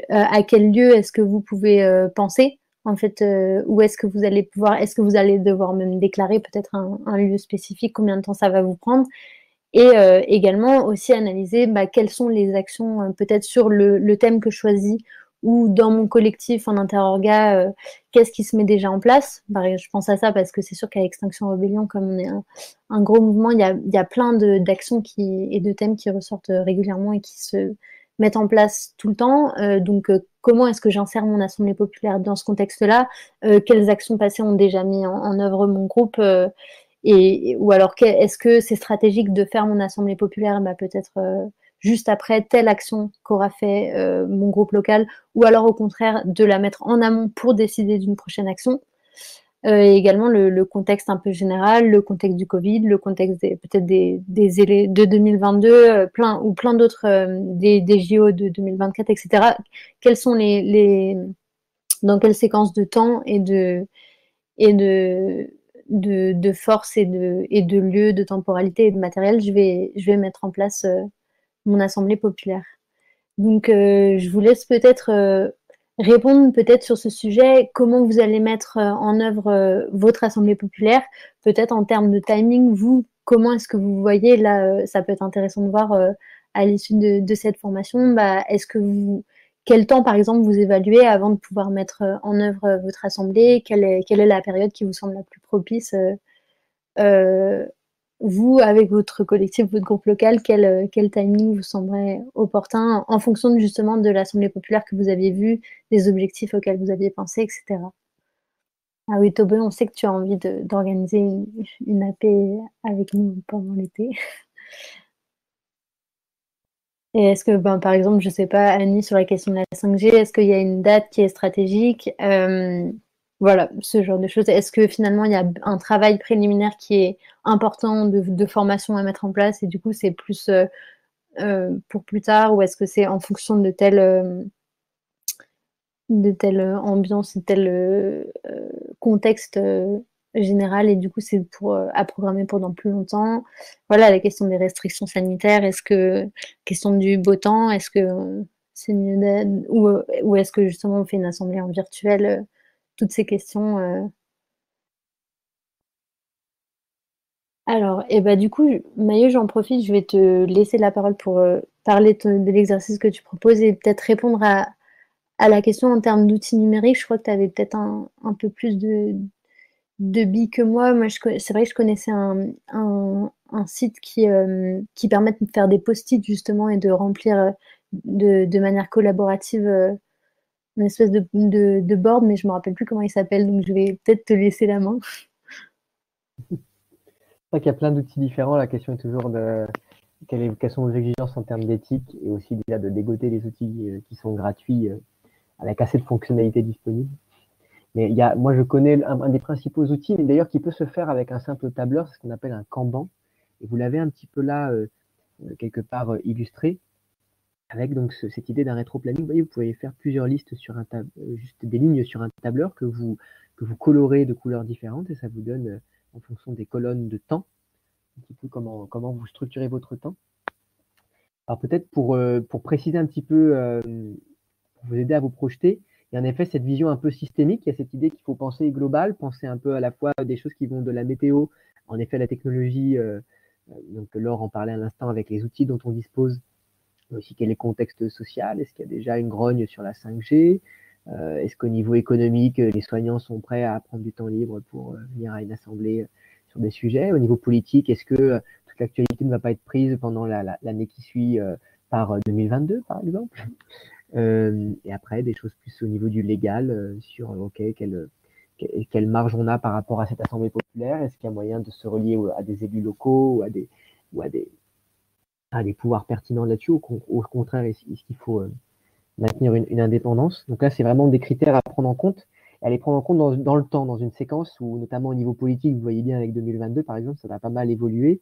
à quel lieu est-ce que vous pouvez penser, en fait, où est-ce que vous allez est-ce que vous allez devoir même déclarer peut-être un lieu spécifique, combien de temps ça va vous prendre, et également aussi analyser quelles sont les actions peut-être sur le thème que je choisis ou dans mon collectif en interorga, qu'est-ce qui se met déjà en place. Je pense à ça parce que c'est sûr qu'à Extinction Rebellion, comme on est un gros mouvement, il y a plein d'actions et de thèmes qui ressortent régulièrement et qui se mettent en place tout le temps. Donc, comment est-ce que j'insère mon assemblée populaire dans ce contexte-là? Quelles actions passées ont déjà mis en œuvre mon groupe ou alors, est-ce que c'est stratégique de faire mon assemblée populaire peut-être juste après telle action qu'aura fait mon groupe local, ou alors au contraire de la mettre en amont pour décider d'une prochaine action. Et également le contexte un peu général, le contexte du Covid, le contexte peut-être de 2022, plein d'autres, des JO de 2024, etc. Quelles sont dans quelle séquence de temps et de force et de lieu, de temporalité et de matériel je vais mettre en place mon assemblée populaire. Donc, je vous laisse peut-être répondre peut-être sur ce sujet, comment vous allez mettre en œuvre votre assemblée populaire, peut-être en termes de timing, vous, comment est-ce que vous voyez, là, ça peut être intéressant de voir à l'issue de cette formation, quel temps, par exemple, vous évaluez avant de pouvoir mettre en œuvre votre assemblée, quelle est la période qui vous semble la plus propice vous, avec votre collectif, votre groupe local, quel timing vous semblerait opportun en fonction justement de l'Assemblée populaire que vous aviez vue, des objectifs auxquels vous aviez pensé, etc. Ah oui, Tobé, on sait que tu as envie d'organiser une AP avec nous pendant l'été. Et est-ce que, par exemple, je ne sais pas, Annie, sur la question de la 5G, est-ce qu'il y a une date qui est stratégique? Voilà, ce genre de choses. Est-ce que finalement, il y a un travail préliminaire qui est important de formation à mettre en place et du coup, c'est plus pour plus tard, ou est-ce que c'est en fonction de telle ambiance, de tel contexte général et du coup, c'est à programmer pendant plus longtemps? Voilà, la question des restrictions sanitaires, question du beau temps, est-ce que c'est mieux ou est-ce que justement on fait une assemblée en virtuel? Toutes ces questions. Alors, du coup, Maïeux, j'en profite, je vais te laisser la parole pour parler de l'exercice que tu proposes et peut-être répondre à la question en termes d'outils numériques. Je crois que tu avais peut-être un peu plus de billes que moi. Moi, c'est vrai que je connaissais un site qui permet de faire des post-it justement et de remplir de manière collaborative une espèce de board, mais je ne me rappelle plus comment il s'appelle, donc je vais peut-être te laisser la main. C'est vrai qu'il y a plein d'outils différents. La question est toujours de quelles sont vos exigences en termes d'éthique et aussi déjà de dégoter les outils qui sont gratuits à la cassette de fonctionnalités disponibles. Mais moi, je connais un des principaux outils, mais d'ailleurs qui peut se faire avec un simple tableur, c'est ce qu'on appelle un Kanban. Et vous l'avez un petit peu là, quelque part illustré, avec donc cette idée d'un rétro-planning. Vous voyez, vous pouvez faire plusieurs listes sur juste des lignes sur un tableur que vous colorez de couleurs différentes, et ça vous donne, en fonction des colonnes de temps, un petit peu comment vous structurez votre temps. Alors peut-être pour préciser un petit peu, pour vous aider à vous projeter, il y a en effet cette vision un peu systémique, il y a cette idée qu'il faut penser global, penser un peu à la fois des choses qui vont de la météo, en effet la technologie, donc Laure en parlait à l'instant avec les outils dont on dispose, mais aussi quel est le contexte social, est-ce qu'il y a déjà une grogne sur la 5G, est-ce qu'au niveau économique, les soignants sont prêts à prendre du temps libre pour venir à une assemblée sur des sujets, au niveau politique, est-ce que toute l'actualité ne va pas être prise pendant l'année qui suit par 2022 par exemple. Et après, des choses plus au niveau du légal, sur OK, quelle marge on a par rapport à cette assemblée populaire. Est-ce qu'il y a moyen de se relier à des élus locaux ou à des pouvoirs pertinents là-dessus? Au contraire, est-ce qu'il faut maintenir une indépendance? Donc là, c'est vraiment des critères à prendre en compte. Et à les prendre en compte dans le temps, dans une séquence où, notamment au niveau politique, vous voyez bien avec 2022, par exemple, ça va pas mal évoluer.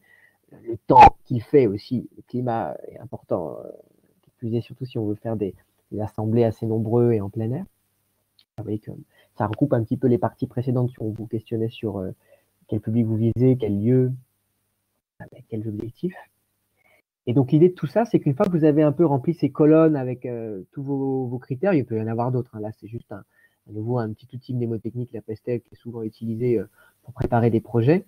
Le temps qu'il fait aussi, le climat est important, plus et surtout si on veut faire des assemblées assez nombreux et en plein air. Vous voyez que ça recoupe un petit peu les parties précédentes si on vous questionnait sur quel public vous visez, quel lieu, avec quels objectifs. Et donc l'idée de tout ça, c'est qu'une fois que vous avez un peu rempli ces colonnes avec tous vos critères, il peut y en avoir d'autres, hein. Là, c'est juste à nouveau un petit outil mnémotechnique, la PESTEL, qui est souvent utilisé pour préparer des projets.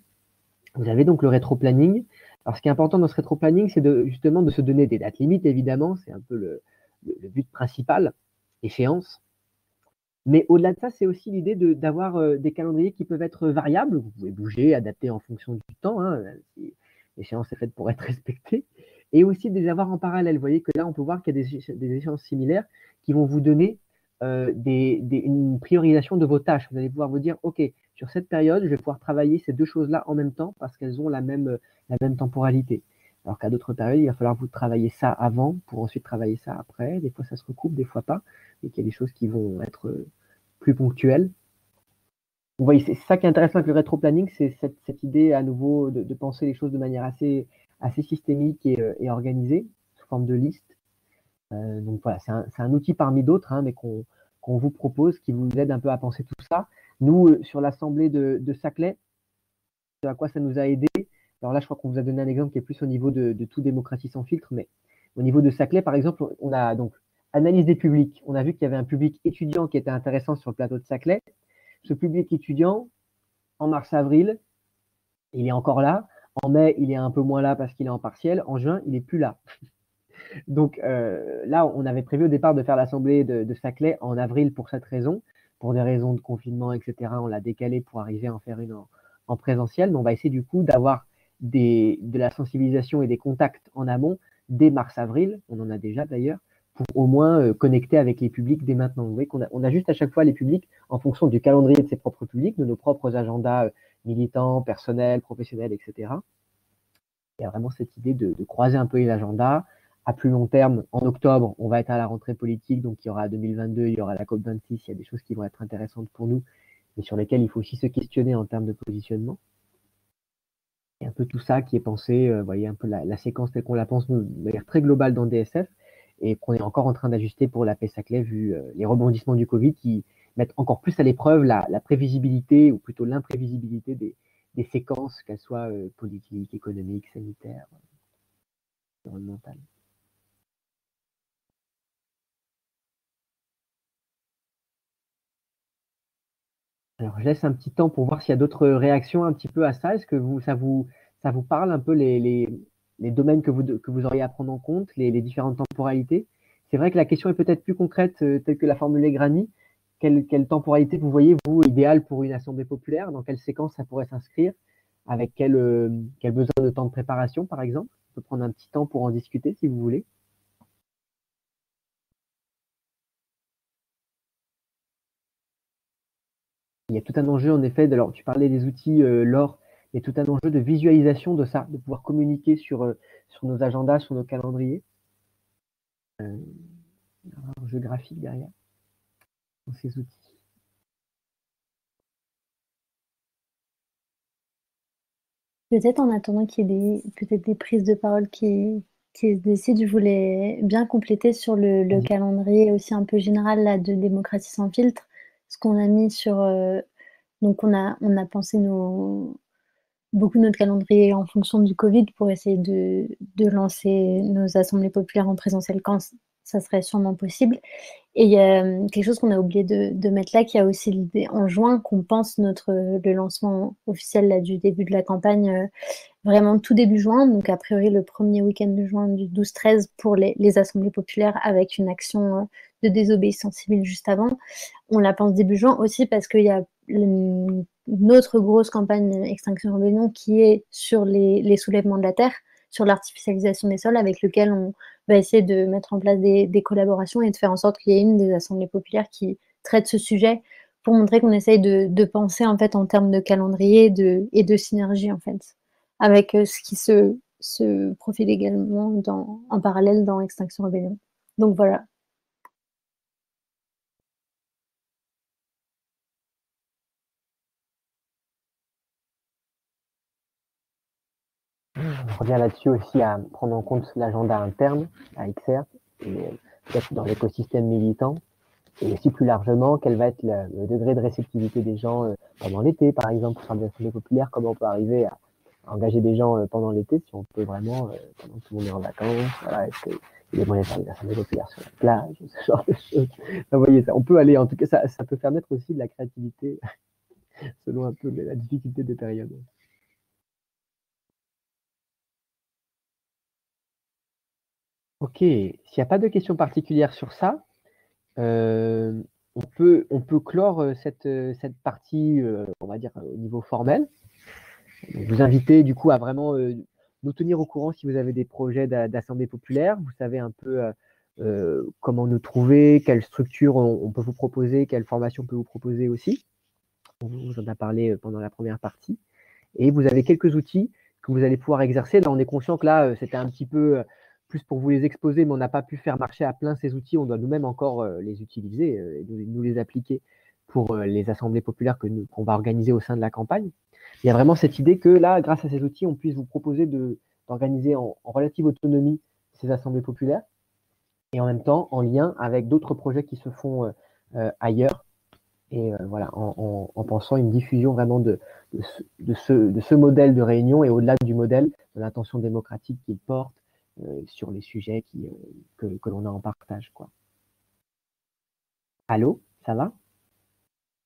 Vous avez donc le rétro-planning. Alors, ce qui est important dans ce rétro-planning, c'est justement de se donner des dates limites, évidemment. C'est un peu le but principal, échéance. Mais au-delà de ça, c'est aussi l'idée d'avoir des calendriers qui peuvent être variables. Vous pouvez bouger, adapter en fonction du temps, hein, si l'échéance est faite pour être respectée. Et aussi de les avoir en parallèle. Vous voyez que là, on peut voir qu'il y a des échéances similaires qui vont vous donner une priorisation de vos tâches. Vous allez pouvoir vous dire, OK, sur cette période, je vais pouvoir travailler ces deux choses-là en même temps parce qu'elles ont la même temporalité. Alors qu'à d'autres périodes, il va falloir vous travailler ça avant pour ensuite travailler ça après. Des fois, ça se recoupe, des fois pas. Et qu'il y a des choses qui vont être plus ponctuelles. Vous voyez, c'est ça qui est intéressant avec le rétro-planning, c'est cette idée à nouveau de penser les choses de manière assez systémique et organisée, sous forme de liste. Donc voilà, c'est un outil parmi d'autres, hein, mais qu'on vous propose, qui vous aide un peu à penser tout ça. Nous, sur l'assemblée de Saclay, à quoi ça nous a aidé. Alors là, je crois qu'on vous a donné un exemple qui est plus au niveau de tout démocratie sans filtre, mais au niveau de Saclay, par exemple, on a donc analyse des publics. On a vu qu'il y avait un public étudiant qui était intéressant sur le plateau de Saclay. Ce public étudiant, en mars-avril, il est encore là. En mai, il est un peu moins là parce qu'il est en partiel. En juin, il n'est plus là. Donc là, on avait prévu au départ de faire l'assemblée de Saclay en avril pour cette raison. Pour des raisons de confinement, etc., on l'a décalé pour arriver à en faire une en présentiel. Mais on va essayer du coup d'avoir de la sensibilisation et des contacts en amont dès mars-avril. On en a déjà d'ailleurs, pour au moins connecter avec les publics dès maintenant. Vous voyez qu'on a juste à chaque fois les publics en fonction du calendrier de ses propres publics, de nos propres agendas militants, personnels, professionnels, etc. Il y a vraiment cette idée de croiser un peu les agendas. À plus long terme, en octobre, on va être à la rentrée politique, donc il y aura 2022, il y aura la COP26, il y a des choses qui vont être intéressantes pour nous, mais sur lesquelles il faut aussi se questionner en termes de positionnement. Il y a un peu tout ça qui est pensé, vous voyez un peu la séquence telle qu'on la pense nous, de manière très globale dans DSF, et qu'on est encore en train d'ajuster pour la Saclay, vu les rebondissements du Covid qui mettent encore plus à l'épreuve la prévisibilité, ou plutôt l'imprévisibilité des séquences, qu'elles soient politiques, économiques, sanitaires, environnementales. Alors, je laisse un petit temps pour voir s'il y a d'autres réactions un petit peu à ça. Est-ce que ça vous parle un peu les domaines que vous auriez à prendre en compte, les différentes temporalités? C'est vrai que la question est peut-être plus concrète, telle que l'a formulée Grani. Quelle temporalité vous voyez, vous, idéale pour une assemblée populaire? Dans quelle séquence ça pourrait s'inscrire? Avec quel besoin de temps de préparation, par exemple? On peut prendre un petit temps pour en discuter, si vous voulez. Il y a tout un enjeu, en effet, alors tu parlais des outils, Laure, il y a tout un enjeu de visualisation de ça, de pouvoir communiquer sur nos agendas, sur nos calendriers. Un enjeu graphique derrière, dans ces outils. Peut-être en attendant qu'il y ait peut-être des prises de parole qui se décident, je voulais bien compléter sur le Vas-y. calendrier aussi un peu général là, de démocratie sans filtre, ce qu'on a mis sur... donc on a pensé beaucoup de notre calendrier en fonction du Covid pour essayer de lancer nos assemblées populaires en présentiel quand ça serait sûrement possible. Et il y a quelque chose qu'on a oublié de mettre là, qui a aussi l'idée en juin qu'on pense le lancement officiel là, du début de la campagne, vraiment tout début juin, donc a priori le premier week-end de juin du 12-13 pour les assemblées populaires avec une action de désobéissance civile juste avant. On la pense début juin aussi parce qu'il y a une autre grosse campagne Extinction Rebellion qui est sur les soulèvements de la terre, sur l'artificialisation des sols, avec lequel on va essayer de mettre en place des collaborations et de faire en sorte qu'il y ait une des assemblées populaires qui traite ce sujet pour montrer qu'on essaye de penser en fait en termes de calendrier et de synergie en fait avec ce qui se profile également en parallèle dans Extinction Rebellion. Donc voilà. On revient là-dessus aussi à prendre en compte l'agenda interne à XR et peut-être dans l'écosystème militant. Et aussi plus largement, quel va être le degré de réceptivité des gens pendant l'été, par exemple, pour faire des assemblées populaires, comment on peut arriver à engager des gens pendant l'été, si on peut vraiment, pendant que tout le monde est en vacances, voilà, est-ce qu'il y a des moyens de faire des assemblées populaires sur la plage, ce genre de choses. Vous voyez, ça, on peut aller, en tout cas, ça peut faire naître aussi de la créativité selon un peu la difficulté des périodes. Ok, s'il n'y a pas de questions particulières sur ça, euh, on peut clore cette partie, on va dire, au niveau formel. Vous inviter du coup à vraiment nous tenir au courant si vous avez des projets d'assemblée populaire. Vous savez un peu comment nous trouver, quelle structure on peut vous proposer, quelle formation on peut vous proposer aussi. On vous en a parlé pendant la première partie. Et vous avez quelques outils que vous allez pouvoir exercer. Là, on est conscient que là, c'était un petit peu plus pour vous les exposer, mais on n'a pas pu faire marcher à plein ces outils. On doit nous-mêmes encore les utiliser et nous les appliquer pour les assemblées populaires qu'on va organiser au sein de la campagne. Il y a vraiment cette idée que là, grâce à ces outils, on puisse vous proposer d'organiser en relative autonomie ces assemblées populaires et en même temps en lien avec d'autres projets qui se font ailleurs. Et voilà, en pensant une diffusion vraiment de ce modèle de réunion et au-delà du modèle, de l'intention démocratique qu'il porte sur les sujets que l'on a en partage, quoi. Allô, ça va?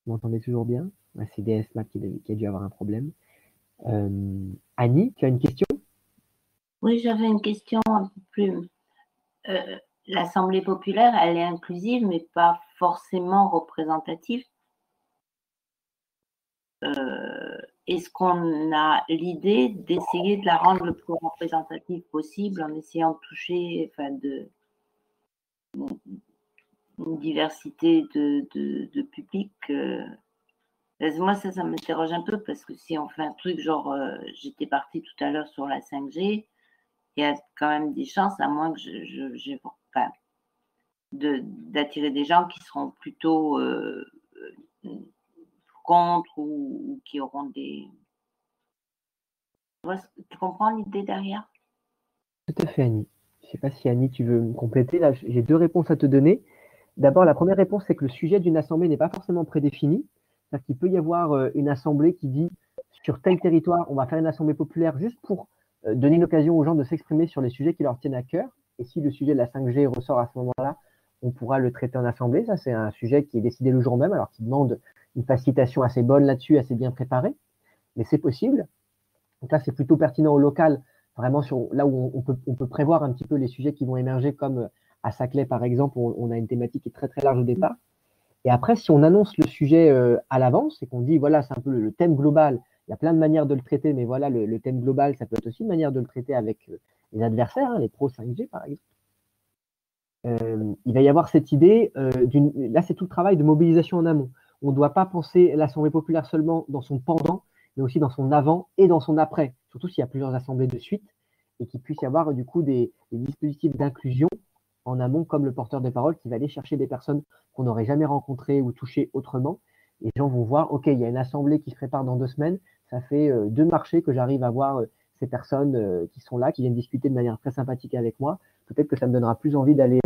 Vous m'entendez toujours bien? C'est DSMAP qui a dû avoir un problème. Annie, tu as une question? Oui, j'avais une question un peu plus. L'Assemblée populaire, elle est inclusive, mais pas forcément représentative. Est-ce qu'on a l'idée d'essayer de la rendre le plus représentative possible en essayant de toucher une diversité de public moi, ça m'interroge un peu parce que si on fait un truc genre, j'étais partie tout à l'heure sur la 5G, il y a quand même des chances, à moins que d'attirer des gens qui seront plutôt contre ou qui auront des... Tu comprends l'idée derrière? Tout à fait, Annie. Je ne sais pas si Annie, tu veux me compléter. Là, j'ai deux réponses à te donner. D'abord, la première réponse, c'est que le sujet d'une assemblée n'est pas forcément prédéfini. C'est-à-dire qu'il peut y avoir une assemblée qui dit sur tel territoire, on va faire une assemblée populaire juste pour donner une occasion aux gens de s'exprimer sur les sujets qui leur tiennent à cœur. Et si le sujet de la 5G ressort à ce moment-là, on pourra le traiter en assemblée. Ça, c'est un sujet qui est décidé le jour même, alors qu'il demande une facilitation assez bonne là-dessus, assez bien préparée. Mais c'est possible. Donc là, c'est plutôt pertinent au local, vraiment là où on peut prévoir un petit peu les sujets qui vont émerger, comme à Saclay, par exemple, où on a une thématique qui est très, très large au départ. Et après, si on annonce le sujet à l'avance et qu'on dit, voilà, c'est un peu le thème global, il y a plein de manières de le traiter, mais voilà, le thème global, ça peut être aussi une manière de le traiter avec les adversaires, hein, les pros 5G, par exemple. Il va y avoir cette idée, là, c'est tout le travail de mobilisation en amont. On ne doit pas penser l'Assemblée populaire seulement dans son pendant, mais aussi dans son avant et dans son après, surtout s'il y a plusieurs assemblées de suite, et qu'il puisse y avoir du coup des dispositifs d'inclusion en amont, comme le porteur de parole qui va aller chercher des personnes qu'on n'aurait jamais rencontrées ou touchées autrement. Et les gens vont voir, OK, il y a une assemblée qui se prépare dans 2 semaines, ça fait 2 marchés que j'arrive à voir ces personnes qui sont là, qui viennent discuter de manière très sympathique avec moi. Peut-être que ça me donnera plus envie d'aller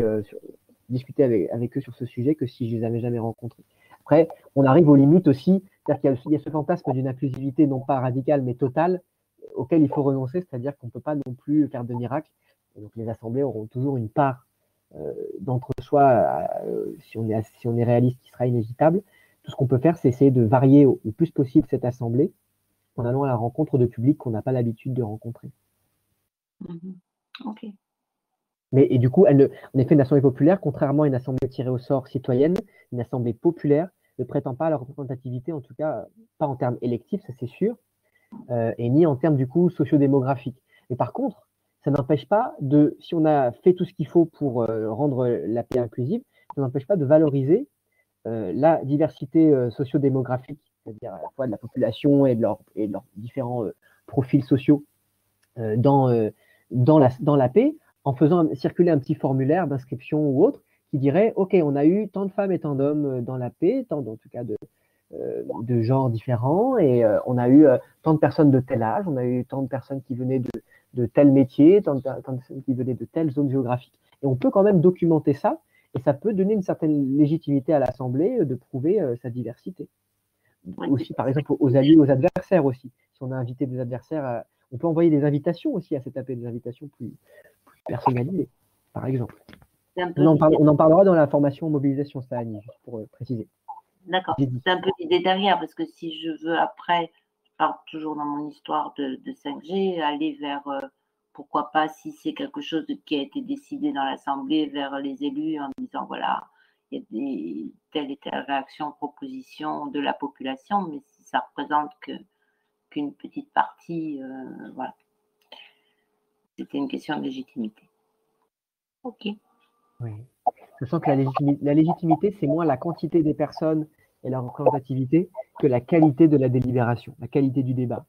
discuter avec eux sur ce sujet que si je les avais jamais rencontrés. Après, on arrive aux limites aussi, c'est-à-dire qu'il y a ce fantasme d'une inclusivité non pas radicale mais totale auquel il faut renoncer, c'est-à-dire qu'on ne peut pas non plus faire de miracle. Et donc les assemblées auront toujours une part d'entre-soi, si on est réaliste, qui sera inévitable. Tout ce qu'on peut faire, c'est essayer de varier au plus possible cette assemblée en allant à la rencontre de publics qu'on n'a pas l'habitude de rencontrer. Ok. Et du coup, en effet, une assemblée populaire, contrairement à une assemblée tirée au sort citoyenne, une assemblée populaire ne prétend pas à la représentativité, en tout cas pas en termes électifs, ça c'est sûr, et ni en termes du coup sociodémographiques. Mais par contre, ça n'empêche pas si on a fait tout ce qu'il faut pour rendre la paix inclusive, ça n'empêche pas de valoriser la diversité sociodémographique, c'est-à-dire à la fois de la population et de leurs différents profils sociaux dans la paix, en faisant circuler un petit formulaire d'inscription ou autre qui dirait OK, on a eu tant de femmes et tant d'hommes dans la paix, tant en tout cas de genres différents, et on a eu tant de personnes de tel âge, on a eu tant de personnes qui venaient de tel métier, tant de personnes qui venaient de telle zone géographique. Et on peut quand même documenter ça, et ça peut donner une certaine légitimité à l'Assemblée de prouver sa diversité. Aussi, par exemple, aux alliés, aux adversaires aussi. Si on a invité des adversaires, on peut envoyer des invitations aussi à cette appel, des invitations plus personnalisées, par exemple. On en parlera dans la formation mobilisation, ça, Annie, juste pour préciser. D'accord. C'est un peu l'idée derrière, parce que si je veux après, je pars toujours dans mon histoire de 5G, aller vers, pourquoi pas, si c'est quelque chose qui a été décidé dans l'Assemblée, vers les élus en disant, voilà, il y a telle et telle réaction, proposition de la population, mais si ça représente qu'une petite partie, voilà. C'était une question de légitimité. Ok. Oui. Je sens que la légitimité, c'est moins la quantité des personnes et la représentativité que la qualité de la délibération, la qualité du débat,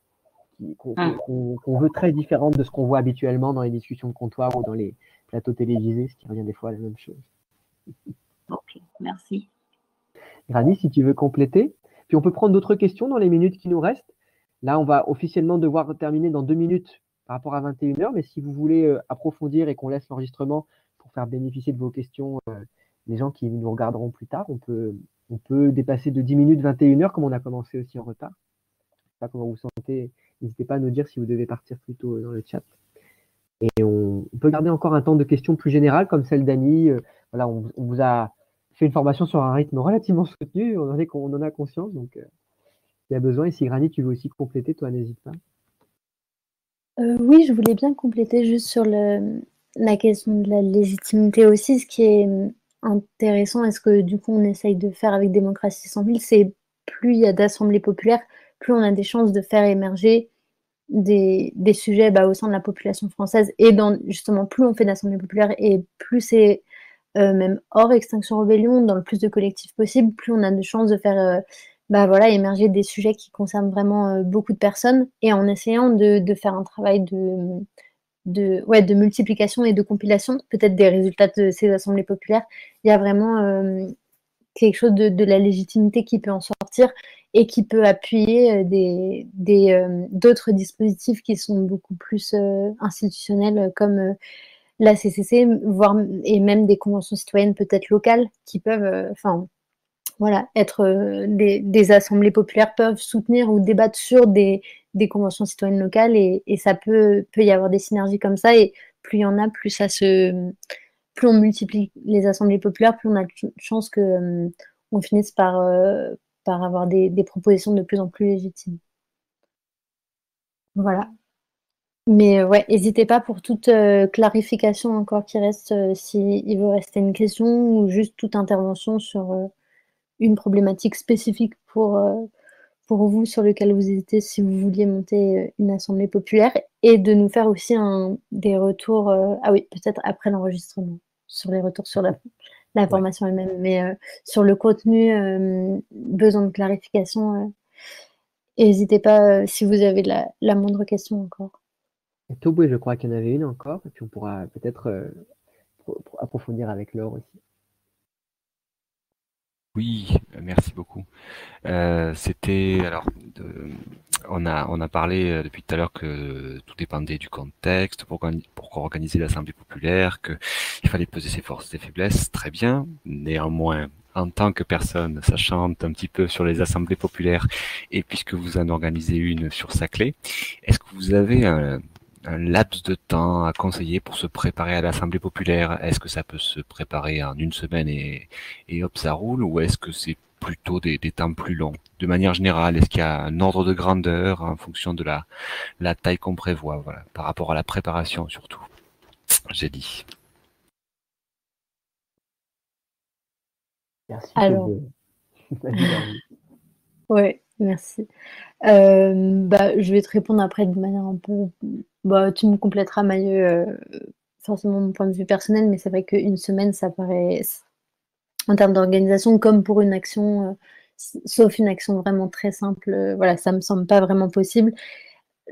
qu'on veut très différente de ce qu'on voit habituellement dans les discussions de comptoir ou dans les plateaux télévisés, ce qui revient des fois à la même chose. Ok, merci. Rani, si tu veux compléter. Puis on peut prendre d'autres questions dans les minutes qui nous restent. Là, on va officiellement devoir terminer dans 2 minutes par rapport à 21h, mais si vous voulez approfondir et qu'on laisse l'enregistrement pour faire bénéficier de vos questions les gens qui nous regarderont plus tard, on peut dépasser de 10 minutes 21h comme on a commencé aussi en retard. Je ne sais pas comment vous sentez. N'hésitez pas à nous dire si vous devez partir plus tôt dans le chat. Et on peut garder encore un temps de questions plus générales comme celle d'Annie. Voilà, on vous a fait une formation sur un rythme relativement soutenu. On en a conscience. Donc, il y a besoin. Et si Rani, tu veux aussi compléter, toi, n'hésite pas. Oui, je voulais bien compléter juste sur la question de la légitimité aussi. Ce qui est intéressant et ce que du coup on essaye de faire avec Démocratie sans fil, c'est plus il y a d'assemblées populaires, plus on a des chances de faire émerger des sujets au sein de la population française. Et justement, plus on fait d'assemblées populaires et plus c'est même hors Extinction Rebellion, dans le plus de collectifs possible, plus on a de chances de faire émerger des sujets qui concernent vraiment beaucoup de personnes, et en essayant de faire un travail de multiplication et de compilation, peut-être des résultats de ces assemblées populaires, il y a vraiment quelque chose de la légitimité qui peut en sortir et qui peut appuyer d'autres dispositifs qui sont beaucoup plus institutionnels, comme la CCC, voire et même des conventions citoyennes peut-être locales qui peuvent, être des assemblées populaires peuvent soutenir ou débattre sur des conventions citoyennes locales, et ça peut y avoir des synergies comme ça, et plus il y en a, plus on multiplie les assemblées populaires, plus on a de chances que on finisse par avoir des propositions de plus en plus légitimes. Voilà. Mais ouais, n'hésitez pas pour toute clarification encore qui reste, s'il veut rester une question ou juste toute intervention sur une problématique spécifique pour vous sur lequel vous hésitez, si vous vouliez monter une assemblée populaire, et de nous faire aussi des retours, peut-être après l'enregistrement, sur les retours sur la formation elle-même, mais sur le contenu, besoin de clarification, n'hésitez pas si vous avez la moindre question encore. Et Tobé, je crois qu'il y en avait une encore, et puis on pourra peut-être approfondir avec Laure aussi. Oui, merci beaucoup. C'était alors, on a parlé depuis tout à l'heure que tout dépendait du contexte pour organiser l'Assemblée populaire, que il fallait peser ses forces et faiblesses. Très bien. Néanmoins, en tant que personne sachant un petit peu sur les assemblées populaires, et puisque vous en organisez une sur Saclay, est-ce que vous avez un laps de temps à conseiller pour se préparer à l'Assemblée populaire? Est-ce que ça peut se préparer en une semaine et hop, ça roule, ou est-ce que c'est plutôt des temps plus longs? De manière générale, est-ce qu'il y a un ordre de grandeur en fonction de la taille qu'on prévoit, voilà, par rapport à la préparation surtout, j'ai dit. Merci Alors, Claude. Vas-y, Laurie. ouais, merci. Bah, je vais te répondre après de manière un peu. Bah, tu me compléteras, Maillot, forcément mon point de vue personnel, mais c'est vrai qu'une semaine, ça paraît, en termes d'organisation, comme pour une action, sauf une action vraiment très simple, voilà, ça me semble pas vraiment possible.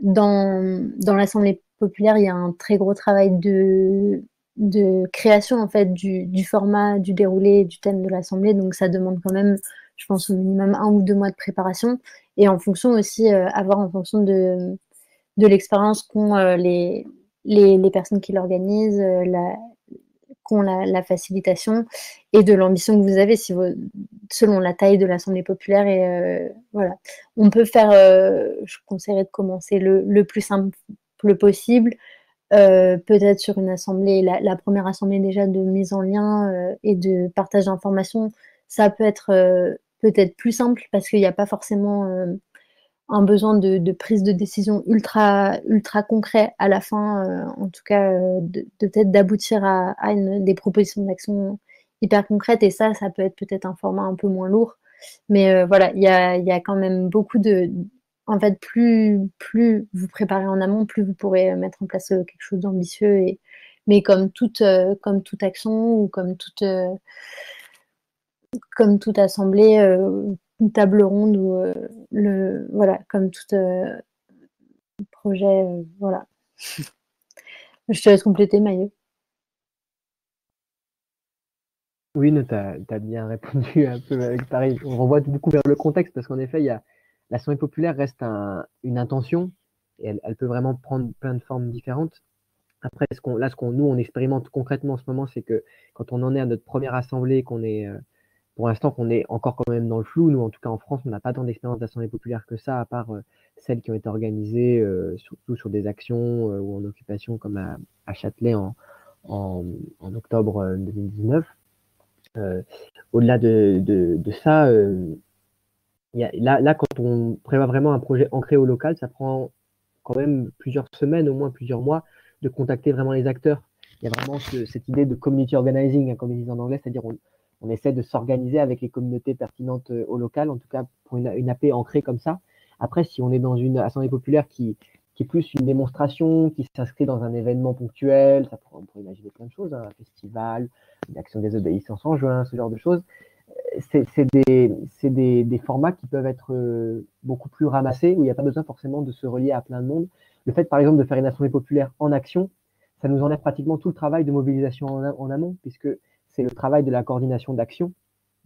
Dans l'Assemblée populaire, il y a un très gros travail de création en fait du format, du déroulé, du thème de l'Assemblée. Donc ça demande quand même, je pense, au minimum 1 ou 2 mois de préparation. Et en fonction aussi, avoir en fonction de l'expérience qu'ont les personnes qui l'organisent, qu'ont la facilitation et de l'ambition que vous avez si vous, selon la taille de l'Assemblée populaire. Et voilà. On peut faire, je conseillerais de commencer le plus simple possible, peut-être sur une assemblée, la première assemblée déjà de mise en lien et de partage d'informations, ça peut être peut-être plus simple parce qu'il n'y a pas forcément un besoin de prise de décision ultra concret à la fin, en tout cas, de peut-être d'aboutir à des propositions d'action hyper concrètes. Et ça peut être peut-être un format un peu moins lourd. Mais voilà, il y a quand même beaucoup de. En fait, plus vous préparez en amont, plus vous pourrez mettre en place quelque chose d'ambitieux. Mais comme toute action ou comme toute assemblée, une table ronde ou voilà, comme tout projet, voilà. Je te laisse compléter, Maïeux. Oui, tu as bien répondu un peu avec pareil. On renvoie beaucoup vers le contexte parce qu'en effet, l'Assemblée populaire reste une intention et elle peut vraiment prendre plein de formes différentes. Après, nous, on expérimente concrètement en ce moment, c'est que quand on en est à notre première assemblée, pour l'instant, qu'on est encore quand même dans le flou. Nous, en tout cas en France, on n'a pas tant d'expérience d'assemblée populaire que ça, à part celles qui ont été organisées surtout sur des actions ou en occupation, comme à Châtelet en octobre 2019. Au-delà de ça, là, quand on prévoit vraiment un projet ancré au local, ça prend quand même plusieurs semaines, au moins plusieurs mois, de contacter vraiment les acteurs. Il y a vraiment cette idée de community organizing, hein, comme ils disent en anglais, c'est-à-dire on essaie de s'organiser avec les communautés pertinentes au local, en tout cas pour une AP ancrée comme ça. Après, si on est dans une assemblée populaire qui est plus une démonstration, qui s'inscrit dans un événement ponctuel, on pourrait imaginer plein de choses, hein, un festival, une action des obéissances en juin, ce genre de choses. C'est des formats qui peuvent être beaucoup plus ramassés, où il n'y a pas besoin forcément de se relier à plein de monde. Le fait, par exemple, de faire une assemblée populaire en action, ça nous enlève pratiquement tout le travail de mobilisation en amont, puisque c'est le travail de la coordination d'action,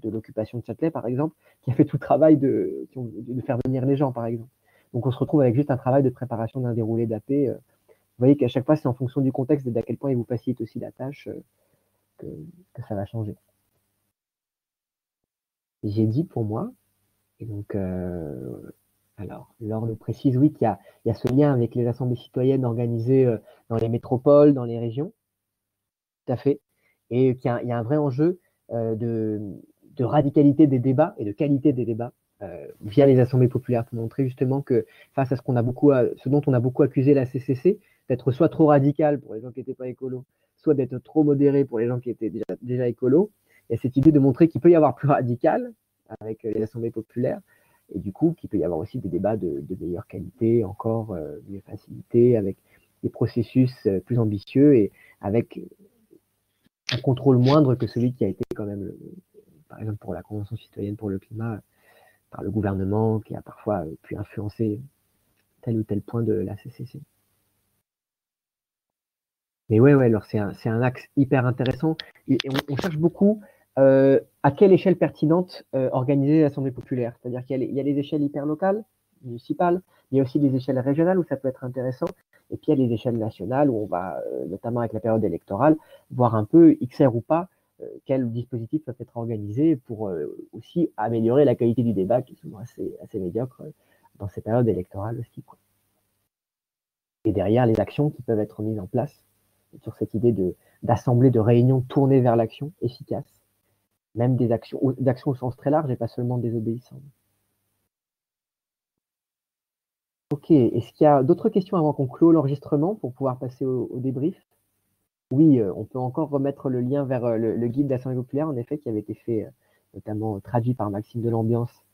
de l'occupation de Châtelet, par exemple, qui a fait tout le travail de faire venir les gens, par exemple. Donc on se retrouve avec juste un travail de préparation d'un déroulé d'AP. Vous voyez qu'à chaque fois, c'est en fonction du contexte et d'à quel point il vous facilite aussi la tâche que ça va changer. J'ai dit pour moi, et donc, alors, Laure nous précise, oui, qu'il y a ce lien avec les assemblées citoyennes organisées dans les métropoles, dans les régions, tout à fait, et qu'il y a un vrai enjeu de radicalité des débats et de qualité des débats via les assemblées populaires, pour montrer justement que face à ce dont on a beaucoup accusé la CCC, d'être soit trop radical pour les gens qui n'étaient pas écolos, soit d'être trop modéré pour les gens qui étaient déjà écolos, il y a cette idée de montrer qu'il peut y avoir plus radical avec les assemblées populaires, et du coup qu'il peut y avoir aussi des débats de meilleure qualité, encore mieux facilités, avec des processus plus ambitieux et avec un contrôle moindre que celui qui a été quand même, par exemple pour la Convention citoyenne pour le climat, par le gouvernement, qui a parfois pu influencer tel ou tel point de la CCC. Mais ouais, alors c'est un axe hyper intéressant. Et on cherche beaucoup À quelle échelle pertinente organiser l'Assemblée populaire? C'est-à-dire qu'il y a les échelles hyperlocales, municipales, il y a aussi des échelles régionales où ça peut être intéressant, et puis il y a les échelles nationales où on va, notamment avec la période électorale, voir un peu, XR ou pas, quels dispositifs peuvent être organisés pour aussi améliorer la qualité du débat, qui est souvent assez médiocre dans ces périodes électorales aussi, quoi. Et derrière, les actions qui peuvent être mises en place sur cette idée d'assemblée, de réunion tournée vers l'action efficace, même d'actions au sens très large et pas seulement désobéissant. Ok, est-ce qu'il y a d'autres questions avant qu'on clôt l'enregistrement pour pouvoir passer au débrief? Oui, on peut encore remettre le lien vers le guide d'Assemblée populaire, en effet, qui avait été fait, notamment traduit par Maxime de l'Ambiance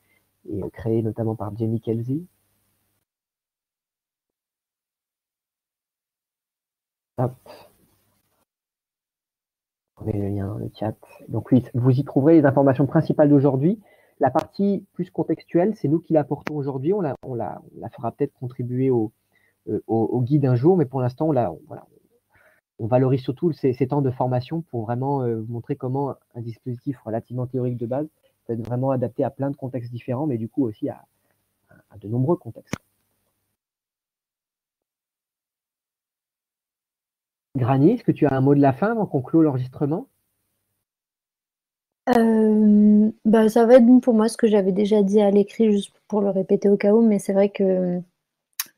et créé notamment par Jamie Kelsey. Hop. On met le lien dans le chat. Donc oui, vous y trouverez les informations principales d'aujourd'hui. La partie plus contextuelle, c'est nous qui l'apportons aujourd'hui. On la fera peut-être contribuer au guide un jour, mais pour l'instant, voilà, on valorise surtout ces temps de formation pour vraiment vous montrer comment un dispositif relativement théorique de base peut être vraiment adapté à plein de contextes différents, mais du coup aussi à de nombreux contextes. Granier, est-ce que tu as un mot de la fin avant qu'on clôt l'enregistrement? Ça va être pour moi ce que j'avais déjà dit à l'écrit, juste pour le répéter au cas où, mais c'est vrai que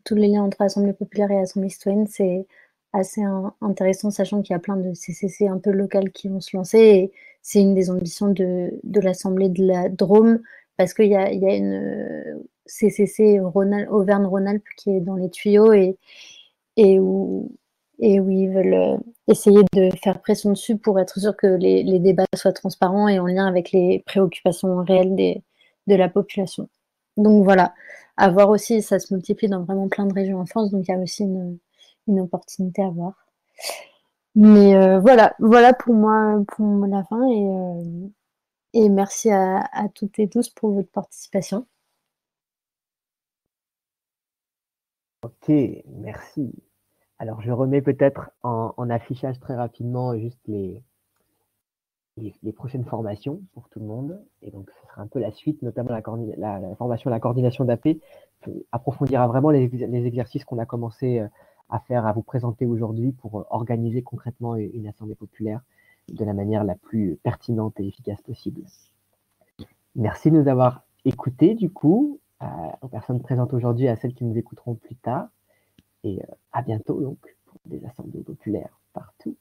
tous les liens entre Assemblée populaire et Assemblée citoyenne, c'est assez intéressant, sachant qu'il y a plein de CCC un peu locales qui vont se lancer. Et c'est une des ambitions de l'Assemblée de la Drôme, parce qu'il y a une CCC Auvergne-Rhône-Alpes qui est dans les tuyaux et où ils veulent essayer de faire pression dessus pour être sûr que les débats soient transparents et en lien avec les préoccupations réelles de la population. Donc voilà, à voir aussi, ça se multiplie dans vraiment plein de régions en France, donc il y a aussi une opportunité à voir. Mais voilà pour moi la fin et merci à toutes et tous pour votre participation. Ok, merci. Alors je remets peut-être en affichage très rapidement juste les prochaines formations pour tout le monde. Et donc, ce sera un peu la suite, notamment la formation à la coordination d'AP, approfondira vraiment les exercices qu'on a commencé à faire, à vous présenter aujourd'hui pour organiser concrètement une assemblée populaire de la manière la plus pertinente et efficace possible. Merci de nous avoir écoutés, du coup, aux personnes présentes aujourd'hui et à celles qui nous écouteront plus tard. Et à bientôt, donc, pour des assemblées populaires partout.